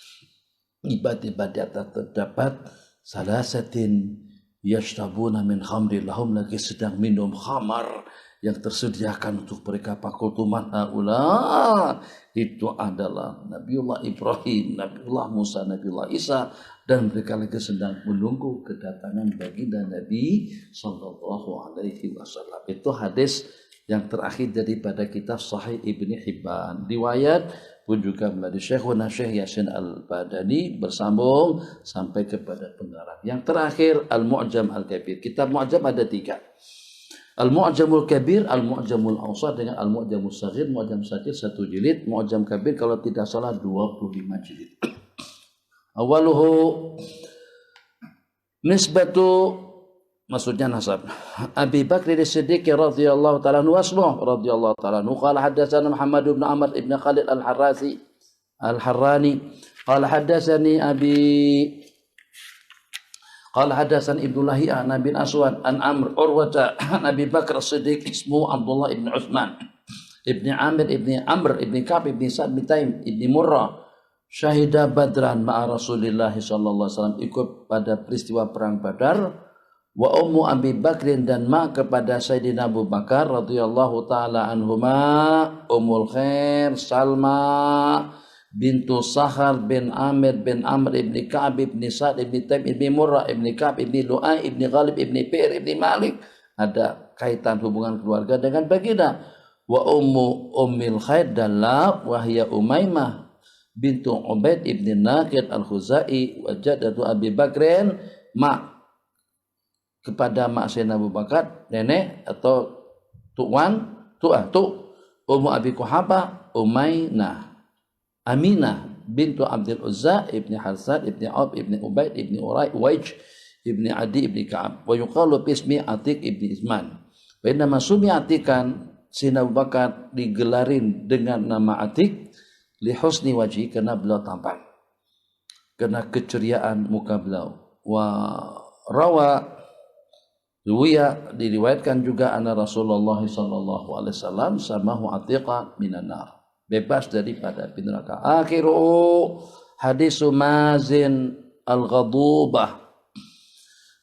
Tiba-tiba di atas terdapat salasatin yashtabuna min khamri, lahum lagi sedang minum khamar yang tersediakan untuk mereka. Fakultuman haula, itu adalah Nabiullah Ibrahim, Nabiullah Musa, Nabiullah Isa, dan mereka lagi sedang menunggu kedatangan baginda Nabi sallallahu alaihi wasallam. Itu hadis yang terakhir daripada kitab Sahih Ibni Hibban. Riwayat pun juga melalui Syekhuna Syekh Yasin Al-Badani bersambung sampai kepada pengarang. Yang terakhir Al-Mu'jam Al-Kabir. Kitab Mu'jam ada 3. Al-Mu'jamul Kabir, Al-Mu'jamul Awsat dengan Al-Mu'jamul Saghir. Mu'jam Saghir 1 jilid, Mu'jam Kabir kalau tidak salah 25 jilid. Awaluhu nisbatu, maksudnya nasab. Abi Bakr As-Siddiq radhiyallahu ta'ala anhu wasmuh radhiyallahu ta'ala anhu qala haddatsana Muhammad ibn Amr ibn Khalid Al-Harrasi Al-Harrani qala haddatsani qala haddatsani Ibnu Lahiya an bin Aswad an Amr Urwata an Abi Bakr As-Siddiq ismu Abdullah ibn Uthman ibn Amir ibn Amr ibn Ka'b ibn Sa'd bin Taim ibn Murrah syahida Badran ma'a Rasulillah sallallahu alaihi wasallam, ikut pada peristiwa perang Badar. Wa ummu Abi Bakrin, dan ma kepada Sayyidina Abu Bakar radhiyallahu taala anhuma, Ummul Khair Salma bintu Sahar bin Amir bin Amr ibn Ka'ab ibn Sa'd ibn Taim ibn Murrah ibn Ka'ab ibn Lu'ay ibn Ghalib ibn Fi'r ibn Malik. Ada kaitan hubungan keluarga dengan baginda. Wa ummu ummil khair dalab wahya Umaymah bintu Ubaid ibn Naqid al-Khuzai wa jaddatu Abi Bakrin, mak kepada mak Sayyidina Abu Bakar, nenek atau tuan, Ummu Abi Quhafah Aminah bintu Abdul Uzza ibni Hasan ibni Auf ibni Ubaid ibni Uwais ibni Adi ibni Ka'ab wa yuqalu bismi Atiq ibni Isman. Wa inna masumi Atikan, Sayyidina Abu Bakar digelarin dengan nama Atiq li husni wajhi, karena beliau tampan, karena keceriaan muka beliau. Wa diriwayatkan juga anna Rasulullah sallallahu alaihi wasallam samahu Atiqa minan nar, bebas daripada api neraka. Akhiru hadisu Mazin al-Ghadubah.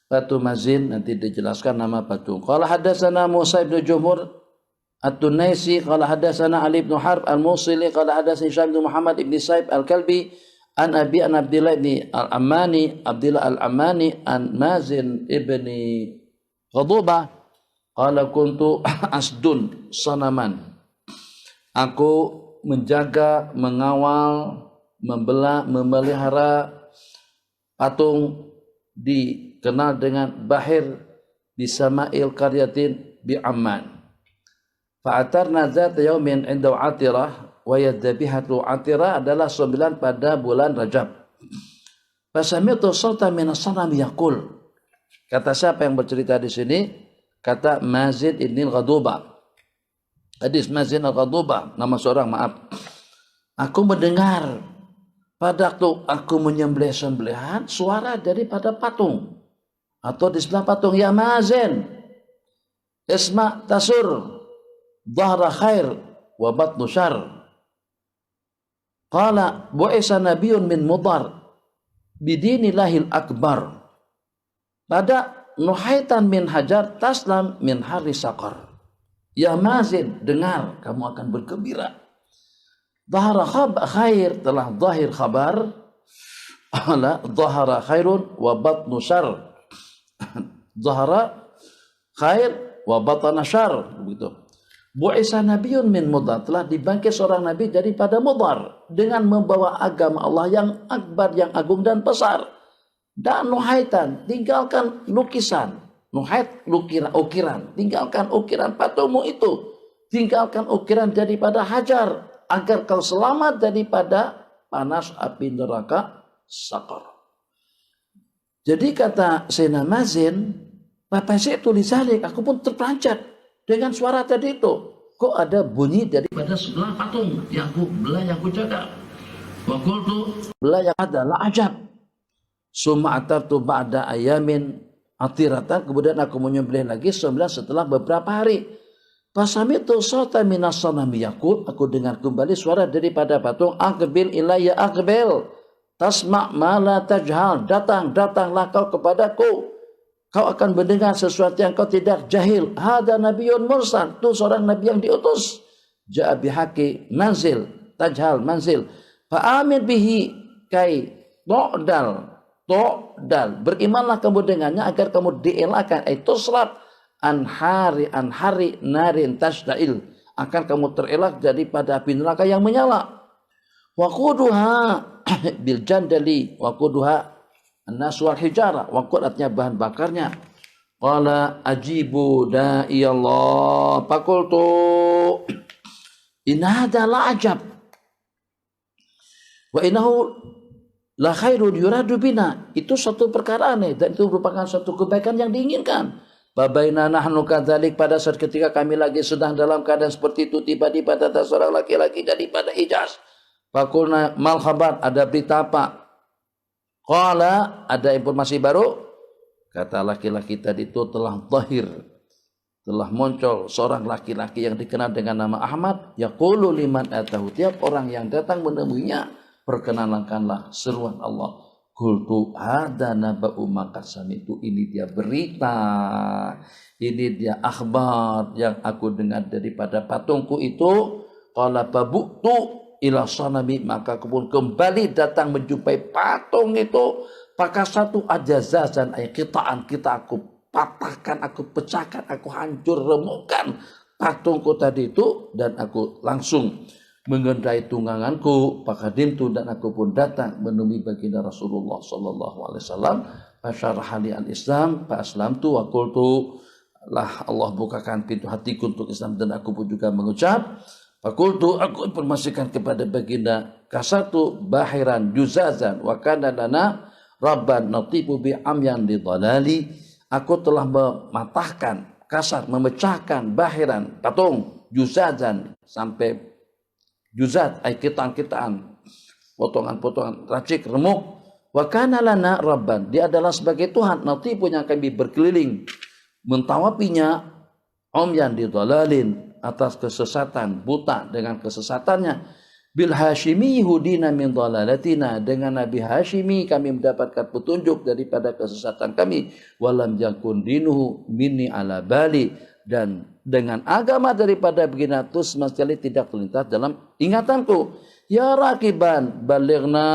Batu Mazin nanti dijelaskan nama batu. Qala hadatsana Musa bin Jumhur At-Tunaisi qala hadatsana Ali bin Harb al-Musili qala hadatsani Syam bin Muhammad ibn Saib al-Kalbi an Abi an Abdullah ibn al-Amani an Mazin ibni Ghadubah qala kuntu asdun sanaman, aku menjaga, mengawal, memelihara patung dikenal dengan Bahir di Sama'il Qaryatin bi Amman. Fa'atarna dzata yaumin 'inda Atirah wa yadhabihatu Atirah adalah 9 pada bulan Rajab. Fasami'tu sautan min as-sanam yaqul. Kata siapa yang bercerita di sini? Kata Mazin ibn al-Ghadubah. Hadis Mazin al-Ghadubah, nama seorang, maaf. Aku mendengar pada waktu aku menyembelih sembelihan suara daripada patung atau di sebelah patung, ya Mazin, isma tasur dhahra khair wa batnu syar. Qala bu'isa nabiyyun min Mudar bidinillahil akbar. Pada nuhaitan min hajar taslam min hari saqar. Ya Mazin, dengar, kamu akan bergembira. Dhahara khair, telah zahir khabar. Dhahara khairun wa batnu syar. Dhahara khair wa batna syar. Begitu. Bu'isa nabiyyun min Mudar, telah dibangkit seorang nabi daripada Mudar dengan membawa agama Allah yang akbar, yang agung dan besar. Dan nuhaitan, tinggalkan lukisan. Nuhait, ukiran. Tinggalkan ukiran patungmu itu. Tinggalkan ukiran daripada hajar, agar kau selamat daripada panas api neraka sakar. Jadi kata Sayyidina Mazin, Bapak saya tulisalik, aku pun terperanjat dengan suara tadi itu. Kok ada bunyi daripada sebelah patung yang aku belah, yang aku jaga. Wakul tu belah yang adalah ajab. Summa atartu ba'da ayamin atiratan, kemudian aku menyembelih lagi 9 setelah beberapa hari. Fasamitu sautan minas sanami yaqul, aku dengar kembali suara daripada patung, aqbil ilayya aqbil tasma' ma la tajhal, datanglah kau kepadaku, kau akan mendengar sesuatu yang kau tidak jahil. Hada nabiyyun mursal, itu seorang nabi yang diutus. Ja'a bihaqi manzil, tajhal manzil. Fa amin bihi kai tu'dal, berimanlah kamu dengannya agar kamu dielakkan, itu selat anhari narin tasdail, akan kamu terelak daripada api neraka yang menyala. Waquduha bil jandali, waquduha an-nas wal hijara, waqud artinya bahan bakarnya. Qala ajibu da'i Allah, faqultu inna hadha la ajab wa innahu la khairun yuradu bina, itu suatu perkara aneh dan itu merupakan suatu kebaikan yang diinginkan. Babaina nahnu kadzalik, pada saat ketika kami lagi sedang dalam keadaan seperti itu, tiba-tiba datang seorang laki-laki daripada Hijaz. Faqulna mal khabar, ada berita apa? Qala, ada informasi baru. Kata laki-laki tadi itu telah zahir, telah muncul seorang laki-laki yang dikenal dengan nama Ahmad. Yaqulu liman atahu, tiap orang yang datang menemuinya, perkenalkanlah seruan Allah. Qultu hadza naba'u makasam, itu ini dia berita, ini dia akhbar yang aku dengar daripada patungku itu. Qala babu'tu, ila sanami, maka aku pun kembali datang menjumpai patung itu. Maka satu ajazazan ay kitaan, kita aku patahkan, aku pecahkan, aku hancur remukkan patungku tadi itu, dan aku langsung mengendai tungganganku. Fakadimtu, dan aku pun datang menemui baginda Rasulullah sallallahu alaihi wasallam. Fasyarahali al-Islam, fa aslamtu wa qultu, lah Allah bukakan pintu hatiku untuk Islam, dan aku pun juga mengucap. Fakultu, aku informasikan kepada baginda, kasatu bahiran juzazan wa kana lana rabban natibu bi amyan li dhalali. Aku telah mematahkan, kasar, memecahkan bahiran, patung, juzazan, sampai juzat, ay kitaan-kitaan, potongan-potongan, racik, remuk. Wa kana lana rabban, dia adalah sebagai Tuhan, natibu yang kami berkeliling, mentawapinya, umyan di dhalalin, atas kesesatan, buta dengan kesesatannya. Bil Hashimi hudina min dhalalatina, dengan Nabi Hashimi kami mendapatkan petunjuk daripada kesesatan kami. Walam yakun dinuhu minni ala bali, dan dengan agama daripada baginda itu sama sekali tidak terlintas dalam ingatanku. Ya rakiban balighna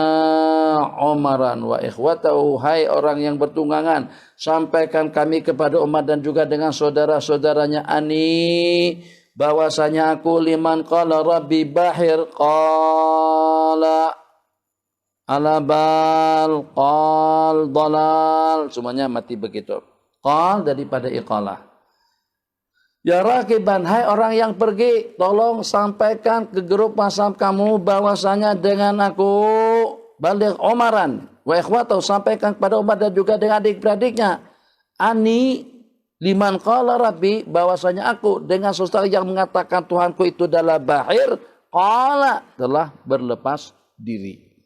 Umaran wa ikhwatahu, hai orang yang bertunggangan, sampaikan kami kepada Umar dan juga dengan saudara-saudaranya, ani, bahwasanya aku liman qala rabbi bahir qala alabal qal dalal, semuanya mati begitu. Qal daripada iqalah. Ya rakiban, hai orang yang pergi, tolong sampaikan ke grup WhatsApp kamu bahwasanya dengan aku, baligh Umaran wa ikhwatahu, sampaikan kepada Umar dan juga dengan adik-beradiknya, ani liman qala rabbi, bahwasanya aku dengan saudara yang mengatakan Tuhanku itu adalah bahir, qala, telah berlepas diri.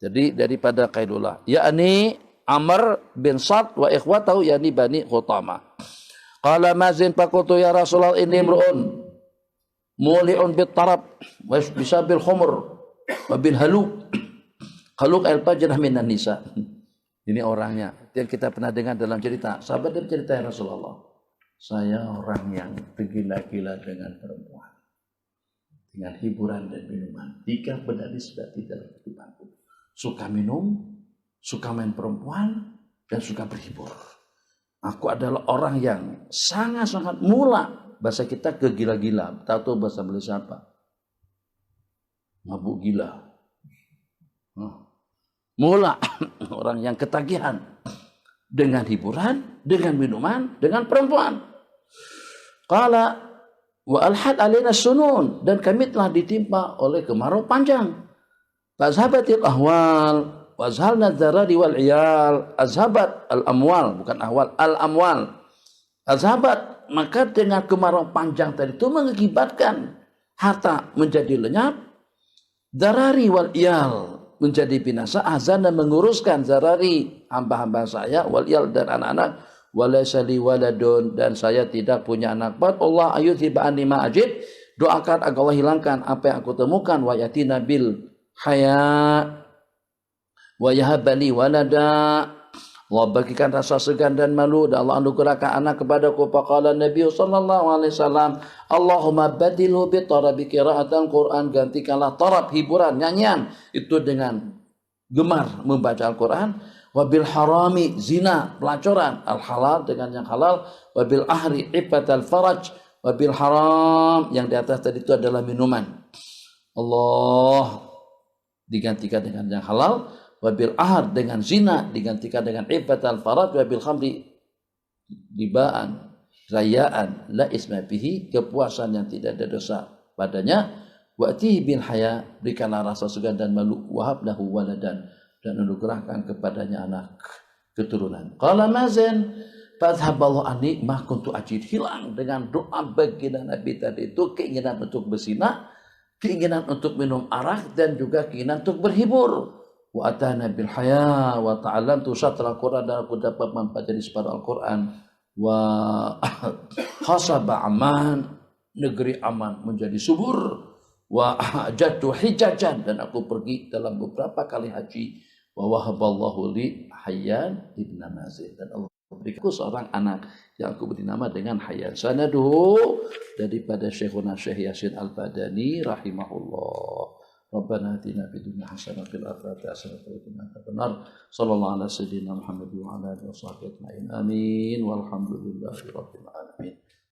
Jadi daripada kaidullah, yakni Amr bin Sad wa ikhwatahu, yakni Bani Khutamah. Qala mazin fakultu ya Rasulullah inni imru'un muli'un bit tarab wa bisabil khumr wa bil haluk haluk al fajrah minan nisa. Ini orangnya yang kita pernah dengar dalam cerita. Sahabat dari cerita ya Rasulullah, saya orang yang tergila-gila dengan perempuan, dengan hiburan dan minuman. 3 benda ini sudah tidak dalam kehidupanku. Suka minum, suka main perempuan, dan suka berhibur. Aku adalah orang yang sangat-sangat mula. Bahasa kita kegila-gila. Tahu bahasa Malaysia apa? Mabuk gila. Mula, orang yang ketagihan dengan hiburan, dengan minuman, dengan perempuan. Qala wa alhad alaina sunun, dan kami telah ditimpa oleh kemarau panjang. Fazhabatil ahwal wazhalna dzarari wal iyal, azhabat al amwal, bukan ahwal, al amwal. Azhabat, maka dengan kemarau panjang tadi itu mengakibatkan harta menjadi lenyap, dzarari wal iyal menjadi binasa, azana menguruskan zarari, hamba-hamba saya, wal iyal, dan anak-anak, walaysa li waladun, dan saya tidak punya anak. Allah ayudhiba anni ma ajid, doakan agar Allah hilangkan apa yang aku temukan, wa yatina bil haya wa yahabali walada, Allah bagikan rasa segan dan malu, dan Allah anugerahkan anak kepadaku. Faqala Nabi sallallahu alaihi wasallam, Allahumma badilhu bi tarabi qira'atan Quran, gantikanlah tarab, hiburan, nyanyian itu dengan gemar membaca Al-Quran, wabil harami, zina, pelacuran, al halal dengan yang halal, wabil ahri ibatal faraj, wabil haram, yang di atas tadi itu adalah minuman, Allah digantikan dengan yang halal, wabil ahar dengan zina digantikan dengan ibatal faraj, wabil khamri ribaan, rayaan, la isma bihi, kepuasan yang tidak ada dosa padanya, wa'tihi bil haya, berikanlah rasa segan dan malu, wahab lahu waladan, dan anugerahkan kepadanya anak keturunan. Qala mazin fadhhaballahu anni ma kuntu ajid, hilang dengan doa baginda Nabi tadi itu keinginan untuk berzina, keinginan untuk minum arak, dan juga keinginan untuk berhibur. Wa atana bil haya wa ta'allamtu syatra Quran, dan aku dapat mempelajari separuh Al-Quran. Wa hasaba aman, negeri aman menjadi subur. Wa jatuh hijajan, dan aku pergi dalam beberapa kali haji. Wa wahaballahu li Hayyan ibn Mazin, dan Allah berikan seorang anak yang aku beri nama dengan Hayyan. Sanaduhu daripada Syekhuna Syekh Yasin Al-Badani rahimahullah. Rabbana atina fid dunya hasanah fil akhirati hasanah wa qina adzabannar. Sallallahu ala sayyidina Muhammad wa ala alihi washabbihi ajma'in. Amin. Walhamdulillahi rabbil alamin.